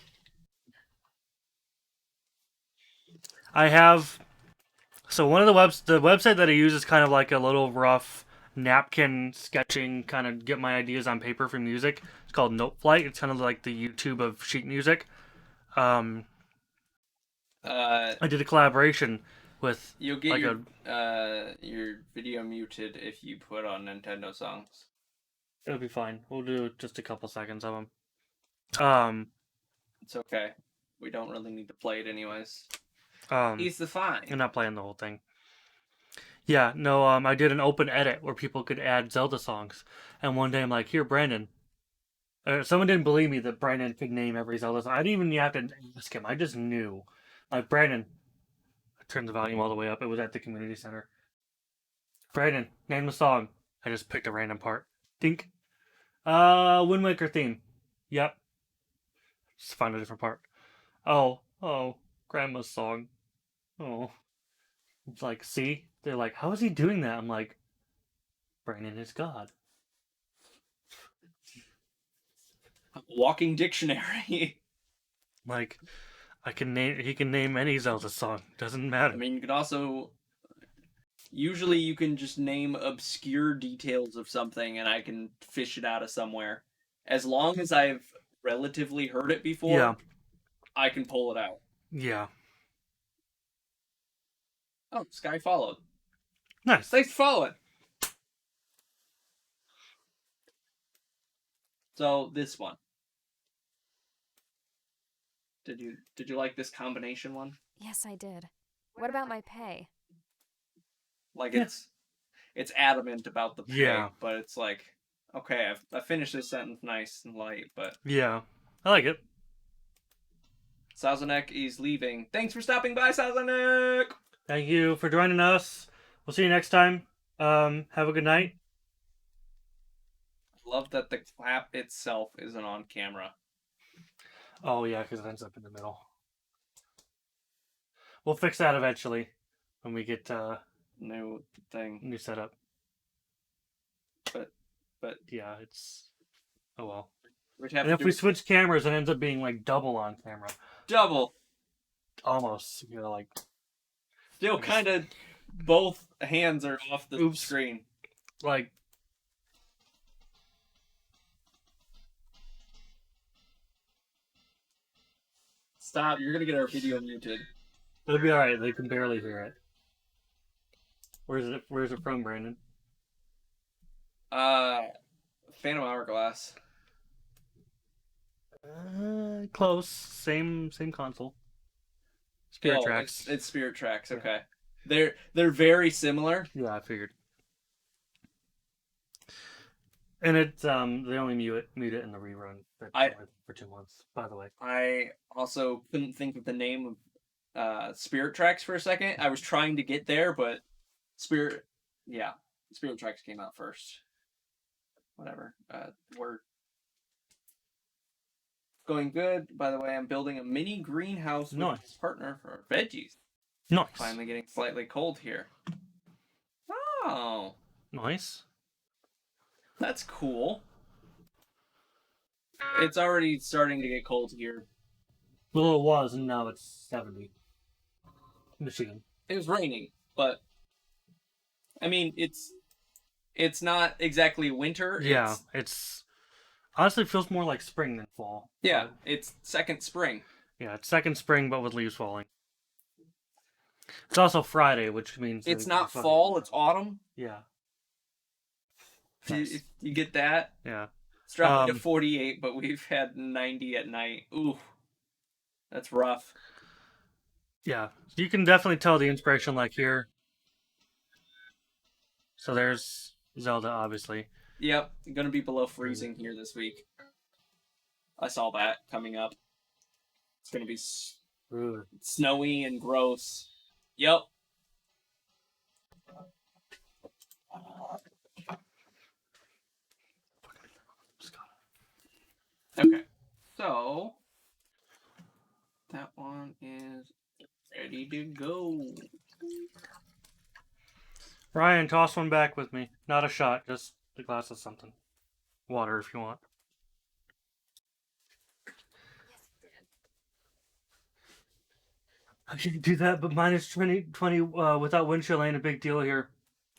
I have... So one of the website that I use is kind of like a little rough napkin sketching, kind of get my ideas on paper for music. It's called Noteflight. It's kind of like the YouTube of sheet music. I did a collaboration with... You'll get like your video muted if you put on Nintendo songs. It'll be fine. We'll do just a couple seconds of them. It's okay. We don't really need to play it anyways. He's the fine. I'm not playing the whole thing. Yeah, no, I did an open edit where people could add Zelda songs. And one day I'm like, here, Brandon. Someone didn't believe me that Brandon could name every Zelda song. I didn't even have to ask him. I just knew. Like, Brandon. I turned the volume all the way up. It was at the community center. Brandon, name the song. I just picked a random part. Dink. Wind Waker theme. Yep. Just find a different part. Oh, Grandma's song. Oh. It's like, see? They're like, how is he doing that? I'm like, Brandon is God. Walking dictionary. Like, he can name any Zelda song. Doesn't matter. I mean, you could also Usually you can just name obscure details of something and I can fish it out of somewhere. As long as I've relatively heard it before, Yeah. I can pull it out. Yeah. Oh, Sky followed. Nice. Thanks for following. So this one. Did you like this combination one? Yes, I did. What about my pay? Like Yeah. it's adamant about the pay, Yeah. but it's like, okay, I finished this sentence nice and light, but Yeah. I like it. Sazanek is leaving. Thanks for stopping by, Sazanek! Thank you for joining us. We'll see you next time. Have a good night. Love that the clap itself isn't on camera. Oh, yeah, because it ends up in the middle. We'll fix that eventually when we get New thing. new setup. But Yeah, it's... Oh, well. we'd have And to if do we switch cameras, it ends up being, like, double on camera. double. Almost. You know, like... Still kind of both hands are off the Oops. screen. Like... Stop, you're gonna get our video muted. It'll be alright. They can barely hear it. Where's it from, Brandon? Phantom Hourglass. Close. Same console. Spirit Oh, Tracks. It's Spirit Tracks, okay. They're very similar. Yeah, I figured. And it's they only mute it in the rerun for 2 months, by the way. I also couldn't think of the name of Spirit Tracks for a second. I was trying to get there, but Spirit Tracks came out first. Whatever. We're going good. By the way, I'm building a mini greenhouse with Nice. a partner for our veggies. Nice. Finally getting slightly cold here. Oh, Nice. that's cool. It's already starting to get cold here. Well, it was, and now it's 70. Michigan. It was raining, but I mean, it's not exactly winter. Yeah, it's honestly feels more like spring than fall. Yeah, it's second spring. Yeah, it's second spring, but with leaves falling. It's also Friday, which means It's that not fucking- fall, it's autumn. Yeah. If you get that, Yeah. it's dropping to 48, but we've had 90 at night. Ooh, that's rough. Yeah. You can definitely tell the inspiration, like here. So there's Zelda, obviously. Yep, gonna be below freezing here this week. I saw that coming up. It's gonna be Ooh. snowy and gross. Yep. Okay, so that one is ready to go. Ryan, toss one back with me. Not a shot, just a glass of something. Water, if you want. I should do that, but minus 20 without wind chill ain't a big deal here.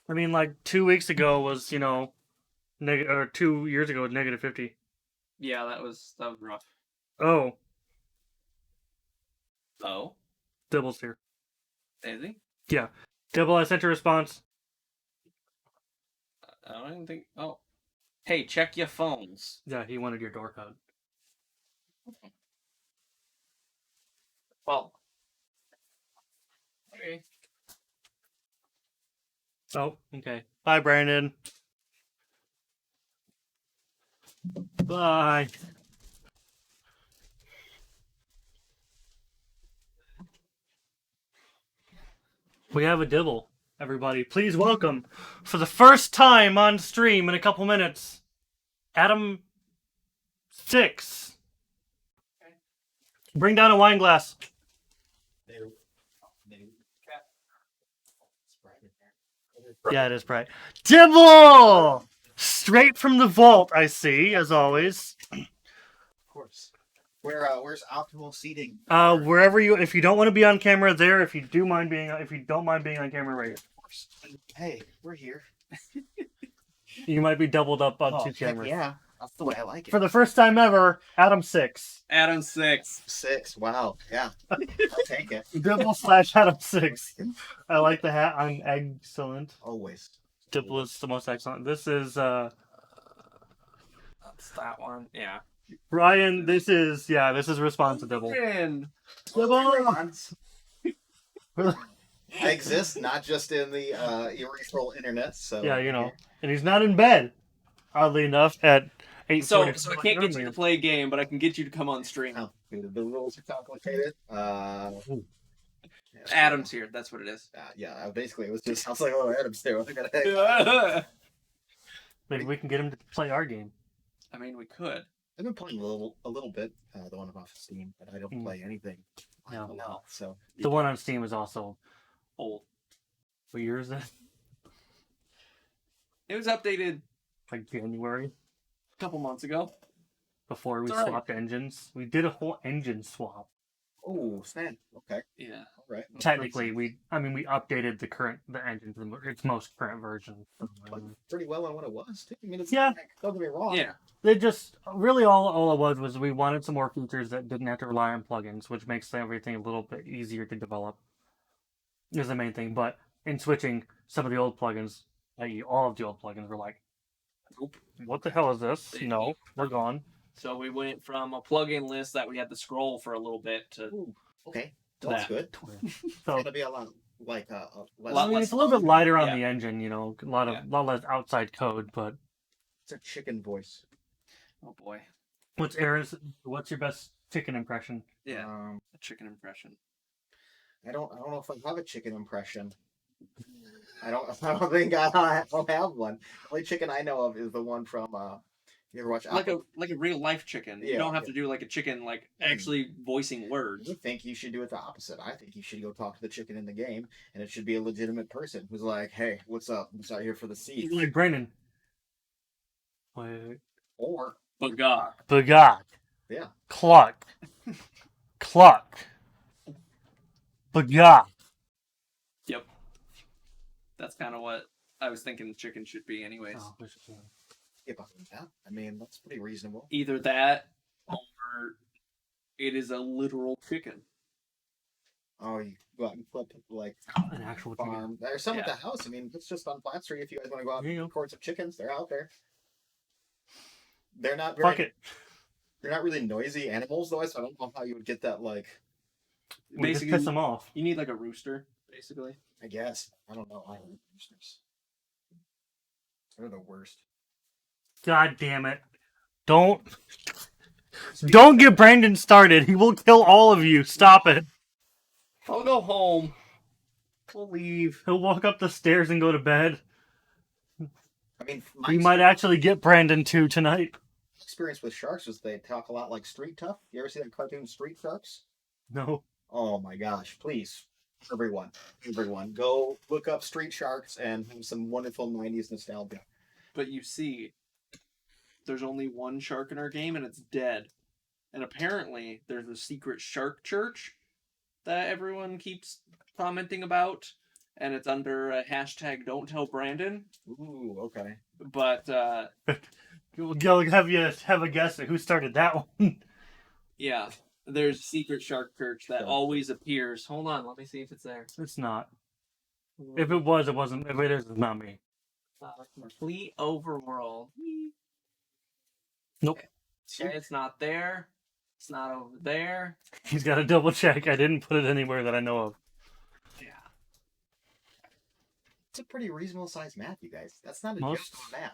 I mean, like 2 weeks ago was, or 2 years ago was negative 50. Yeah, that was rough. Oh, Oh, Dibble's here. is he? Yeah. Dibble, I sent a response. I don't even think. Oh, hey, check your phones. Yeah, he wanted your door code. Well, okay. Oh, okay. Bye, Brandon. Bye. We have a Dibble, everybody. Please welcome, for the first time on stream in a couple minutes, Adam 6. Bring down a wine glass. Yeah, it is bright. Dibble! Straight from the vault, I see, as always. Of course. Where's optimal seating? Wherever you, if you don't want to be on camera there, if you don't mind being on camera right here. course. Hey, we're here. You might be doubled up on Oh, 2 heck cameras. yeah, that's the way I like it. For the first time ever, Adam 6. Adam 6. 6. Wow. Yeah. I'll take it. Dibble / Adam 6. I like the hat. I'm excellent. Always. Dibble is the most excellent. This is That's that one. Yeah. Ryan. This is response to Dibble. Dibble. I exist not just in the urethral internet, so Yeah, you know, and he's not in bed. Oddly enough, at 8:40. So I can't get you to play a game, but I can get you to come on stream. Oh, the rules are complicated. Adam's here. That's what it is. Yeah, basically it was just I was like, oh, Adam's there. I gotta Maybe we can get him to play our game. I mean, we could. I've been playing a little bit, the one off Steam, but I don't play anything. No. So The one on Steam is also Old. what year is it? It was updated Like January, a couple months ago. before we It's alright. swapped engines. We did a whole engine swap. oh, snap. Okay, Yeah. all right. Technically, we updated the engine to its most current version. Pretty well on what it was. Too. I mean, it's Yeah. don't get me wrong. Yeah. They just really all it was we wanted some more features that didn't have to rely on plugins, which makes everything a little bit easier to develop. Is the main thing. But in switching some of the old plugins, i.e., all of the old plugins were like, Nope. what the hell is this? No, we're gone. So we went from a plugin list that we had to scroll for a little bit to Ooh, okay, that's That. good. So It'll be a lot like less. Lot less it's a little bit lighter on Yeah. the engine, you know, a lot less outside code. But It's a chicken voice. oh boy. what's your best chicken impression? Yeah. A chicken impression. I don't know if I have a chicken impression. I don't think I don't have one. The only chicken I know of is the one from you ever watch Like a real life chicken. You Yeah, don't have to do like a chicken like actually voicing words. I think you should do it the opposite. I think you should go talk to the chicken in the game, and it should be a legitimate person who's like, "Hey, what's up? I'm just out here for the seeds." Like Brandon. Wait. Or But God. Bagak. yeah, Cluck. Cluck. Bagak. Yep. That's kind of what I was thinking the chicken should be anyways. Oh, yeah, I mean that's pretty reasonable. Either that or it is a literal chicken. Oh, you go out and flip like an actual chicken. farm. There's some at Yeah. the house. I mean, it's just on Flat Street. If you guys want to go out There you and go. record some chickens, they're out there. They're not Fuck very. it. They're not really noisy animals, though. So I don't know how you would get that. Like, We just piss them off. You need like a rooster, basically. I guess I don't know. I hate roosters. They're the worst. God damn it. Don't get Brandon started. He will kill all of you. Stop it. I'll go home. We'll leave. He'll walk up the stairs and go to bed. I mean, We might actually get Brandon too tonight. experience with sharks was they talk a lot like Street Tough. You ever see that cartoon Street Sharks? No. Oh my gosh! Please, everyone, go look up Street Sharks and have some wonderful '90s nostalgia. But you see, there's only one shark in our game and it's dead. And apparently there's a secret shark church that everyone keeps commenting about. And it's under a hashtag Don't Tell Brandon. Ooh, okay. Go But have a guess at who started that one. yeah, there's a secret shark church that always appears. Hold on, let me see if it's there. It's not. If it was, it wasn't. If it is, it's not me. Complete overworld. Nope. Okay, it's not there. It's not over there. He's got to double check. I didn't put it anywhere that I know of. Yeah. It's a pretty reasonable sized map, you guys. That's not a Most- joke on a map.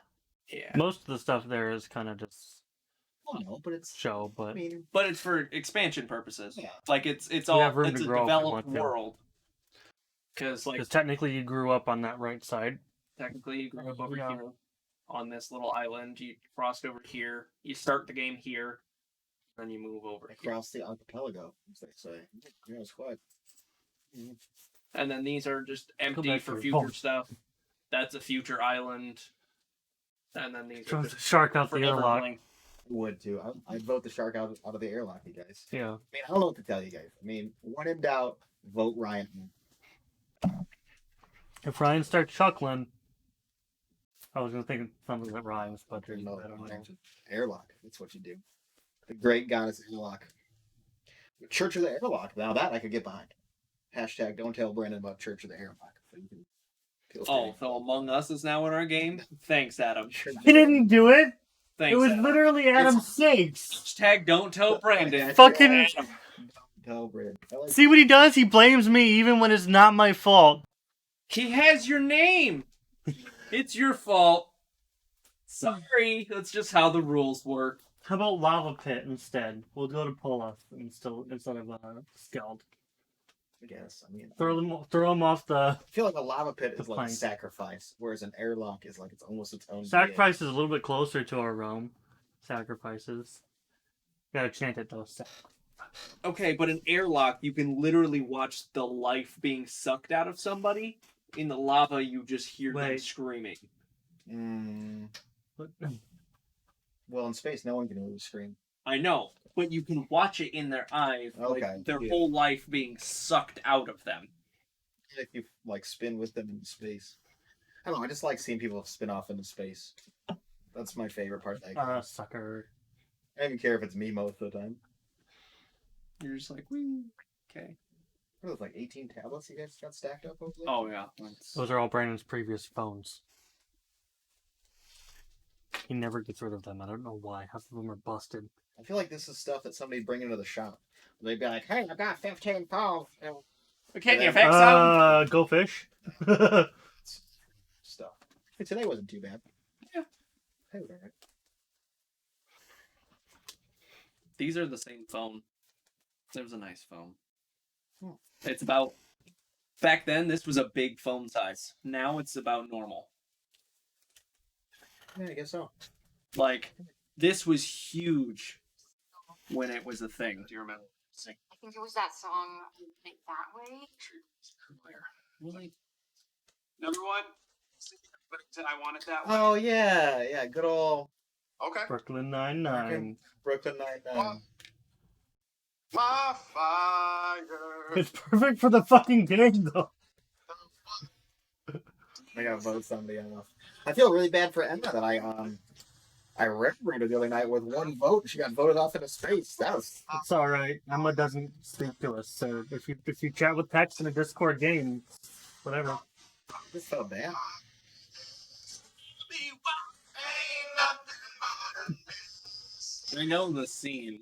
Yeah. Most of the stuff there is kind of just Oh no, but it's. show, I but mean, But it's for expansion purposes. Yeah. Like it's We all have room it's to a grow if we developed want to. world. Because like technically you grew up on that right side. technically you grew up over Yeah. here on this little island. You crossed over here. You start the game here, then you move over here. across the archipelago, as they say. Yeah, it's quite. And then these are just empty back for to future your phone. stuff. That's a future island. And then these are Throw the just shark out the forever airlock. blank. Would too. I'd vote the shark out of the airlock, you guys. Yeah. I mean, I don't know what to tell you guys. I mean, when in doubt, vote Ryan. If Ryan starts chuckling, I was gonna think of something that rhymes, but there's No, I don't know. Airlock. That's what you do. The great goddess Airlock. Church of the Airlock. Now that I could get behind. Hashtag don't tell Brandon about Church of the Airlock. So you can feel Oh, free. so Among Us is now in our game? Thanks, Adam. He didn't do it. Thanks, It was Adam. literally Adam Six. Hashtag don't tell Brandon. Fucking Tell Brandon. I like see what he does. He blames me even when it's not my fault. He has your name. It's your fault. Sorry. That's just how the rules work. How about lava pit instead? We'll go to Polus instead of Skeld. I guess. I mean, Throw him off the. I feel like a lava pit is The like plank. sacrifice, whereas an airlock is like it's almost its own. Sacrifice is a little bit closer to our realm. Sacrifices. Gotta chant it though. Okay, but in airlock, you can literally watch the life being sucked out of somebody. In the lava, you just hear them Wait. screaming. Mm, well, in space, no one can really scream. I know, but you can watch it in their eyes, Okay, like their yeah. whole life being sucked out of them. If you like spin with them in space, I don't know. I just like seeing people spin off into space. That's my favorite part. Like, Sucker. I don't even care if it's me most of the time. You're just like, wee. Okay. What are those, like 18 tablets you guys got stacked up over there? Oh yeah. Those are all Brandon's previous phones. He never gets rid of them. I don't know why. Half of them are busted. I feel like this is stuff that somebody bring into the shop. They'd be like, "Hey, I've got 15 phones." Can you Yeah. fix them? Go fish. Stuff. Hey, today wasn't too bad. Yeah. Hey, all right. These are the same phone. It was a nice phone. Hmm. It's about. Back then, this was a big phone size. Now it's about normal. Yeah, I guess so. Like, this was huge when it was a thing. Do you remember? I think it was that song, Think That Way. Really? Number one, but I want it that way. Oh yeah, yeah. Good old Okay. Brooklyn Nine-Nine. Brooklyn Nine-Nine. My fire. It's perfect for the fucking game, though. I gotta vote somebody off. I feel really bad for Emma that I refereed the other night with one vote and she got voted off into space. That was It's all right. Emma doesn't speak to us, so if you chat with text in a Discord game, whatever. just so bad. I know the scene.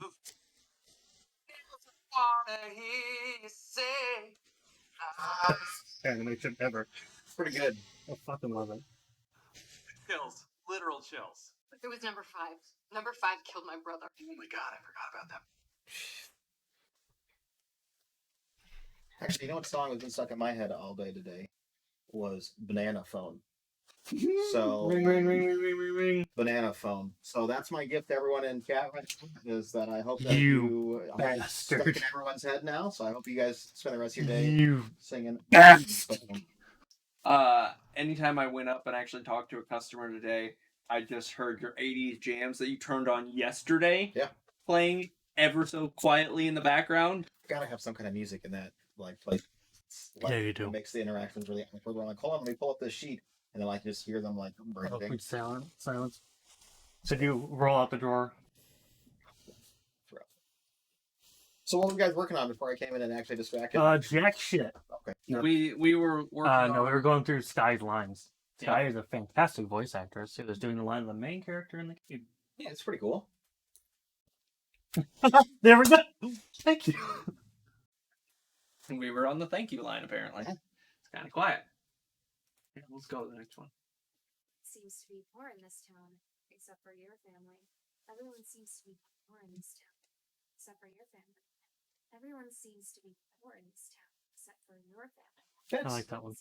Animation ever. It's pretty good. I fucking love it. Chills. Literal chills. It was number 5. Number 5 killed my brother. Oh my god, I forgot about that. Actually, you know what song has been stuck in my head all day today? Was Banana Phone. So Ring, ring, ring, ring, ring, ring, ring. Banana Phone. So that's my gift to everyone in chat right now, is that I hope that You I'm stuck bastard. in everyone's head now. So I hope you guys spend the rest of your day You singing. bastard. Anytime I went up and actually talked to a customer today, I just heard your 80s jams that you turned on yesterday playing ever so quietly in the background. Gotta have some kind of music in that place. Yeah, you do. It makes the interactions really awkward. We're like, hold on, let me pull up this sheet, and then I can just hear them like breathing. Awkward silence. So do you roll out the drawer? So what were you guys working on before I came in and actually distracted? Jack shit. Okay. No. We were working No, on... we were going through Sky's lines. Sky is a fantastic voice actress who was doing the line of the main character in the game. Yeah, it's pretty cool. There we go. Thank you. We were on the thank you line, apparently. It's kind of quiet. Yeah, let's go to the next one. Seems to be poor in this town, except for your family. Everyone seems to be poor in this town, except for your family. Everyone seems to be poor in this town, except for your family. I like that one.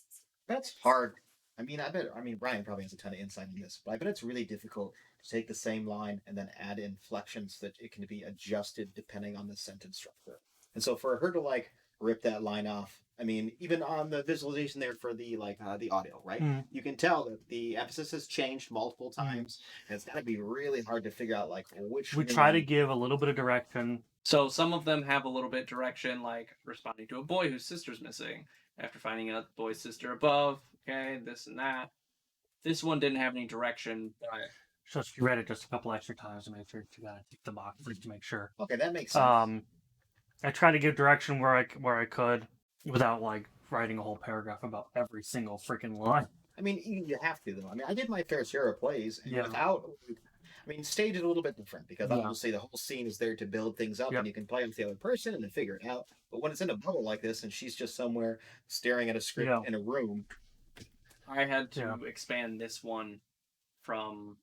That's hard. I mean, Brian probably has a ton of insight in this, but I bet it's really difficult to take the same line and then add inflections that it can be adjusted depending on the sentence structure. And so for her to like rip that line off, I mean, even on the visualization there for the the audio, right? Mm. You can tell that the emphasis has changed multiple times, and it's got to be really hard to figure out like which. We try to give a little bit of direction. So some of them have a little bit direction, like responding to a boy whose sister's missing. After finding out the boy's sister above okay, this and that. This one didn't have any direction, but So she read it just a couple extra times to make sure she got to tick the boxes to make sure. Okay, that makes sense. I tried to give direction where I could without like writing a whole paragraph about every single freaking line. I mean, you have to though. I mean, I did my fair share of plays, and without. I mean, stage is a little bit different because obviously the whole scene is there to build things up, and you can play with the other person and then figure it out. But when it's in a bubble like this, and she's just somewhere staring at a script in a room, I had to expand this one from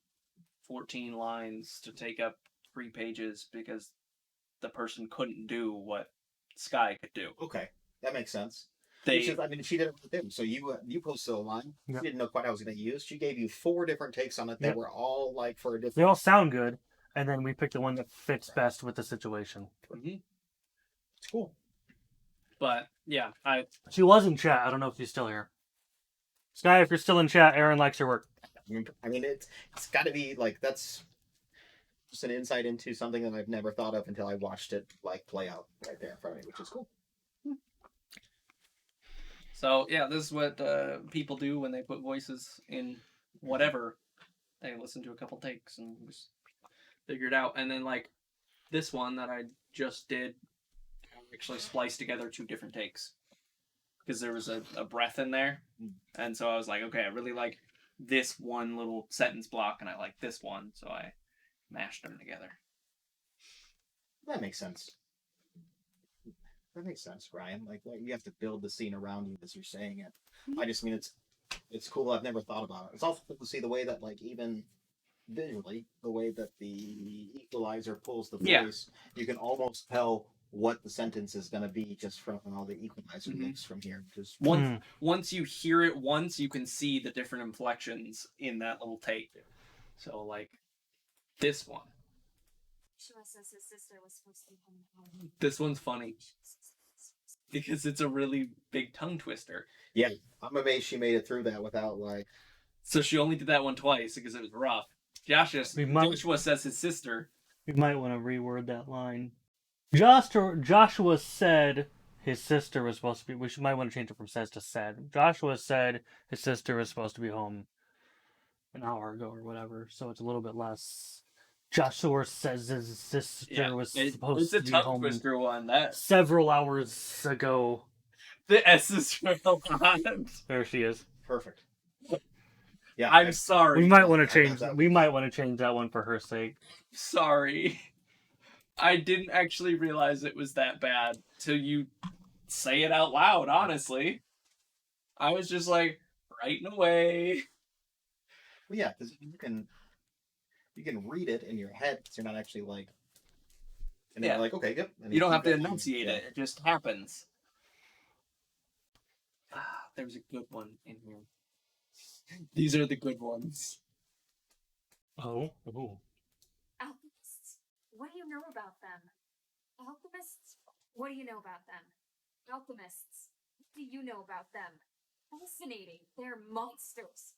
14 lines to take up 3 pages because the person couldn't do what Sky could do. Okay, that makes sense. She did it with him. So you posted a line. She didn't know quite how I was going to use. She gave you 4 different takes on it that were all like for a different. They all sound good, and then we picked the one that fits best with the situation. Mm-hmm. It's cool. But yeah, She was in chat. I don't know if she's still here. Sky, if you're still in chat, Aaron likes your work. I mean, it's got to be like that's just an insight into something that I've never thought of until I watched it like play out right there in front of me, which is cool. So yeah, this is what people do when they put voices in whatever. They listen to a couple takes and just figure it out. And then like this one that I just did, I actually spliced together 2 different takes because there was a breath in there, and so I was like, okay, I really like this one little sentence block, and I like this one, so I mashed them together. That makes sense. That makes sense, Ryan. Like you have to build the scene around you as you're saying it. I just mean it's cool. I've never thought about it. It's also cool to see the way that like even visually, the way that the equalizer pulls the voice, you can almost tell what the sentence is going to be just from all the equalizer mix from here. Just once you hear it once, you can see the different inflections in that little take. So like this one. Says his sister was supposed to be home. This one's funny because it's a really big tongue twister. Yeah, I'm amazed she made it through that without like. So she only did that one twice because it was rough. Joshua says his sister. We might want to reword that line. Joshua said his sister was supposed to be. Might want to change it from says to said. Joshua said his sister was supposed to be home an hour ago or whatever, so it's a little bit less. Joshua says his sister was supposed to be home twister one, several hours ago. The S is for a lot. There she is. Perfect. Yeah, I'm sorry. We might want to change. We might want to change that one for her sake. Sorry, I didn't actually realize it was that bad till you say it out loud. Honestly, I was just like writing away. Well, yeah, because you can read it in your head because you're not actually like. And then you're like, okay, yep. You don't have to enunciate it; it just happens. There's a good one in here. These are the good ones. Oh. Alchemists, what do you know about them? Alchemists, what do you know about them? Alchemists, what do you know about them? Fascinating, they're monsters.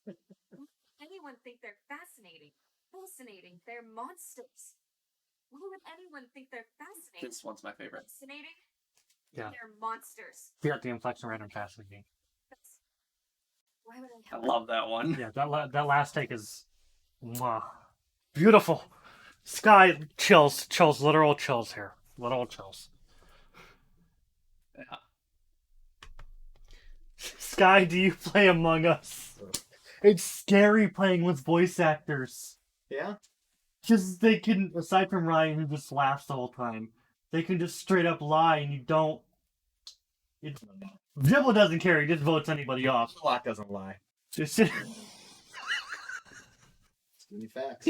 Anyone think they're fascinating? Fascinating, they're monsters. Why would anyone think they're fascinating? This one's my favorite. Fascinating? Yeah. They're monsters. You got the inflection right on fascinating. Why would I love that one. Yeah, that last take is beautiful. Sky chills, literal chills here. Literal chills. Yeah. Sky, do you play Among Us? It's scary playing with voice actors. Yeah? Just they can, aside from Ryan who just laughs the whole time, they can just straight up lie and you don't. Dibble doesn't care, he just votes anybody off. Block doesn't lie. Just facts.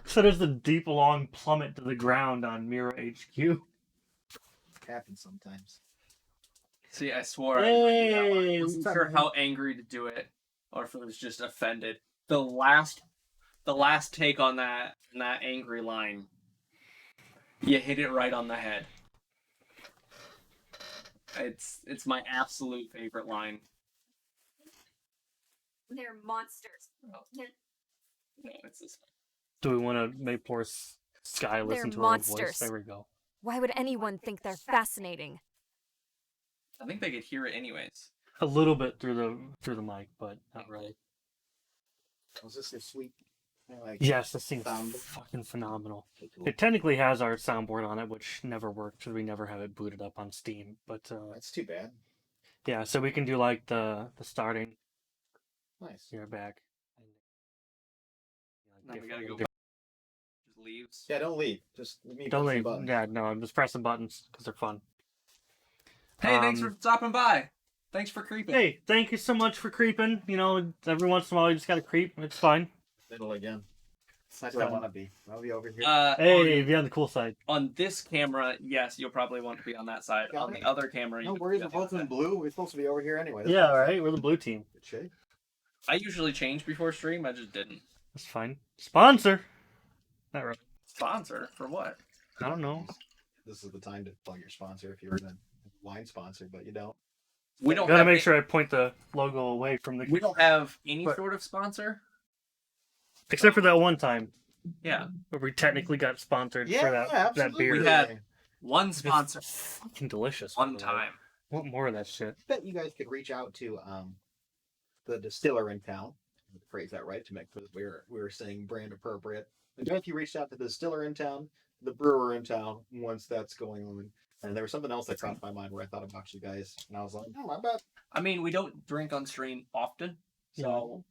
So there's a deep, long plummet to the ground on Mira HQ. Happens sometimes. See, I swore Hey, I wasn't sure how angry to do it, or if it was just offended. The last take on that angry line, you hit it right on the head. It's my absolute favorite line. They're monsters. No, it's this one. Do we want to make poor Sky listen to her own voice? There we go. Why would anyone think they're fascinating? I think they could hear it anyways. A little bit through the mic, but not really. Was this a sweet? Like, Yes, this thing's sound? fucking phenomenal. Cool. It technically has our soundboard on it, which never worked because we never have it booted up on Steam. But That's too bad. yeah, so we can do like the starting. Nice. You're back. Now we gotta go. Just leaves. Yeah, don't leave. Just let me Don't press the leave. button. Yeah, no, I'm just pressing buttons because they're fun. Hey, thanks for stopping by. Thanks for creeping. Hey, thank you so much for creeping. You know, every once in a while you just gotta creep. It's fine. Middle again. That's where I want to be. I'll be over here. Hey, be on the cool side. On this camera, yes, you'll probably want to be on that side. Got On it. the other camera, No you worries, can we're be on both the in other blue. We're supposed to be over here anyway. Yeah, all right. We're the blue team. Good shape. side. I usually change before stream. I just didn't. That's fine. Sponsor. Not really. Sponsor for what? I don't know. This is the time to plug your sponsor if you're a wine sponsor, but you don't. We don't Gotta have make any- sure I point the logo away from the. We don't have any But- sort of sponsor. Except for that one time Yeah, where we technically got sponsored Yeah, for that absolutely. beer. we had one sponsor Fucking delicious. one by the way. time. Want more of that shit? I bet you guys could reach out to the distiller in town. I would phrase that right to make sure that we were saying brand appropriate. And if you reached out to the distiller in town, the brewer in town, once that's going on. And there was something else that crossed my mind where I thought about you guys, and I was like, I bet. I mean, we don't drink on stream often, so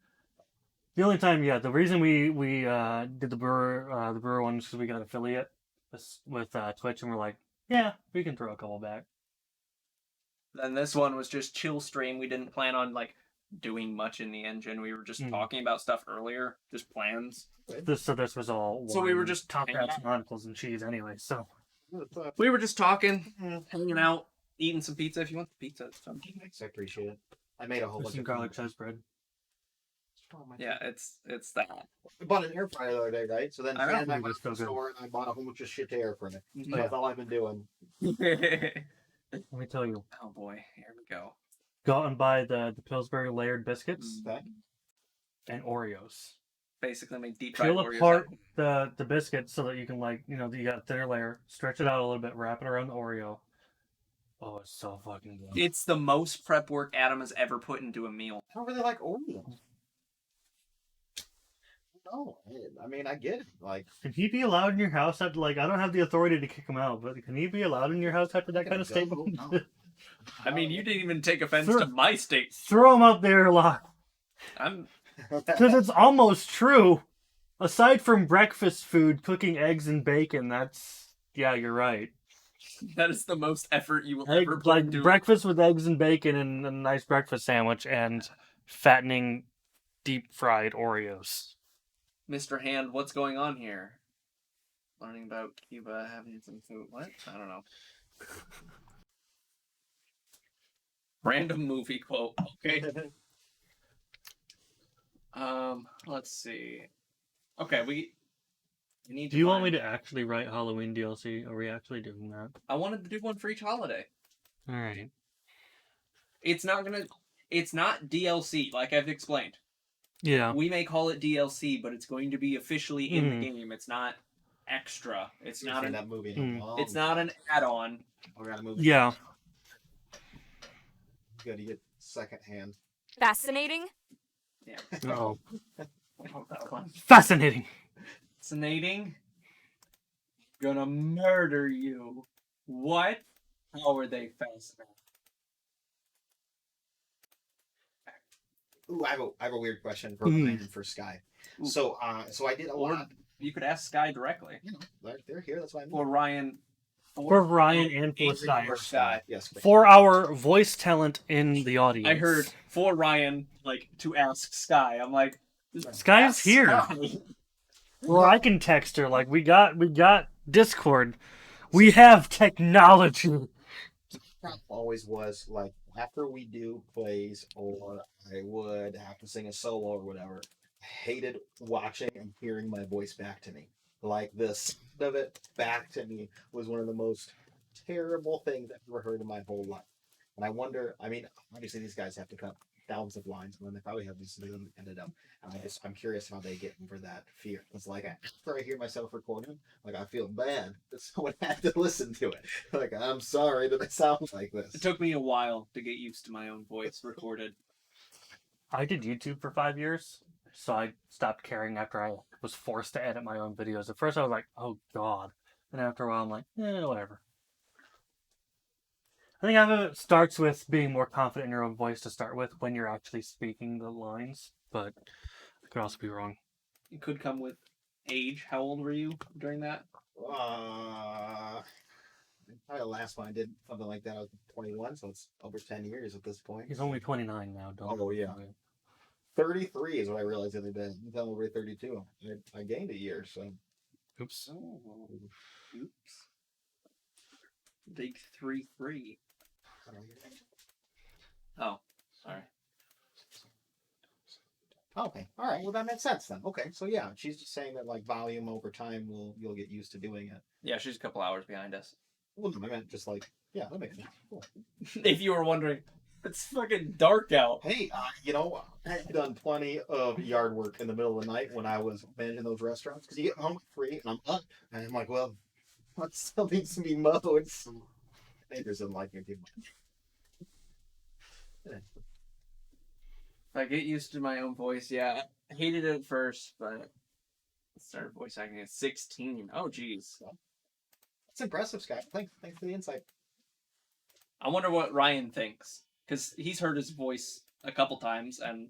The only time, yeah, the reason we did the brewer one is because we got affiliate with Twitch, and we're like, yeah, we can throw a couple back. then this one was just chill stream. We didn't plan on like doing much in the engine. We were just talking about stuff earlier, just plans. This was all. So we were wine, just top hanging hats, out. monocles, and cheese anyway. So We were just talking, hanging out, eating some pizza. If you want the pizza, it's fun. Thanks, I appreciate it. I made a whole with bunch some of garlic toast bread. Yeah, it's that. I bought an air fryer the other day, right? So then I know. Sam and I It went was to the so good. store and I bought a whole bunch of shit to air from it. Mhm. So that's all I've been doing. Let me tell you, Oh boy, here we go. go out and buy the Pillsbury layered biscuits Okay. and Oreos. Basically, make deep fried Peel Oreos. apart the biscuits so that you can you got a thinner layer, stretch it out a little bit, wrap it around the Oreo. Oh, it's so fucking good. It's the most prep work Adam has ever put into a meal. I don't really like Oreos. No, I mean, I get it. Like, Can he be allowed in your house after, I don't have the authority to kick him out, but can he be allowed in your house after that kind of statement? No. I mean, you didn't even take offense Sure. to my state. Throw him up there a lot. I'm. Because it's almost true. Aside from breakfast food, cooking eggs and bacon, yeah, you're right. That is the most effort you will Egg, ever put like into. breakfast with eggs and bacon and a nice breakfast sandwich and fattening deep fried Oreos. Mr. Hand, what's going on here? Learning about Cuba, having some food. What? I don't know. Random movie quote. Okay. Let's see. Okay, we need to. Do you want me find- to actually write Halloween DLC? Are we actually doing that? I wanted to do one for each holiday. Alright. It's not DLC, like I've explained. Yeah. We may call it DLC, but it's going to be officially in the game. It's not extra. It's not seen an. that movie. It's not an add-on. I got a movie. Yeah. Good to get second hand. Fascinating? Yeah. Oh. Oh, that one. Fascinating. Fascinating. Gonna murder you. What? How are they fascinating? Ooh, I have a weird question for Mhm. Ryan and for Sky. So I did a Or lot. you could ask Sky directly. You know, they're here. That's why I'm Or Ryan. For Ryan and for Andrew Sky. or Sky. Yes. For our voice talent in the audience. I heard for Ryan, to ask Sky. I'm like, Sky's ask here. Sky. Well, I can text her. We got Discord. We have technology. Always was like after we do plays or I would have to sing a solo or whatever. I hated watching and hearing my voice back to me. Like the sound of it back to me was one of the most terrible things I've ever heard in my whole life. And I wonder, I mean, obviously these guys have to come thousands of lines, and then they probably have these ended up. And I'm curious how they get over that fear. It's like after I hear myself recording, like I feel bad that someone had to listen to it. Like I'm sorry that it sounds like this. It took me a while to get used to my own voice recorded. I did YouTube for 5 years, so I stopped caring after I was forced to edit my own videos. At first I was like, oh god. And after a while I'm like, whatever. I think it starts with being more confident in your own voice to start with when you're actually speaking the lines, but I could also be wrong. It could come with age. How old were you during that? Probably the last one I did something like that, I was 21, so it's over 10 years at this point. He's only 29 now, don't Oh, yeah. 33 is what I realized the other day. I'm over 32. I gained a year, so. Oops. Oh, oops. Big 3-3. Oh, sorry. Okay, all right. Well, that makes sense then. Okay, so yeah, she's just saying that like volume over time you'll get used to doing it. Yeah, she's a couple hours behind us. Well, no, I meant just like that makes sense. Cool. If you were wondering, it's fucking dark out. Hey, I've done plenty of yard work in the middle of the night when I was managing those restaurants because you get home free and I'm up and I'm like, well, what still needs to be mowed? Neighbors didn't like me too much. If I get used to my own voice, yeah, I hated it at first, but I started voice acting at 16. Oh, geez. That's impressive, Scott. Thanks for the insight. I wonder what Ryan thinks, because he's heard his voice a couple times, and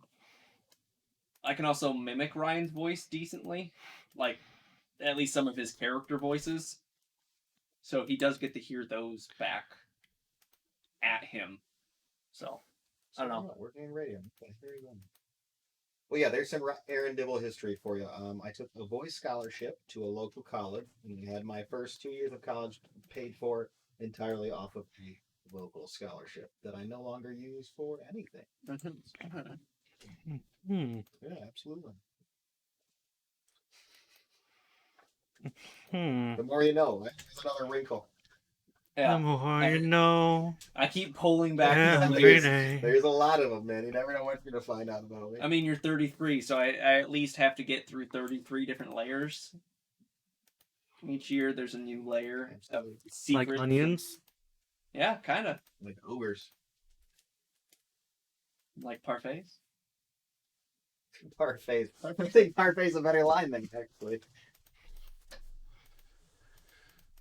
I can also mimic Ryan's voice decently, like at least some of his character voices. So he does get to hear those back at him. So, I don't know. Working in radio. Okay, very good. Well, yeah, there's some Aaron Dibble history for you. I took a voice scholarship to a local college, and had my first 2 years of college paid for entirely off of a local scholarship that I no longer use for anything. Yeah, absolutely. The more you know, right? There's another wrinkle. Yeah. The more you know. I keep pulling back. There's a lot of them, man. You never know what you're going to find out about me. I mean, you're 33, so I at least have to get through 33 different layers. Each year, there's a new layer of secret. Like onions? Yeah, kind of. Like ogres. Like parfaits? Parfaits. I think parfait's a better line than actually.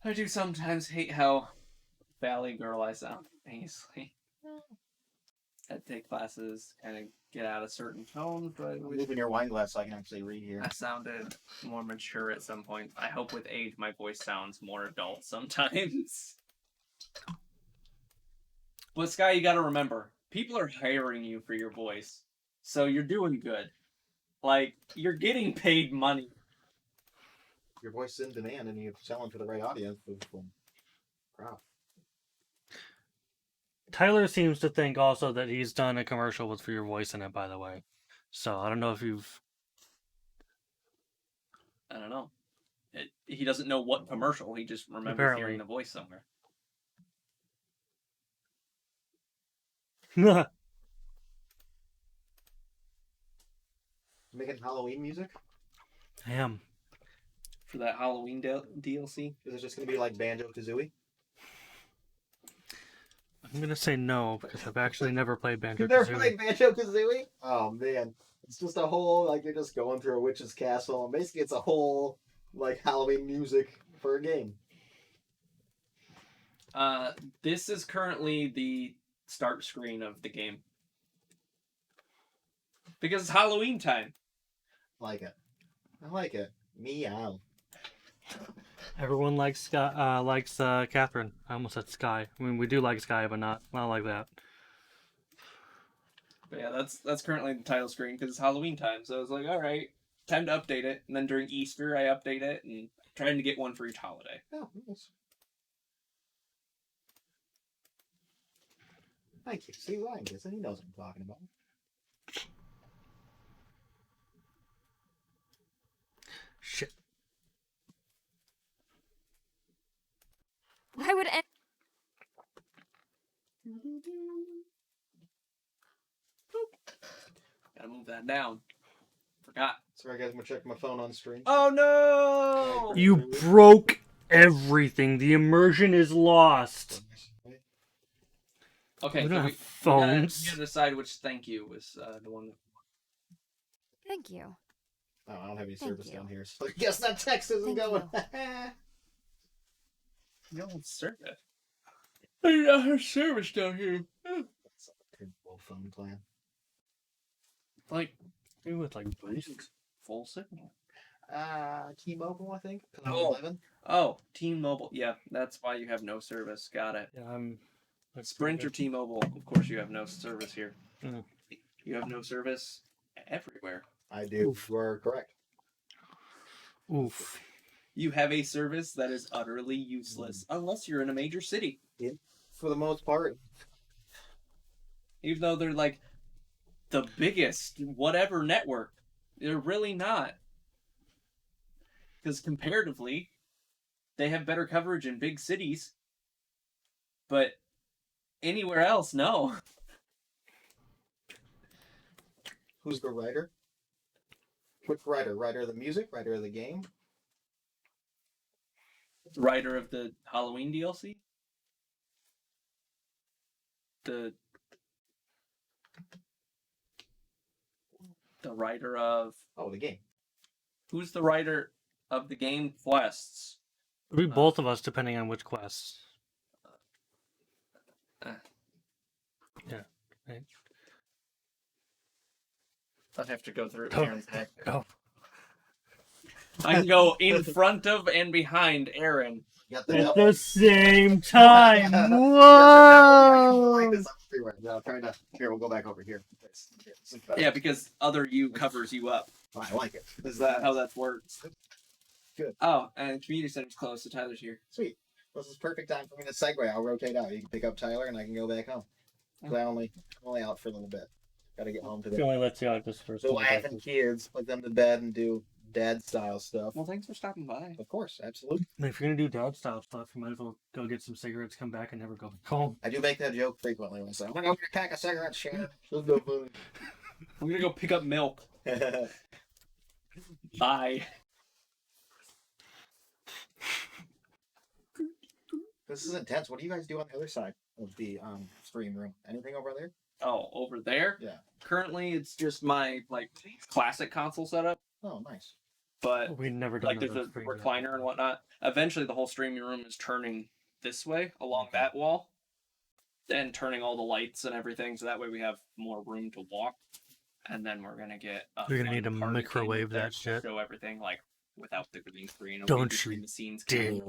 I do sometimes hate how Valley Girl I sound, easily. I take classes, kind of get out of certain tones, but... Leave in your wine glass so I can actually read here. I sounded more mature at some point. I hope with age my voice sounds more adult sometimes. But Sky, you gotta remember, people are hiring you for your voice. So you're doing good. Like, you're getting paid money. Your voice is in demand and you're selling to the right audience. Crap. Tyler seems to think also that he's done a commercial with for your voice in it, by the way. So I don't know if you've... I don't know. He doesn't know what commercial. He just remembers Apparently. hearing the voice somewhere. Making Halloween music? I am. For that Halloween DLC? Is it just going to be like Banjo-Kazooie? I'm going to say no, because I've actually never played You've never Banjo-Kazooie. played Banjo-Kazooie? Oh, man. It's just a whole, like, you're just going through a witch's castle, and basically it's a whole, like, Halloween music for a game. This is currently the start screen of the game. Because it's Halloween time. I like it. Meow. Everyone likes Catherine. I almost said Sky. I mean, we do like Sky, but not like that. But yeah, that's currently the title screen because it's Halloween time. So I was like, all right, time to update it. And then during Easter, I update it and trying to get one for each holiday. Oh, nice. Thank you. See, Ryan gets it. He knows what I'm talking about. Shit. Why would Gotta move that down. Forgot. Sorry, guys. I'm gonna check my phone on stream. Oh no! You broke everything. The immersion is lost. Okay, We so don't we have phones. We gotta decide which thank you was the one. Thank you. Oh, I don't have any Thank service you. down here, so I guess that text isn't Thank going. No service. I don't have service down here. That's a terrible phone plan. Like, It was like boost. full signal. T-Mobile, I think. Oh. 11. Oh, T-Mobile. Yeah, that's why you have no service. Got it. Yeah, I'm. Sprint or T-Mobile. Of course, you have no service here. Mm. You have no service everywhere. I do. Oof. You are correct. Oof. You have a service that is utterly useless unless you're in a major city. Yeah. For the most part. Even though they're like the biggest whatever network, they're really not. Because comparatively, they have better coverage in big cities, but anywhere else, no. Who's the writer? Which writer? Writer of the music? Writer of the game? Writer of the Halloween DLC? The writer of... Oh, the game. Who's the writer of the game Quests? It'd be both of us, depending on which quests. Yeah. Right. I'd have to go through Oh. Aaron's deck. Oh. I can go in front of and behind Aaron. You got the At the same time. Whoa! No, try to. Here, we'll go back over here. Yeah, because other you covers you up. I like it. Is that how that works? Good. Oh, and community center's closed, so Tyler's here. Sweet. This is perfect time for me to segue. I'll rotate out. You can pick up Tyler, and I can go back home. 'Cause I'm only out for a little bit. Got to get home He today. only lets you out just for The wife and kids, put them to bed, and do dad style stuff. Well, thanks for stopping by. Of course, absolutely. If you're gonna do dad style stuff, you might as well go get some cigarettes, come back, and never go home. I do make that joke frequently when I say, "I'm gonna go get a pack of cigarettes, Shannon." Let's go food. I'm gonna go pick up milk. Bye. This is intense. What do you guys do on the other side of the stream room? Anything over there? Oh, over there? Yeah. Currently, it's just my like classic console setup, Oh, nice. but We never done like there's a recliner and whatnot. Eventually, the whole streaming room is turning this way along that wall, and turning all the lights and everything, so that way we have more room to walk. And then we're gonna get. We're gonna need to party microwave table that shit. Show everything like without the green screen. Don't between you the scenes dare.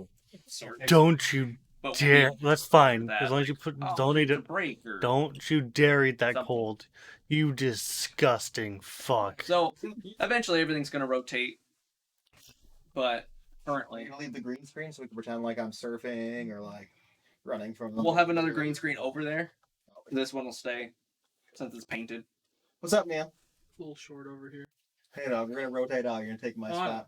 sort of. Don't you But we dare. need That's fine. that, As long as you put. oh, Don't need it's a to. break or Don't you dare eat that something. cold. You disgusting fuck. So eventually everything's gonna rotate, but currently You gonna leave the green screen so we can pretend like I'm surfing or like running from. we'll have another green screen over there. This one will stay since it's painted. What's up, man? A little short over here. Hey, no, we're gonna rotate out. You're gonna take my Oh, spot.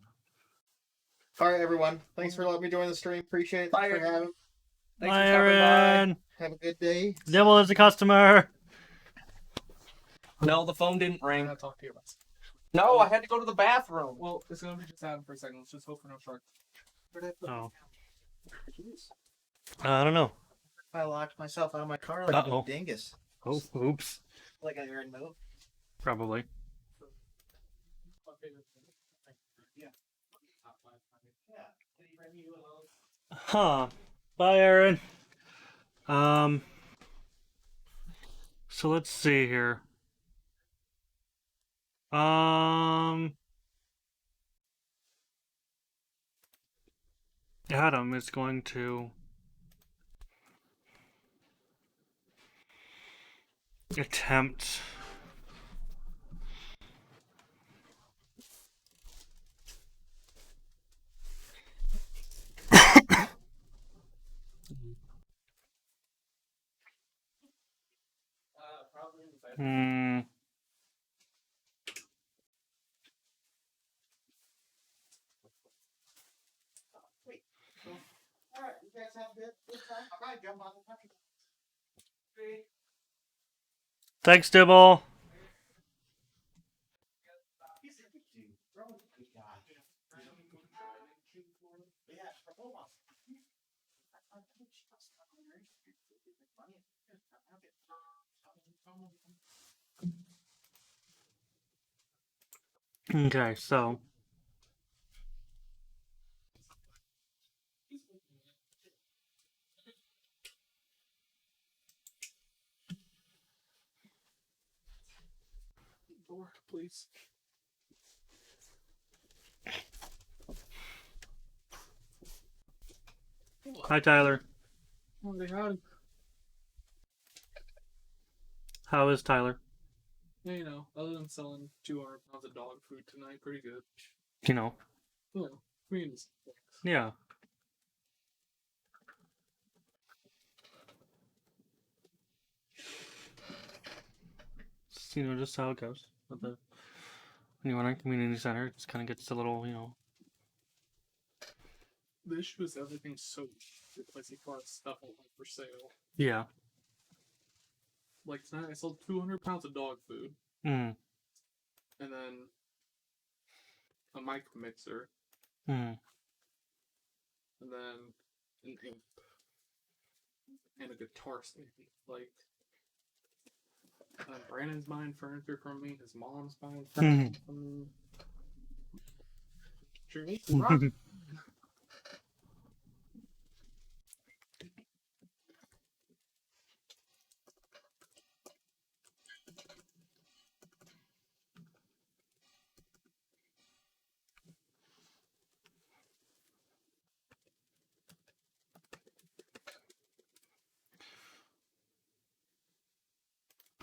All right, everyone. Thanks for letting me join the stream. Appreciate it. Bye. Thanks for having. Thanks Bye, for stopping Aaron. Have a good day. Dibble is a customer. by. No, the phone didn't I'm ring. gonna talk to you about it. No, I had to go to the bathroom. Well, it's gonna be just happening for a second. Let's just hope for no shark. Where did I put Oh. Jeez. I don't know. I locked myself out of my car like Uh-oh. a dingus. Oh, oops. Like I earned milk. Probably. Huh. Bye, Aaron. So let's see here. Adam is going to attempt Alright, you guys have a good time. I'll probably jump on the country. Thanks, Dibble. Okay, so Door, please. hi Tyler. Howdy. How is Tyler? Yeah, you know, other than selling 200 pounds of dog food tonight, pretty good. You know. Well, greens. Yeah. You know, just how it goes. With the when you run a community center, it just kind of gets a little, you know. The issue is everything's so because he bought stuff online for sale. Yeah. Like tonight, I sold 200 pounds of dog food. Mm. And then a mic mixer. Mm. And then an amp. And a guitar stand. Like, Brandon's buying furniture from me. His mom's buying furniture from me. Sure,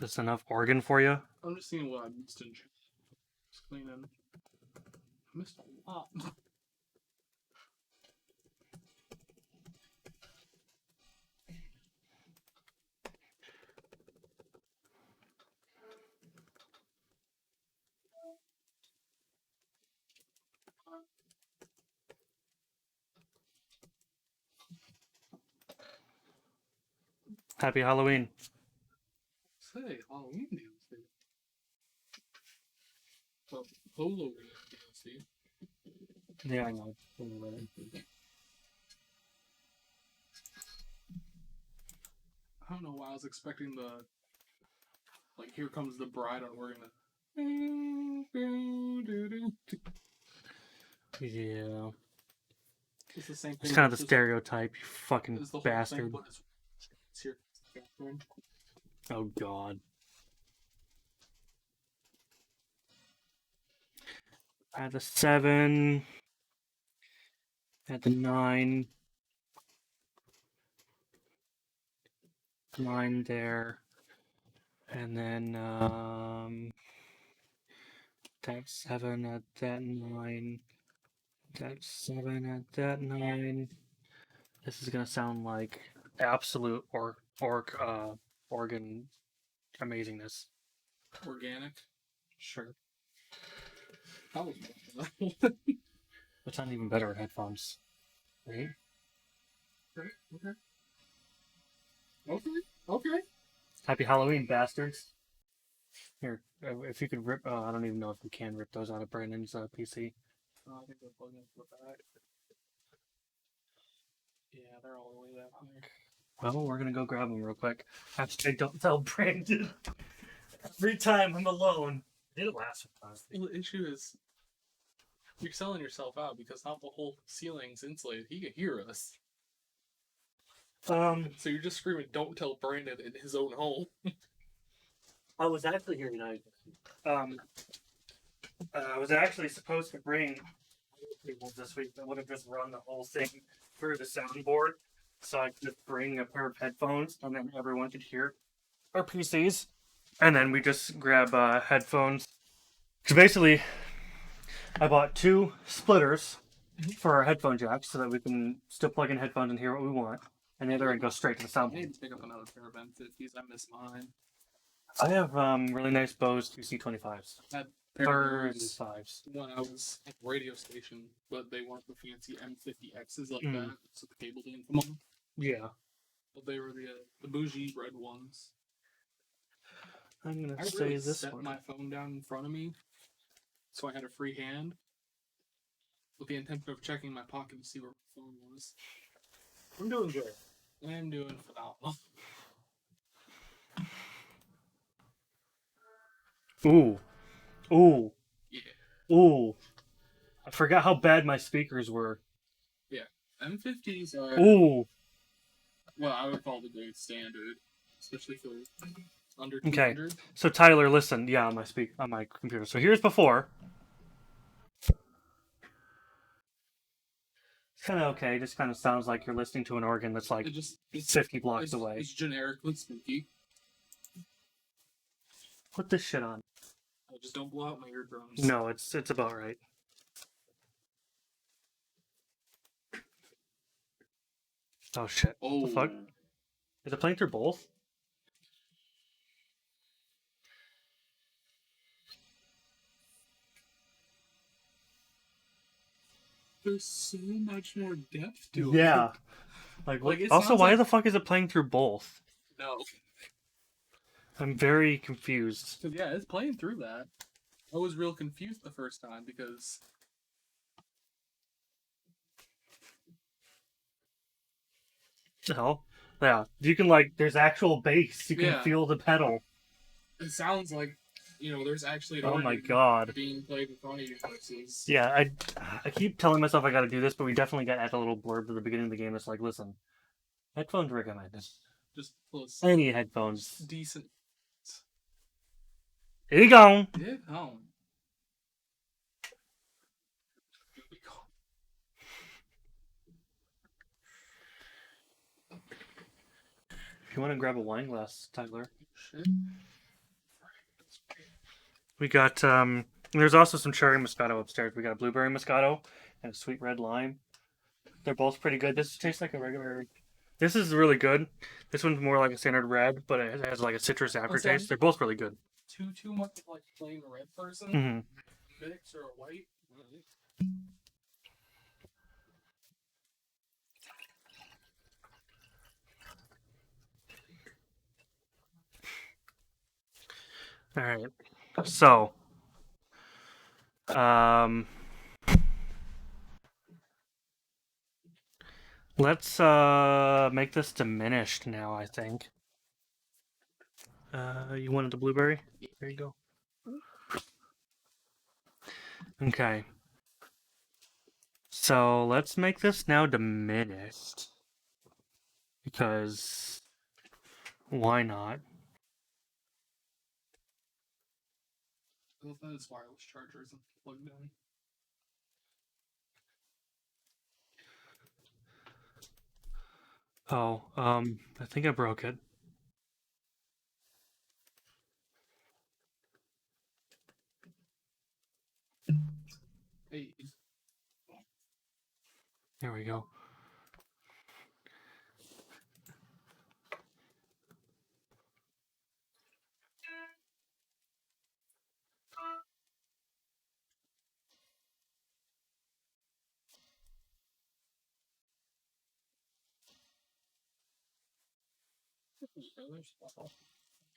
That's enough organ for you? I'm just seeing what I missed in just cleaning. I missed a lot. Happy Halloween. Say, Halloween DLC. Well, Holo DLC. Yeah, I know. I don't know why I was expecting the like Here Comes the Bride on we're gonna Yeah. it's the same thing. It's kind of the stereotype, you fucking it's the whole bastard. thing, but it's here. Oh god. At the 7. At the 9. 9 there. And then that 7 at that 9. That 7 at that 9. This is gonna sound like absolute organ amazingness. Organic. Sure. That was But sound even better in headphones. Right? okay. Okay. Happy Halloween, bastards. Here, if you could rip, I don't even know if we can rip those out of Brandon's PC. I think they're plugged into the back. Yeah, they're all the way that high. Well, we're gonna go grab them real quick. Hashtag don't tell Brandon. Every time I'm alone. Did it last time? Well, the issue is you're selling yourself out because not the whole ceiling's insulated. He can hear us. So you're just screaming, "Don't tell Brandon" in his own home. I was actually here tonight. I was actually supposed to bring people this week that would have just run the whole thing through the soundboard, so I could just bring a pair of headphones, and then everyone could hear our PCs, and then we just grab headphones. So basically, I bought 2 splitters for our headphone jacks, so that we can still plug in headphones and hear what we want, and the other end goes straight to the I soundboard. need to pick up another pair of M50s. I miss mine. I have really nice Bose 2C25s. I had a pair of those 35s. when I was at the radio station, but they weren't the fancy M50Xs like Mm. that, so the cable didn't come on. Yeah. But they were the bougie red ones. I'm gonna I say really this set one. my phone down in front of me, so I had a free hand, with the intention of checking my pocket to see where my phone was. I'm doing good. I'm doing phenomenal. Ooh. Ooh. Yeah. Ooh. I forgot how bad my speakers were. Yeah. M50s are Ooh. what I would call the gold standard, especially for under Okay. 200. So Tyler, listen. Yeah, on my computer. So here's before. It's kind of okay. It just kind of sounds like you're listening to an organ that's like It's 50 blocks away. It's generically spooky. Put this shit on. Just don't blow out my eardrums. No, it's about right. Oh shit. Oh. What the fuck? Is it playing through both? There's so much more depth to it. Yeah. Like what? it Also, sounds why like- the fuck is it playing through both? No. I'm very confused. So yeah, it's playing through that. I was real confused the first time because No. Yeah. You can like there's actual bass. You can Yeah. feel the pedal. it sounds like there's actually an Oh my organ god. being played in front of you versus Yeah, I keep telling myself I gotta do this, but we definitely got to add a little blurb at the beginning of the game that's like, listen, headphones recommended. just plus Any headphones. decent. Here you go. Yeah, oh. If you want to grab a wine glass, Tyler. Shit. We got there's also some cherry Moscato upstairs. We got a blueberry Moscato and a sweet red lime. They're both pretty good. This tastes like a regular. This is really good. This one's more like a standard red, but it has like a citrus aftertaste. They're both really good. Too much of like plain red person. Mm-hmm. Mix or a white. All right. So, let's make this diminished now, I think. You wanted the blueberry? There you go. Okay. So, let's make this now diminished. Because why not? I love that his wireless charger isn't plugged in. Oh, I think I broke it. Hey. There we go.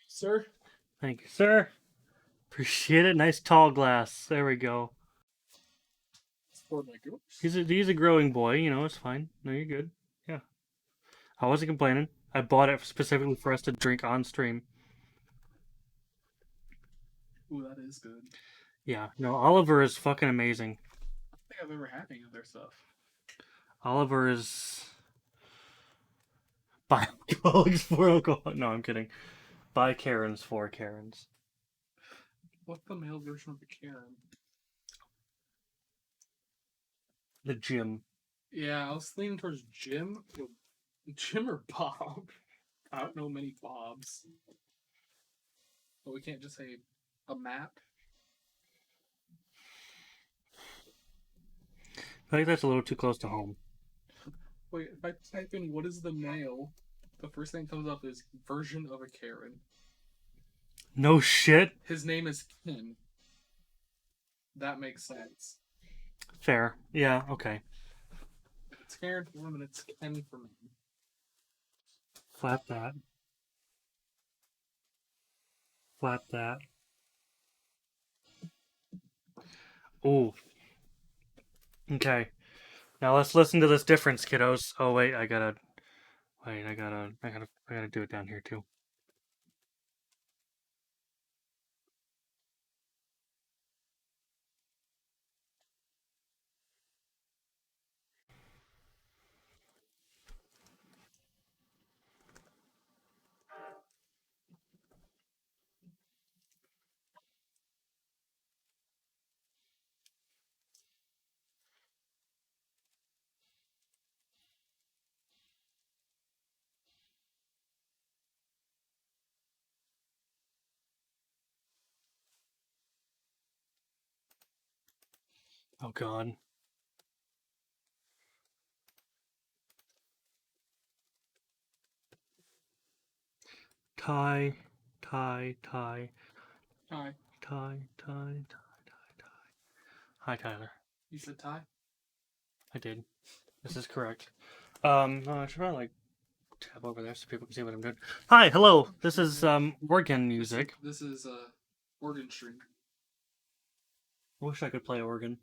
Sir? Thank you, sir. Appreciate it. Nice tall glass. There we go. For my goats. He's a growing boy, you know, it's fine. No, you're good. Yeah. I wasn't complaining. I bought it specifically for us to drink on stream. Ooh, that is good. Yeah. No, Oliver is fucking amazing. I don't think I've ever had any of their stuff. Oliver is by alcoholics for alcohol. No, I'm kidding. By Karens for Karens. What's the male version of a Karen? The gym. Yeah, I was leaning towards Jim. Jim or Bob? I don't know many Bobs. But we can't just say a map. I think that's a little too close to home. Wait, if I type in what is the male, the first thing that comes up is version of a Karen. No shit. His name is Ken. That makes sense. Fair. Yeah, okay. If it's Karen for women, it's Ken for men. Flap that. Flap that. Ooh. Okay. Now let's listen to this difference, kiddos. Oh wait, I gotta Wait, I gotta do it down here too. Oh God. Tie. Hi. Tie. Hi, Tyler. You said Ty? I did. This is correct. I should probably tab over there so people can see what I'm doing. Hi, hello. This is organ music. This is organ stream. I wish I could play organ.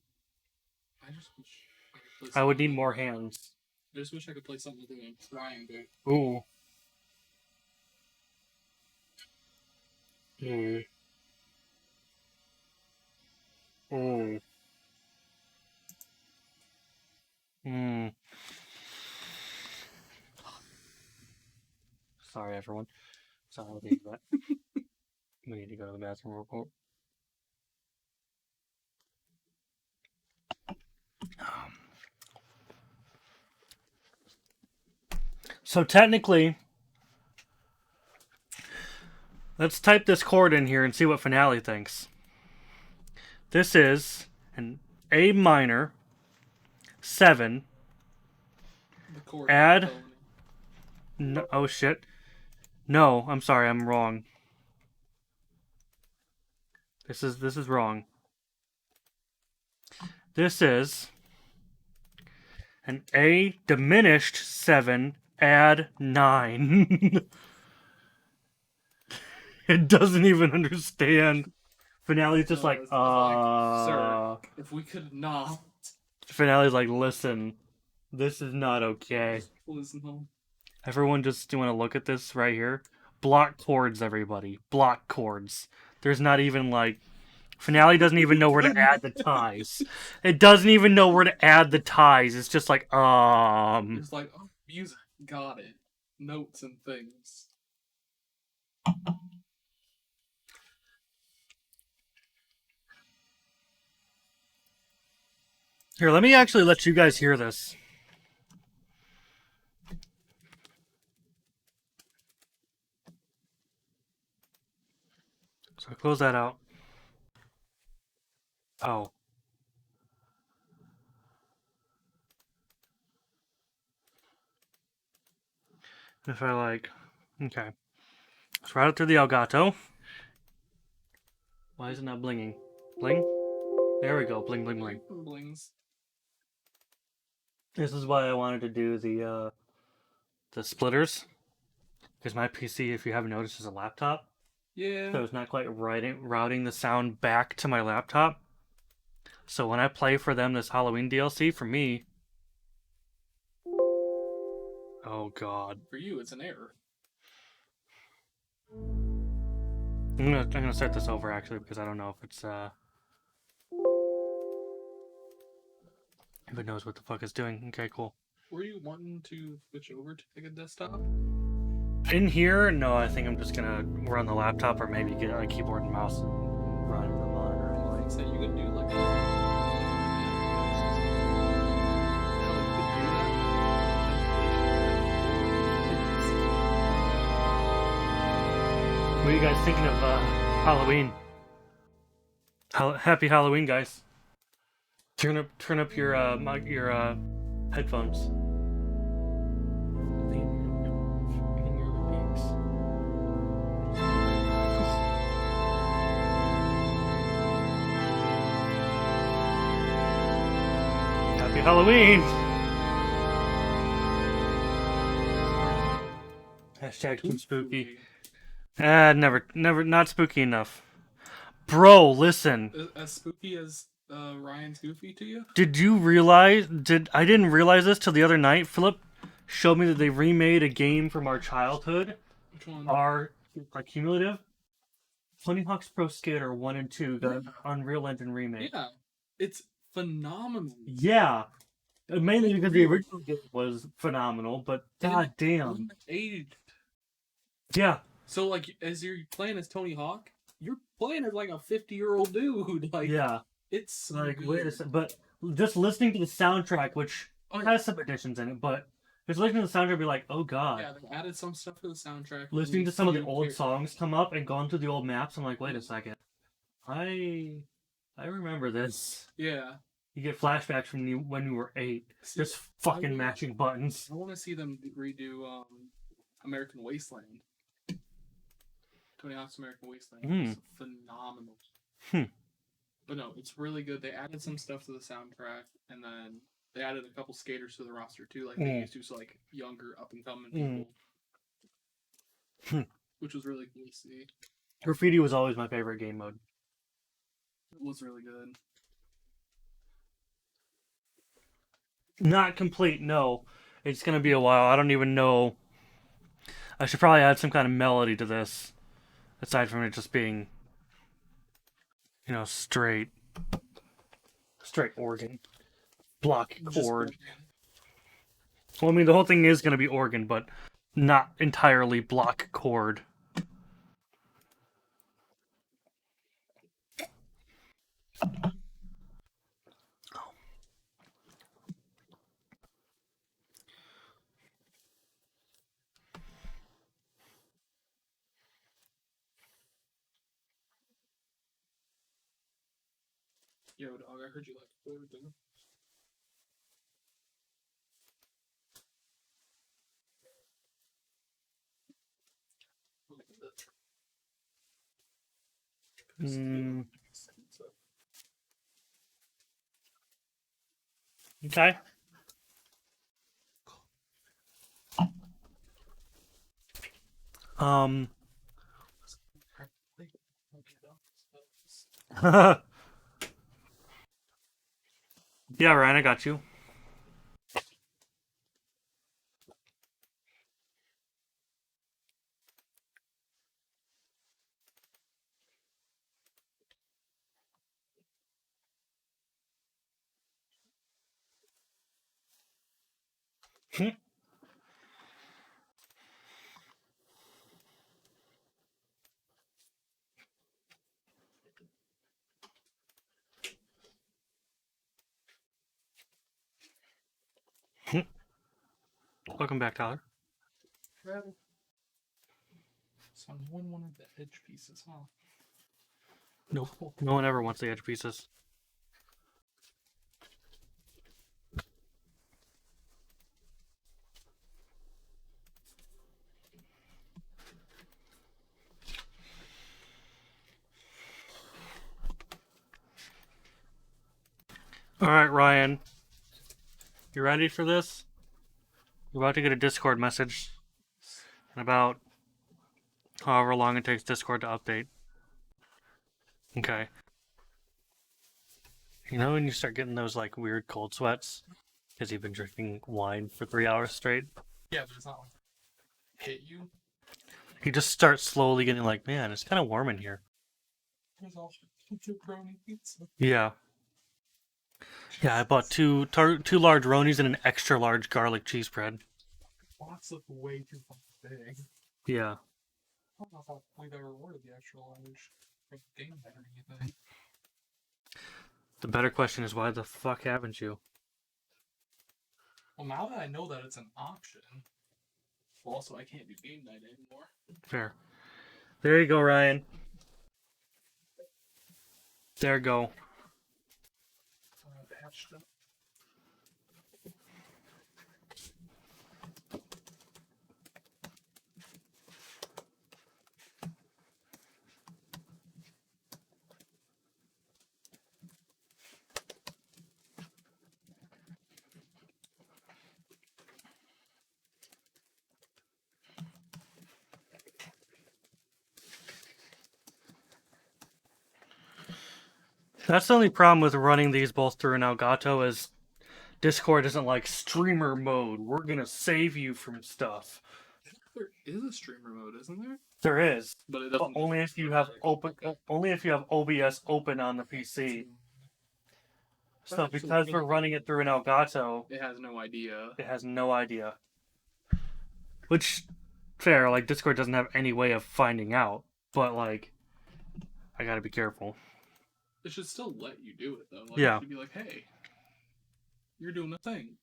I just wish I could I play would need more hands. I just wish I could play something that Ryan did. Ooh. Ooh. Ooh. Sorry, everyone. Sorry, I'll leave that. We need to go to the bathroom real quick. So technically, let's type this chord in here and see what Finale thinks. This is an A minor 7. The chord. Add. No, oh shit. No, I'm sorry, I'm wrong. This is wrong. This is an A diminished 7, add 9. It doesn't even understand. Finale's just like, sir, if we could not. Finale's like, listen, this is not okay. Listen home. Everyone just want to look at this right here. Block chords, everybody. Block chords. There's not even like... Finale doesn't even know where to add the ties. It doesn't even know where to add the ties. It's just like, It's like, oh, music. Got it. Notes and things. Here, let me actually let you guys hear this. So close that out. Oh. If I like... Okay. Let's route it through the Elgato. Why is it not blinging? Bling? There we go. Bling, bling, bling. Blings. This is why I wanted to do the splitters. Because my PC, if you haven't noticed, is a laptop. Yeah. So it's not quite routing the sound back to my laptop. So when I play for them this Halloween DLC, for me... Oh God. For you, it's an error. I'm gonna start this over actually because I don't know if it's if it knows what the fuck it's doing. Okay, cool. Were you wanting to switch over to like a desktop? In here, no, I think I'm just gonna run the laptop or maybe get a keyboard and mouse and run the monitor anyway. So you could do like What are you guys thinking of Halloween? Happy Halloween, guys! Turn up your headphones. Happy Halloween! Hashtag too spooky. Never, not spooky enough. Bro, listen. As spooky as Ryan's Goofy to you? Did you realize? I didn't realize this till the other night. Philip showed me that they remade a game from our childhood. Which one? Our cumulative. Tony Hawk's Pro Skater 1 and 2 got an Unreal Engine remake. Yeah, it's phenomenal. Yeah. Mainly because the original game was phenomenal, but goddamn. Aged. Yeah. So, like, as you're playing as Tony Hawk, you're playing as, like, a 50-year-old dude. Like, yeah. It's so like, good. wait a second. But just listening to the soundtrack, which has some additions in it, but just listening to the soundtrack, be like, oh god. Yeah, they added some stuff to the soundtrack. Listening to some of the old songs come up and going through the old maps, I'm like, wait a second. I remember this. Yeah. You get flashbacks from when you were 8. Just fucking matching buttons. I want to see them redo American Wasteland. Tony Hawk's American Wasteland. It's phenomenal. But no, it's really good. They added some stuff to the soundtrack, and then they added a couple skaters to the roster too, like they used to, so like younger, up and coming people, which was really cool to see. Graffiti was always my favorite game mode. It was really good. Not complete, no. It's gonna be a while. I don't even know. I should probably add some kind of melody to this, aside from it just being, you know, straight organ, block chord. Well, I mean, the whole thing is gonna be organ, but not entirely block chord. Yo, dog, I heard you like everything. Okay. Yeah, Ryan, I got you. Welcome back, Tyler. So no one wanted the edge pieces, huh? Nope. No one ever wants the edge pieces. Alright, Ryan. You ready for this? You're about to get a Discord message in about however long it takes Discord to update. Okay. You know when you start getting those like weird cold sweats because you've been drinking wine for 3 hours straight? Yeah, but it's not like hit you. You just start slowly getting like, man, it's kind of warm in here. There's also pepperoni pizza. Yeah. Yeah, I bought two large Ronies and an extra large garlic cheese bread. Box look way too fucking big. Yeah. I don't know if we've ever ordered the extra large for the game or anything. The better question is, why the fuck haven't you? Well, now that I know that it's an option, well, also I can't do game night anymore. Fair. There you go, Ryan. There you go. Patched up. That's the only problem with running these both through an Elgato is Discord isn't like streamer mode. We're gonna save you from stuff. There is a streamer mode, isn't there? There is, But it but doesn't. only if you have OBS open on the PC. So because we're running it through an Elgato, It has no idea. it has no idea. Which, fair, like Discord doesn't have any way of finding out. But like, I gotta be careful. It should still let you do it though. Like, Yeah. It should be like, hey, you're doing the thing.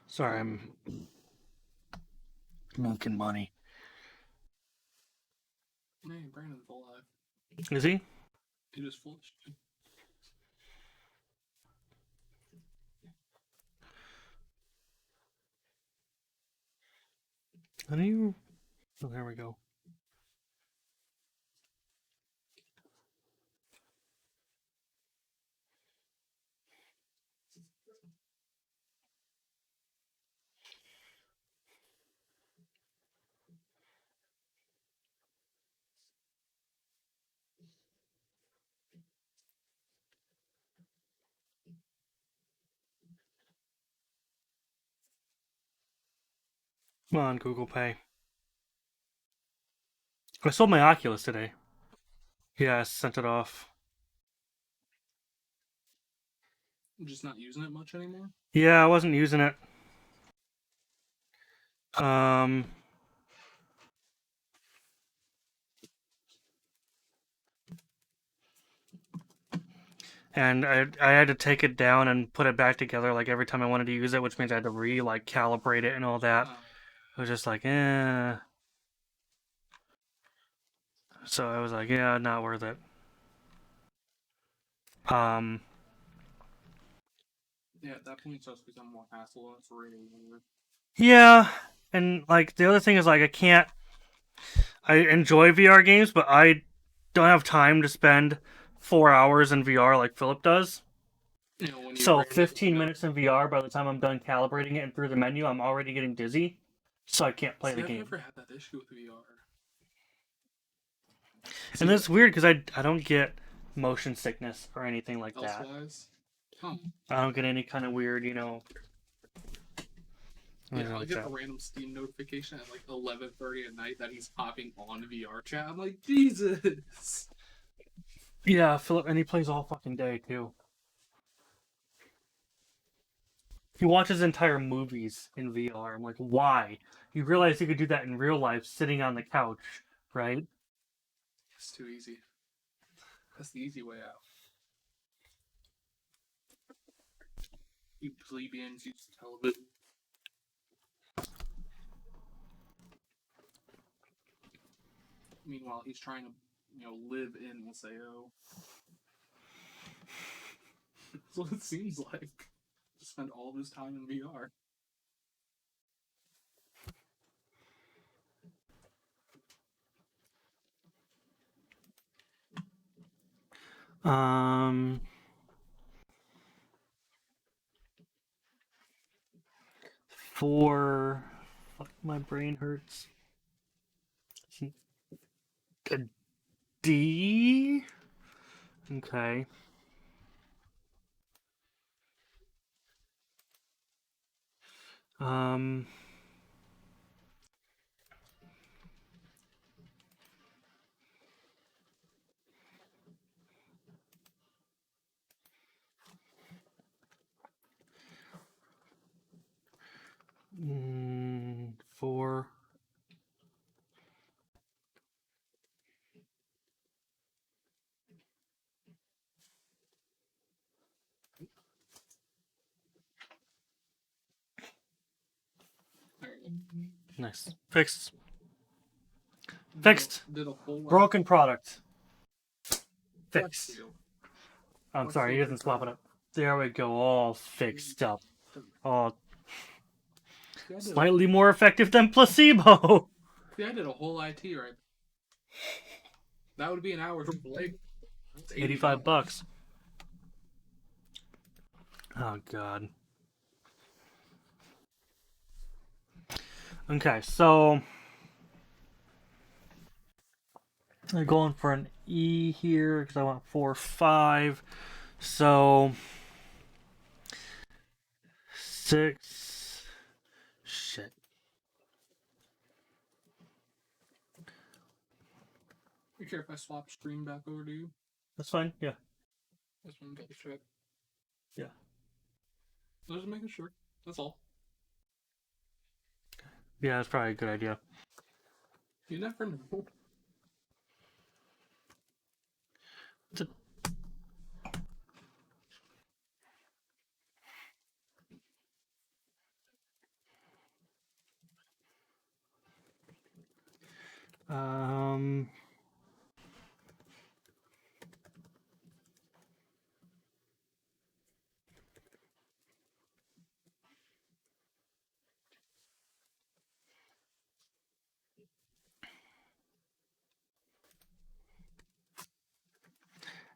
Sorry, I'm making money. Man, Brandon's alive. Is he? He just flushed. How do you? Oh, there we go. Come on, Google Pay. I sold my Oculus today. Yeah, I sent it off. I'm just not using it much anymore. Yeah, I wasn't using it. And I had to take it down and put it back together like every time I wanted to use it, which means I had to calibrate it and all that. It was just like, eh. So I was like, yeah, not worth it. Yeah, at that point it starts to become more hassle. It's really weird. Yeah, and like the other thing is like I enjoy VR games, but I don't have time to spend 4 hours in VR like Philip does. You know, when you So randomly 15 look up- minutes in VR, by the time I'm done calibrating it and through the menu, I'm already getting dizzy, so I can't play See, the I've game. never had that issue with VR. And it's weird because I don't get motion sickness or anything like that. Elsewise, huh? I don't get any kind of weird, Yeah, I like get that. a random Steam notification at like 11:30 at night that he's hopping on VR chat. I'm like, Jesus. Yeah, Philip, and he plays all fucking day too. He watches entire movies in VR. I'm like, why? You realize you could do that in real life, sitting on the couch, right? It's too easy. That's the easy way out. You plebeians use television. Meanwhile, he's trying to, live in Waseo. That's what it seems like. To spend all of his time in VR. For fuck, my brain hurts. A D. Okay. Um. For nice. Fixed. Fixed. Did a full Broken product. Flex Fixed. seal. I'm Flex sorry, he seal doesn't for swap it up. There we go, all fixed up. Oh, See, I did slightly more effective than placebo. See, I did a whole IT right. That would be an hour from labor. That's $85. Oh god. Okay, so I'm going for an E here because I want 4, 5. So 6. Shit. You care if I swap stream back over to you? That's fine. Yeah. Just want to double check. Yeah. Just making sure. That's all. Yeah, that's probably a good idea. You never know. Um.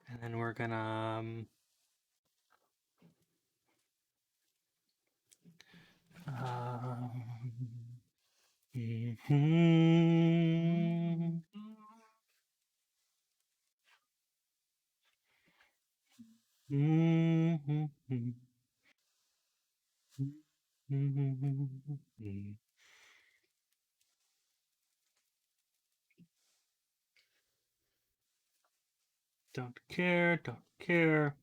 And then we're gonna mhm. Mhm. Mhm. Don't care, don't care.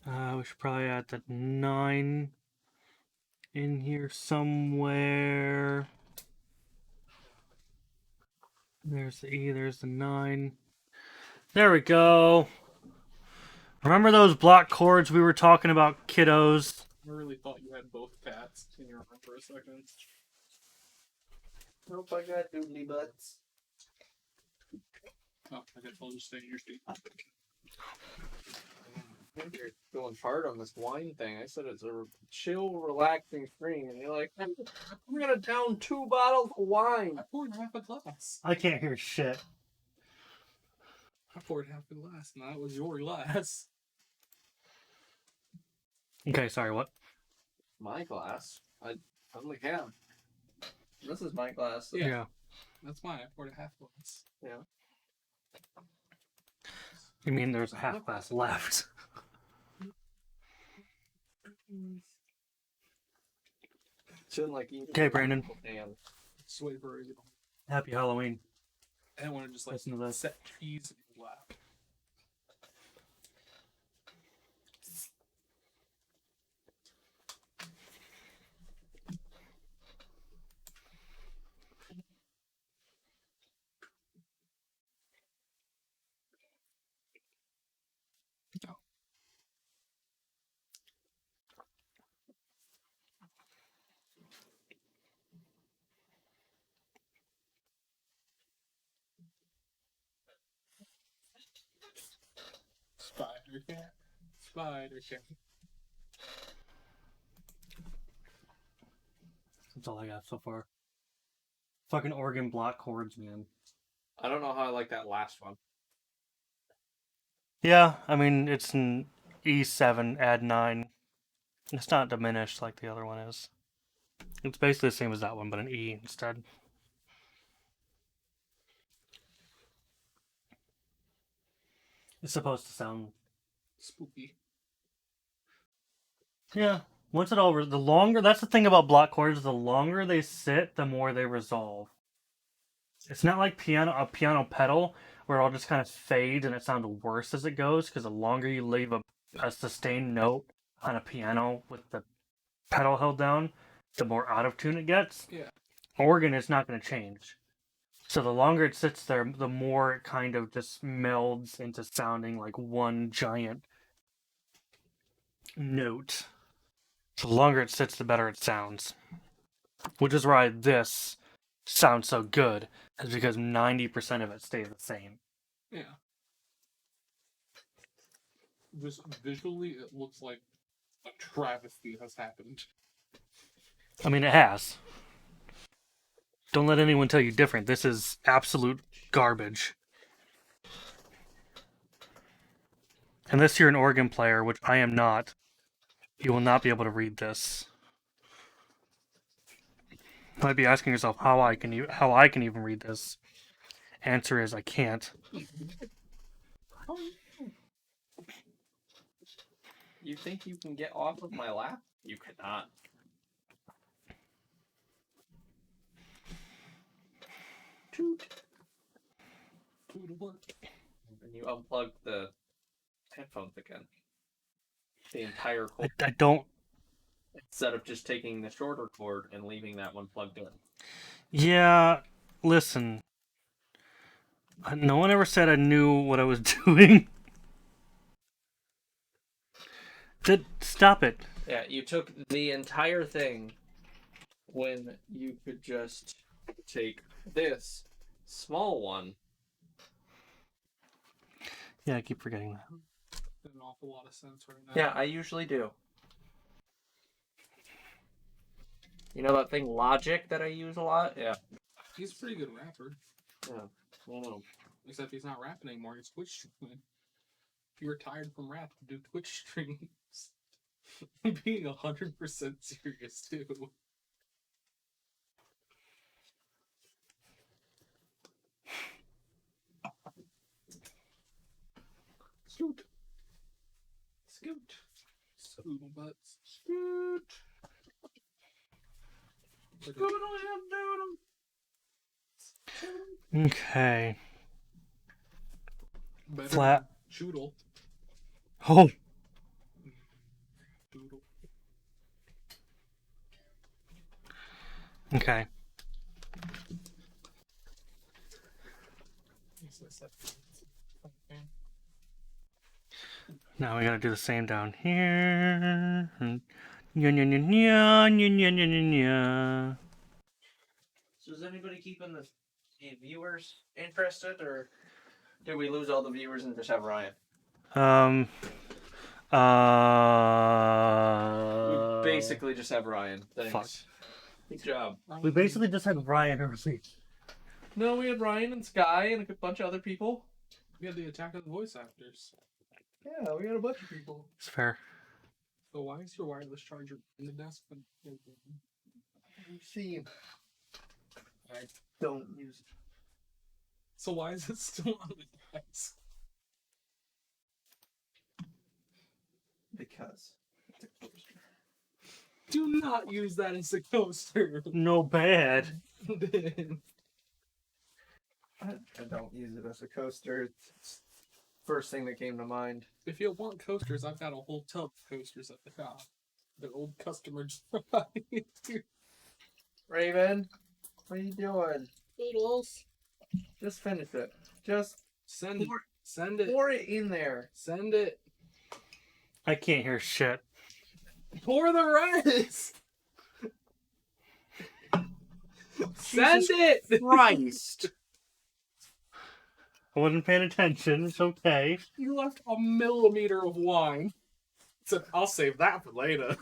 We should probably add the 9 in here somewhere. There's the E, there's the 9. There we go. Remember those block chords we were talking about, kiddos? I really thought you had both cats in your arm for a second. Nope, I got doodly butts. Oh, I guess I'll just stay in your seat. I think you're going hard on this wine thing. I said it's a chill, relaxing stream, and you're like, I'm gonna down 2 bottles of wine. I poured half a glass. I can't hear shit. I poured half a glass, and that was your glass. Okay, sorry, what? My glass? I only have. This is my glass. Yeah. That's mine. I poured a half glass. Yeah. You mean there's a half glass left? Shouldn't like eat. Okay, Brandon. Damn. Sweet for you. Happy Halloween. I didn't want to just like Listen to this. set cheese in your lap. Spider cat. Spider cat. That's all I got so far. Fucking organ block chords, man. I don't know how I like that last one. Yeah, I mean, it's an E7, add 9. It's not diminished like the other one is. It's basically the same as that one, but an E instead. It's supposed to sound spooky. Yeah. Once it all the longer, that's the thing about block chords, the longer they sit, the more they resolve. It's not like a piano pedal where it'll just kind of fade and it sounds worse as it goes, because the longer you leave a sustained note on a piano with the pedal held down, the more out of tune it gets. Yeah. Organ is not going to change. So the longer it sits there, the more it kind of just melds into sounding like one giant note. So the longer it sits, the better it sounds. Which is why this sounds so good, is because 90% of it stays the same. Yeah. Just visually, it looks like a travesty has happened. I mean, it has. Don't let anyone tell you different. This is absolute garbage. Unless you're an organ player, which I am not, you will not be able to read this. Might be asking yourself how I can even read this. Answer is I can't. You think you can get off of my lap? You cannot. Toot. And you unplug the headphones again. The entire cord. I don't. Instead of just taking the shorter cord and leaving that one plugged in. Yeah, listen. No one ever said I knew what I was doing. Stop it. Yeah, you took the entire thing when you could just take this small one. Yeah, I keep forgetting that. An awful lot of sense right now. Yeah, I usually do. You know that thing Logic that I use a lot? Yeah. He's a pretty good rapper. Yeah. I know. Except he's not rapping anymore. He's Twitch streaming. If you retired from rap, do Twitch streams. Being 100% serious too. Scoot. Scoot. Scoot butts. Scoot. Okay. Better Flat. Choodle. Oh. Doodle. Okay. Now we gotta do the same down here. Nya, nya, nya, nya, nya, nya, nya, nya, nya. So is anybody keeping the viewers interested, or did we lose all the viewers and just have Ryan? We basically just have Ryan. Thanks. Fuck. Good job. We basically just had Ryan early. No, we had Ryan and Sky and a bunch of other people. We had the attack of the voice actors. Yeah, we had a bunch of people. It's fair. So why is your wireless charger in the desk? See, I don't use it. So why is it still on the desk? Because it's a coaster. Do not use that as a coaster. No bad. I don't use it as a coaster. It's first thing that came to mind. If you want coasters, I've got a whole tub of coasters at the shop. The old customer just provided. Raven, what are you doing? Doodles. Just finish it. Just Send it. Send it. pour it in there. Send it. I can't hear shit. Pour the rice. Send it. Christ. I wasn't paying attention. It's okay. You left a millimeter of wine. Said, I'll save that for later.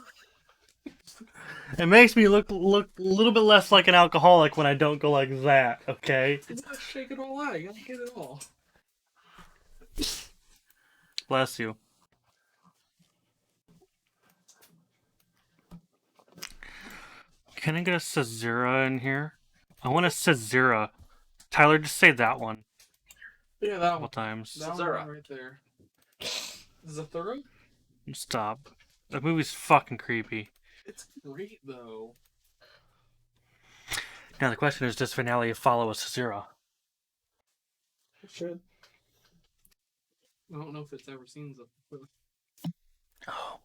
It makes me look a little bit less like an alcoholic when I don't go like that, okay? It's not shake it all out. You gotta get it all. Bless you. Can I get a Caesura in here? I want a Caesura. Tyler, just say that one. Yeah, A that couple one. times. That one right there. Zathura? Stop. That movie's fucking creepy. It's great, though. Now the question is, does Finale follow a Caesura? It should. I don't know if it's ever seen Zathura. Oh.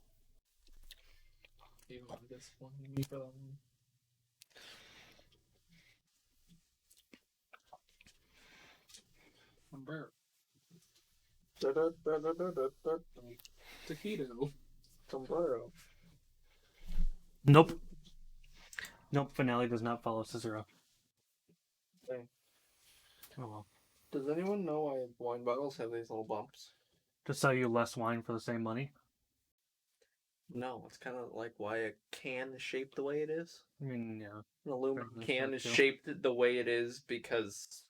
Even on this one, me for that one. Umbrella. Taquito. Sombrero. Nope. Nope, Finale does not follow Caesura. Okay. Oh well. Does anyone know why wine bottles have these little bumps? To sell you less wine for the same money? No, it's kind of like why a can is shaped the way it is. I mean, yeah. An aluminum That's can true, is too. shaped the way it is because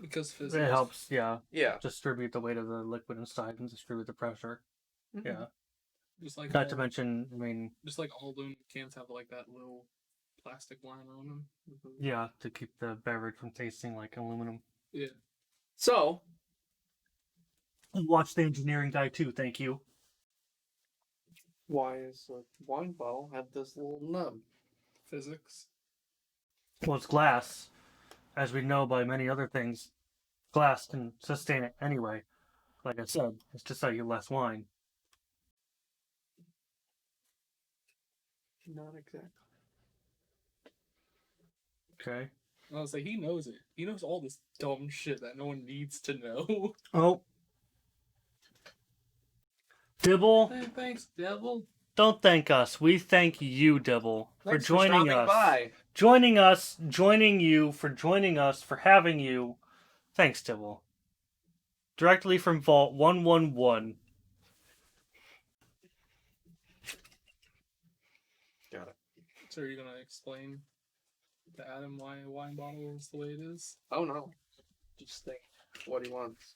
Because It helps, yeah. yeah. Distribute the weight of the liquid inside and distribute the pressure. Yeah. Just like Not to mention, I mean, just like all aluminum cans have like that little plastic liner on them. Yeah, to keep the beverage from tasting like aluminum. Yeah. So, Watch the engineering guy too, thank you. why is the wine bottle have this little nub? Physics. Well, it's glass. As we know by many other things, glass can sustain it anyway. Like I said, it's just how you get less wine. Not exactly. Okay. I was like, he knows it. He knows all this dumb shit that no one needs to know. Oh. Dibble, Hey, thanks, Devil. don't thank us. We thank you, Dibble, for Thanks joining stopping us. by. Joining us, joining you, for joining us, for having you. Thanks, Dibble. Directly from Vault 111. Got it. So are you gonna explain to Adam why a wine bottle is the way it is? Oh no. Just think what he wants.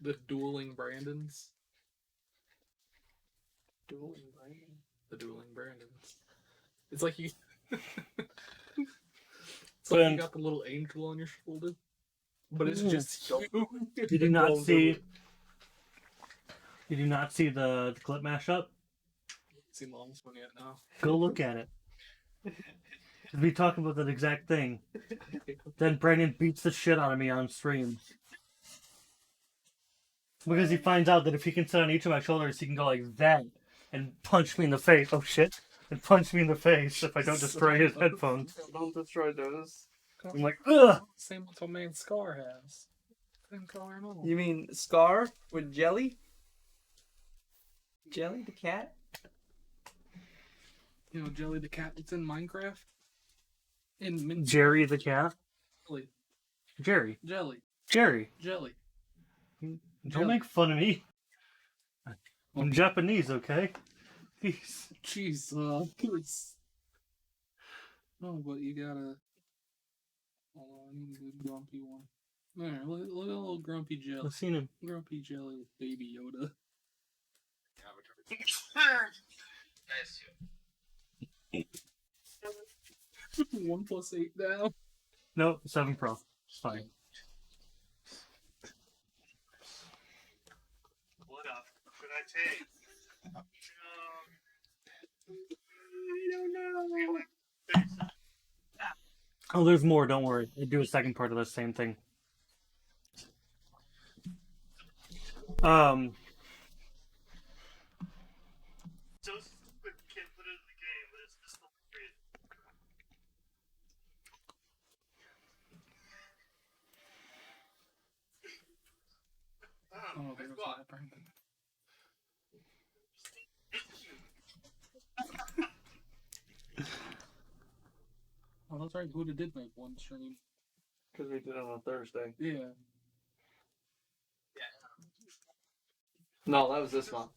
The dueling Brandons. Dueling Brandon. The dueling Brandons. It's like you. It's But like you got the little angel on your shoulder, but it's just you. Did you not see? Did you not see the clip mashup? Seen the longest one yet? No. Go look at it. We talk about that exact thing. Then Brandon beats the shit out of me on stream. Because he finds out that if he can sit on each of my shoulders, he can go like that and punch me in the face. Oh shit. And punch me in the face if I don't destroy his headphones. Don't destroy those. I'm like, ugh! Same what man Scar has. Same color and all. You mean Scar with Jelly? Jelly the cat? You know Jelly the cat that's in Minecraft? In Jerry the cat? Jelly. Jerry. Jelly. Jerry. Jelly. Don't make fun of me. I'm Japanese, okay? Peace. Jeez, oh, but you gotta. Hold on, I need a good grumpy one. There, look at a little grumpy jelly. I've seen him. Grumpy jelly with baby Yoda. 1 + 8 now. No, 7 Pro. It's fine. What up? Should I take? I don't know. Oh, there's more, don't worry. I do a second part of the same thing. So stupid, can't put it in the game, but it's just appropriate. Oh, there goes my Brandon. Oh, that's right. Buddha did make one stream. Because we did it on a Thursday. Yeah. No, that was this month.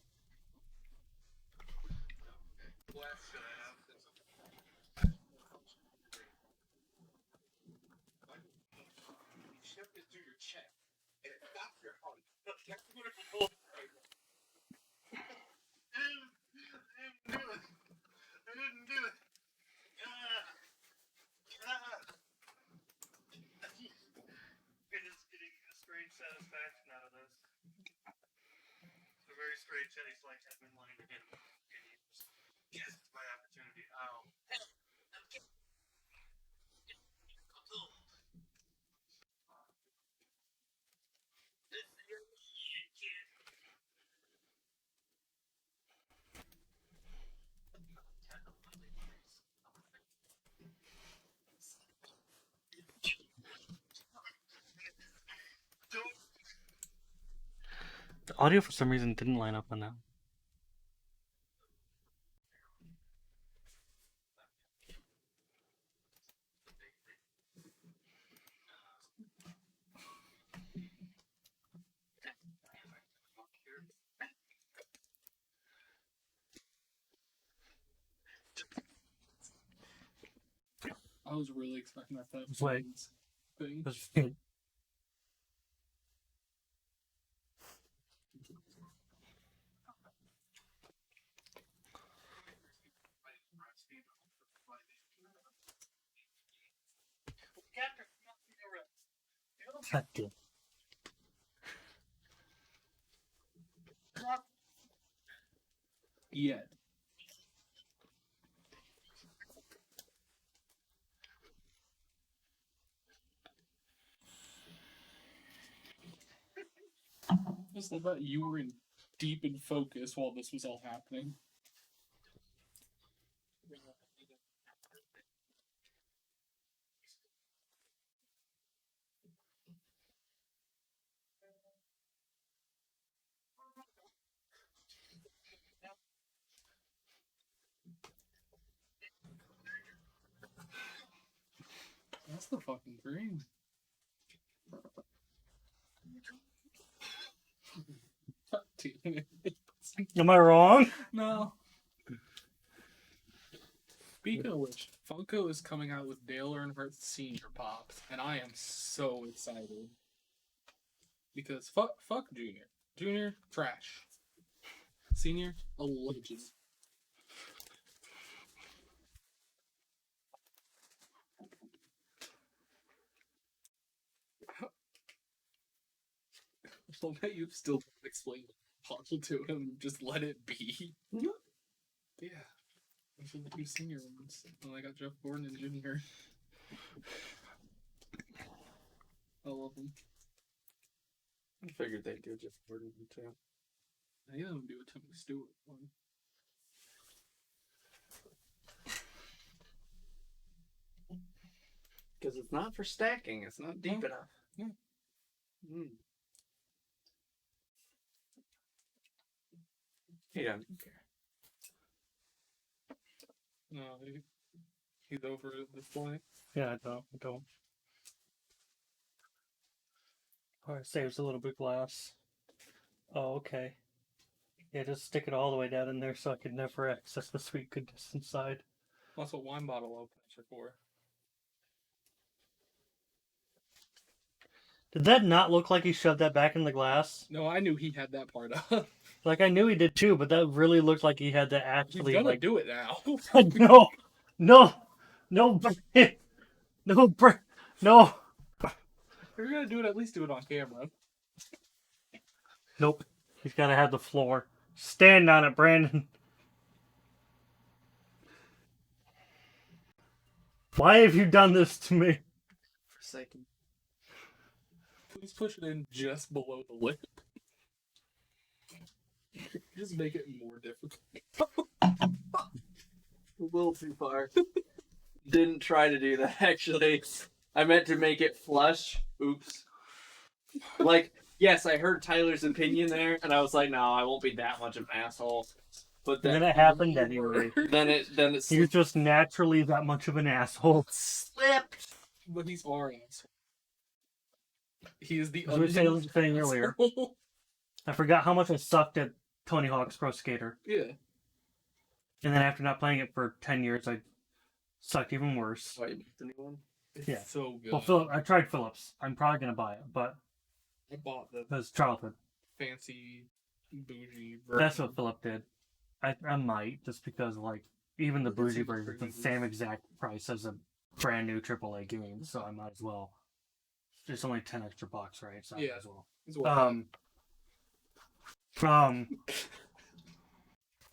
I didn't do it. It is getting a strange satisfaction out of this. It's a very strange like I've been wanting to get him. Yes, it's my opportunity. Ow. The audio for some reason didn't line up on that. I was really expecting that Wait. thing. God damn. Yet. Just love that you were deep in focus while this was all happening. That's the fucking dream. Am I wrong? No. Speaking of which, Funko is coming out with Dale Earnhardt's Senior Pops, and I am so excited. Because fuck Junior. Junior, trash. Senior, a legend. I love that you've still explained Puzzle to him, just let it be. Yeah. Those are the two senior ones. And I got Jeff Gordon and Junior. I love them. I figured they'd do Jeff Gordon too. I need them to do a Tony Stewart one. Because it's not for stacking. It's not deep enough. Yeah. Mm. He doesn't care. No, he's over at this point. Yeah, I don't. Alright, saves a little bit of glass. Oh, okay. Yeah, just stick it all the way down in there so I could never access the sweet goodness inside. That's what wine bottle openers are for. Did that not look like he shoved that back in the glass? No, I knew he had that part up. Like, I knew he did too, but that really looked like he had to He's actually, gonna like... do it now. No! No! If you're gonna do it, at least do it on camera. Nope. He's gotta have the floor. Stand on it, Brandon. Why have you done this to me? Forsaken. Please push it in just below the lip. Just make it more difficult. A little too far. Didn't try to do that, actually. I meant to make it flush. Oops. Like, yes, I heard Tyler's opinion there, and I was like, no, I won't be that much of an asshole. But And then it happened anyway. Then it You're just naturally that much of an asshole. slipped. But he's our asshole. He is the As we were saying earlier, I forgot how much I sucked at Tony Hawk's Pro Skater. Yeah. And then after not playing it for 10 years, I sucked even worse. Oh, you picked the new one? It's Yeah. so good. Well, I tried Phillips. I'm probably going to buy it, but I bought the it was childhood. fancy, bougie version. That's what Philip did. I might, just because, like, even the bougie version is the same exact price as a brand new AAA game, so I might as well. It's only 10 extra bucks, right? So I might as well. It's worth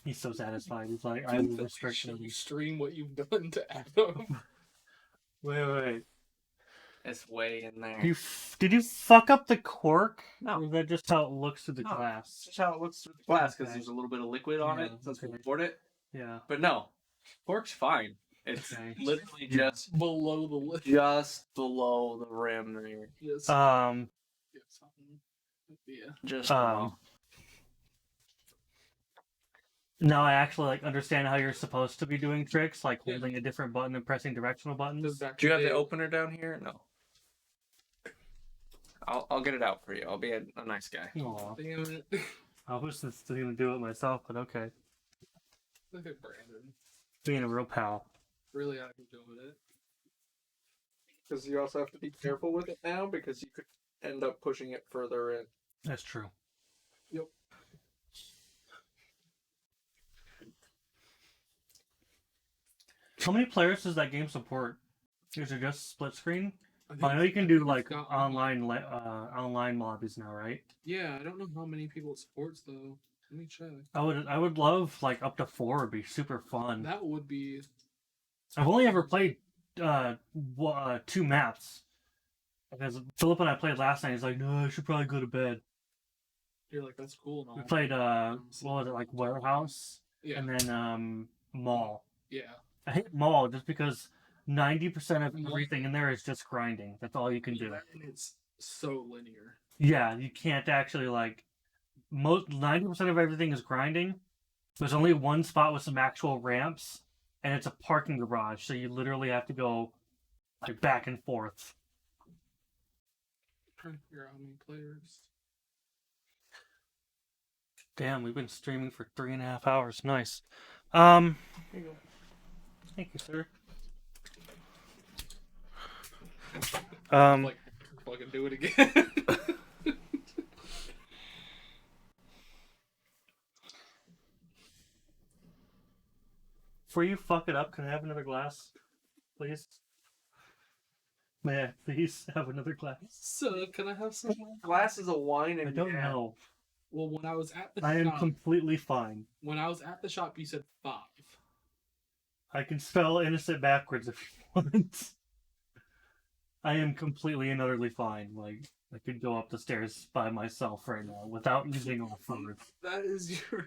He's so satisfied. He's like, I will restrict You him. stream what you've done to Adam. Wait. It's way in there. Did you fuck up the cork? No. Or is that just how it looks through the No. glass? That's how it looks through the glass, because Okay. there's a little bit of liquid on it since we poured it. Yeah. But no, cork's fine. It's Okay. literally just Below the lip. just below the rim there. Yes. Yeah. Just below. Now I actually like understand how you're supposed to be doing tricks, like holding a different button and pressing directional buttons. Do you have the opener down here? No. I'll get it out for you. I'll be a nice guy. Aw. Damn it. I was just going to do it myself, but okay. Look at Brandon. Being a real pal. Really out of doing it. Because you also have to be careful with it now, because you could end up pushing it further in. That's true. Yep. How many players does that game support? Is it just split screen? I know you can do like got online lobbies now, right? Yeah, I don't know how many people it supports though. Let me check. I would love like up to 4. It'd be super fun. That would be. I've only ever played 2 maps because Philip and I played last night. He's like, no, I should probably go to bed. You're like, that's cool. And all. We played what was it, like warehouse? Yeah. And then mall. Yeah. I hate mall just because 90% of everything in there is just grinding. That's all you can do. And it's so linear. Yeah, you can't actually like 90% of everything is grinding. There's only one spot with some actual ramps, and it's a parking garage, so you literally have to go like back and forth. I'm trying to figure out how many players. Damn, we've been streaming for 3.5 hours. Nice. Here you go. Thank you, sir. Like, fucking do it again. Before you fuck it up, can I have another glass, please? May I please have another glass? So, can I have some? Glasses of wine and I don't know. Well, when I was at the I am shop, completely fine. when I was at the shop, you said 5. I can spell innocent backwards if you want. I am completely and utterly fine. Like, I could go up the stairs by myself right now without using my phone. That is your.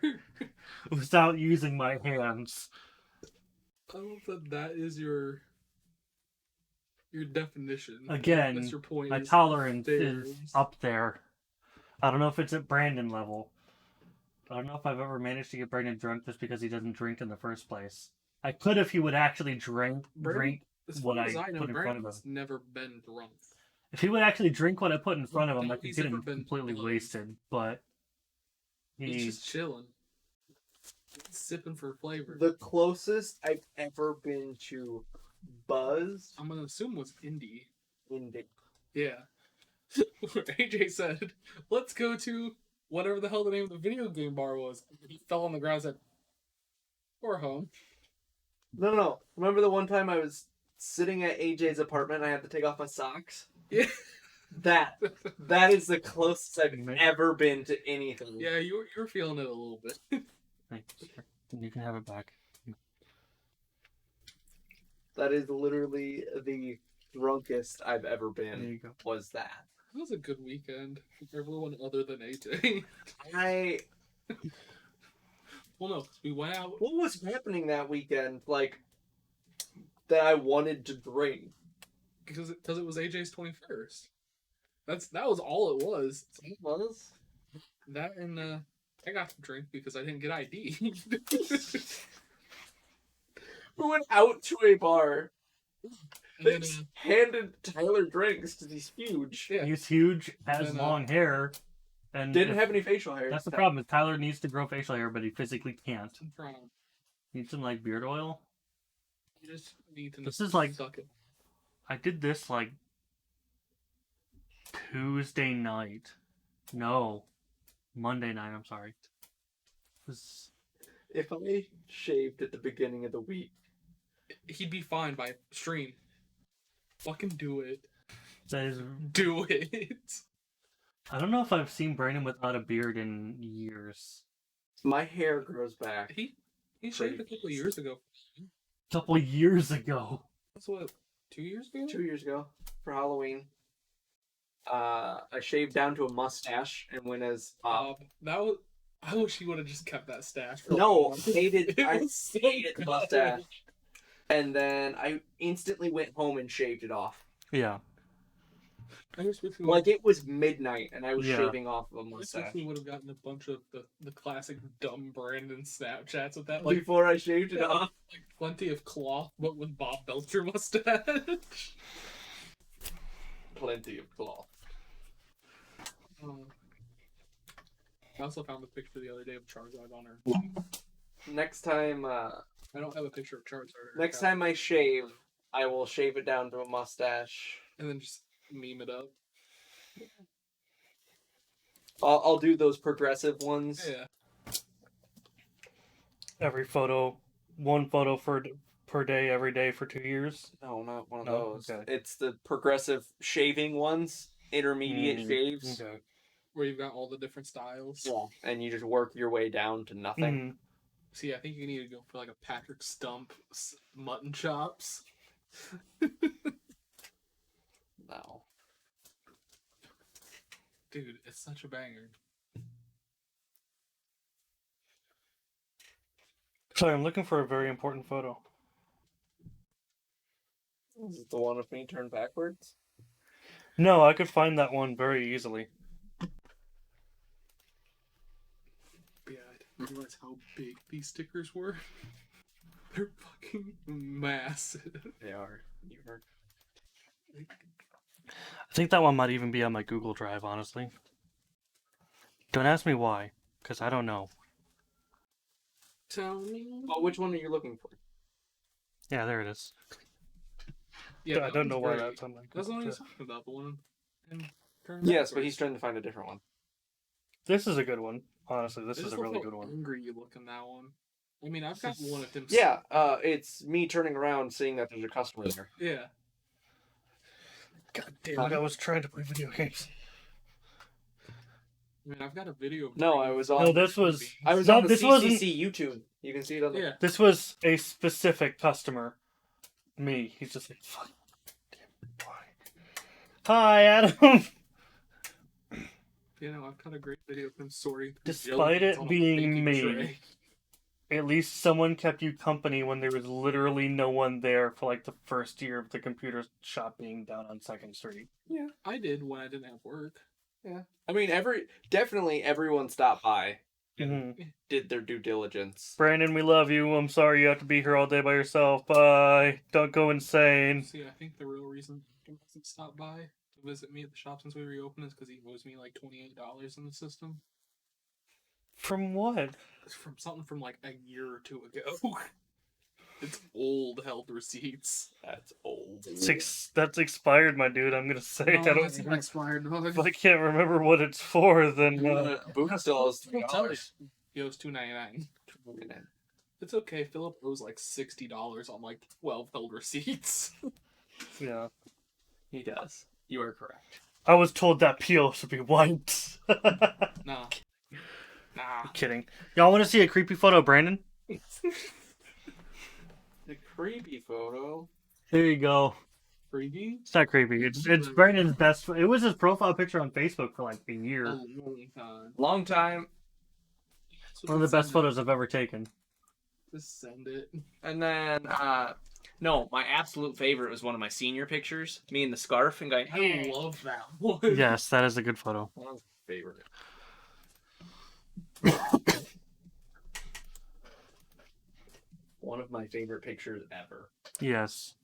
Without using my hands. I love that is your definition. Again, that's your point. my is tolerance stairs. is up there. I don't know if it's at Brandon level. I don't know if I've ever managed to get Brandon drunk just because he doesn't drink in the first place. I could if he would actually drink As what far I as I know, put in front of him. Brandon's never been drunk. If he would actually drink what I put in front of him, No, I could he's get never him been completely buzzed. wasted. But He's just chilling, sipping for flavor. The closest I've ever been to buzz. I'm gonna assume was indie. Indie. Yeah. AJ said, "Let's go to whatever the hell the name of the video game bar was." He fell on the ground and said, "We're home." No. Remember the one time I was sitting at AJ's apartment and I had to take off my socks? Yeah. That is the closest I've ever been to anything. Yeah, you were feeling it a little bit. Thanks. You can have it back. That is literally the drunkest I've ever There been. you go. Was that? It was a good weekend for everyone other than AJ. Well, no, 'cause we went out. What was happening that weekend? Like that I wanted to drink. Because it was AJ's 21st. That was all it was. It was. That and I got to drink because I didn't get ID. We went out to a bar. And They then, just handed Tyler drinks because he's huge. yeah. He's huge, has then, long hair, and Didn't have any facial hair. That's the problem. Is Tyler needs to grow facial hair, but he physically can't. I'm trying. Needs some like beard oil. You just need to. This is like- suck it. I did this like Tuesday night. No, Monday night. I'm sorry. Was If I shaved at the beginning of the week, He'd be fine by stream. Fucking do it. that is? Do it. I don't know if I've seen Brandon without a beard in years. my hair grows back. He shaved a couple years ago. A couple years ago. That's what, 2 years ago? 2 years ago for Halloween. I shaved down to a mustache and went as That was. I wish he would have just kept that stash. For No, a I hated It I was so hated the good. mustache. And then I instantly went home and shaved it off. Yeah. I just wish we Like it was midnight and I was Yeah. shaving off of a I just wish mustache. we would have gotten a bunch of the classic dumb Brandon Snapchats with that, like Before I shaved it off. plenty of cloth, but with Bob Belcher mustache. Plenty of cloth. I also found the picture the other day of Charizard on her. Next time I don't have a picture of Charizard. next time I shave, I will shave it down to a mustache. And then just meme it up. I'll do those progressive ones. Yeah. Every photo, one photo per day, every day for 2 years? No, not one of No? those. Okay. It's the progressive shaving ones, intermediate shaves. Okay. Where you've got all the different styles. Yeah. And you just work your way down to nothing. See, I think you need to go for like a Patrick Stump mutton chops. No. Dude, it's such a banger. Sorry, I'm looking for a very important photo. Is it the one of me turned backwards? No, I could find that one very easily. Yeah, I didn't realize how big these stickers were. They're fucking massive. They are. You heard. I think that one might even be on my Google Drive, honestly. Don't ask me why, because I don't know. Tell me. Oh, which one are you looking for? Yeah, there it is. Yeah, I don't know why that's on my Google That's the one Drive. he's talking about, the one. Yes, but he's trying to find a different one. This is a good one. Honestly, this is a look really how good one. Angry you look in that one. I mean, I've got one of them. Yeah, it's me turning around, seeing that there's a customer there. Yeah. God damn it, I was trying to play video games. I mean, I've got a video. No, I was on. No, this was. I was no, on the this CCC YouTube. You can see it on the. Yeah. This was a specific customer. Me. He's just like, fuck. Damn, why? Hi, Adam. You know, I've got a great video of him sorting. Despite it being me, at least someone kept you company when there was literally no one there for like the first year of the computer shop being down on 2nd Street. Yeah, I did when I didn't have work. Yeah. I mean, definitely everyone stopped by. Mm-hmm. Did their due diligence. Brandon, we love you. I'm sorry you have to be here all day by yourself. Bye. Don't go insane. See, I think the real reason he hasn't stopped by to visit me at the shop since we reopened is because he owes me like $28 in the system. From what? It's from something from like a year or two ago. It's old held receipts. That's old. That's expired, my dude. I'm gonna say. No, it's not expired. If I can't remember what it's for, then Buddha still owes I'll tell you. $3. He owes $2.99. It's okay. Philip owes like $60 on like 12 held receipts. yeah, he does. You are correct. I was told that PO should be wiped. Nah. I'm kidding. Y'all want to see a creepy photo of Brandon? The creepy photo. There you go. Creepy? It's not creepy. It's Brandon's best. It was his profile picture on Facebook for like a year. Oh, long time. Long time. One of the best photos I've ever taken. Just send it. And then, no, my absolute favorite was one of my senior pictures. Me in the scarf and going, I love that one. Yes, that is a good photo. One of my favorite. One of my favorite pictures ever. Yes.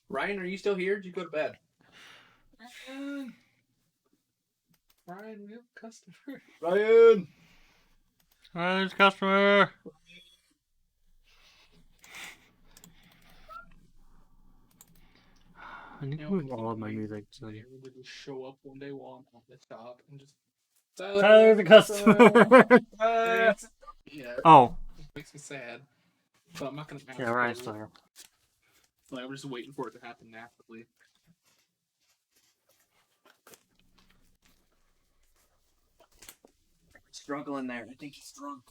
Ryan, are you still here? Did you go to bed? Ryan, we have a customer. Ryan! Hi, there's a customer. I need to move all of my music. So They would just show up one day while I'm at the shop and just. Tyler's a customer. Yeah. Oh. It makes me sad. But I'm not gonna. Yeah, Ryan's still here. Like, I'm just waiting for it to happen naturally. Struggling there. I think he's drunk.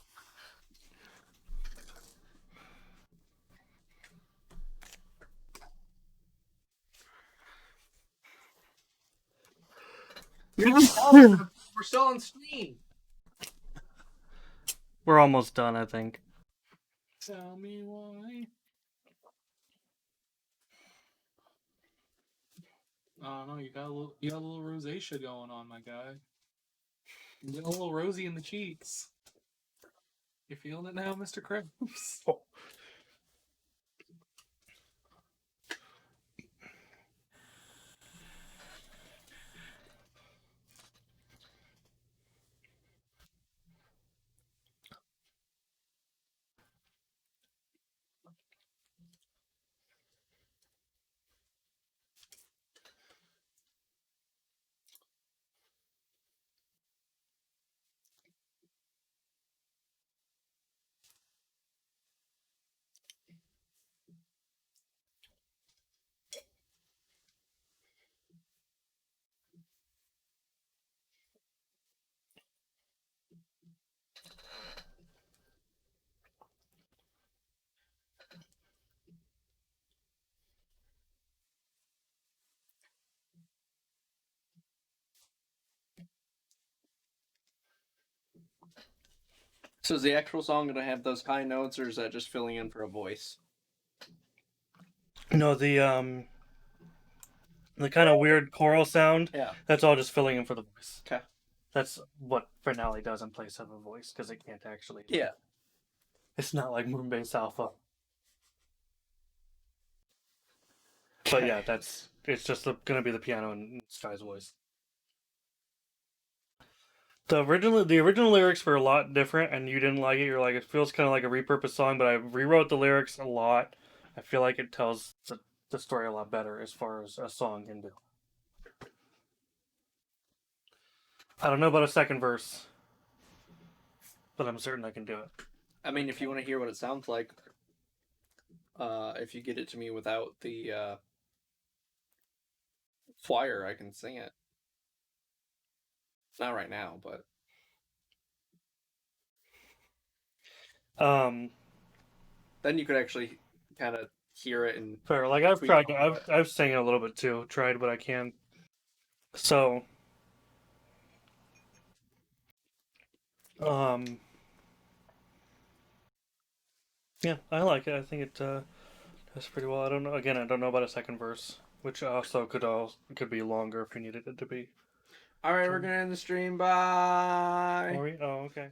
We're still on stream. We're almost done, I think. Tell me why. Oh no, you got a little rosacea going on, my guy. You got a little rosy in the cheeks. You feeling it now, Mr. Krabs? Oh. So is the actual song going to have those high notes, or is that just filling in for a voice? No, the kind of weird choral sound. Yeah. That's all just filling in for the voice. Okay. That's what finale does in place of a voice because it can't actually. Yeah. It's not like Moonbase Alpha. But yeah, it's just gonna be the piano and Sky's voice. The original lyrics were a lot different, and you didn't like it. You're like, it feels kind of like a repurposed song, but I rewrote the lyrics a lot. I feel like it tells the story a lot better as far as a song can do. I don't know about a second verse, but I'm certain I can do it. I mean, if you want to hear what it sounds like, if you get it to me without the choir, I can sing it. Not right now, but then you could actually kind of hear it and fair. Like I've tried, I've sang it a little bit too. Tried what I can. So, yeah, I like it. I think it does pretty well. I don't know. Again, I don't know about a second verse, which also could be longer if you needed it to be. all right, we're gonna end the stream. Bye. Are we? Oh, okay.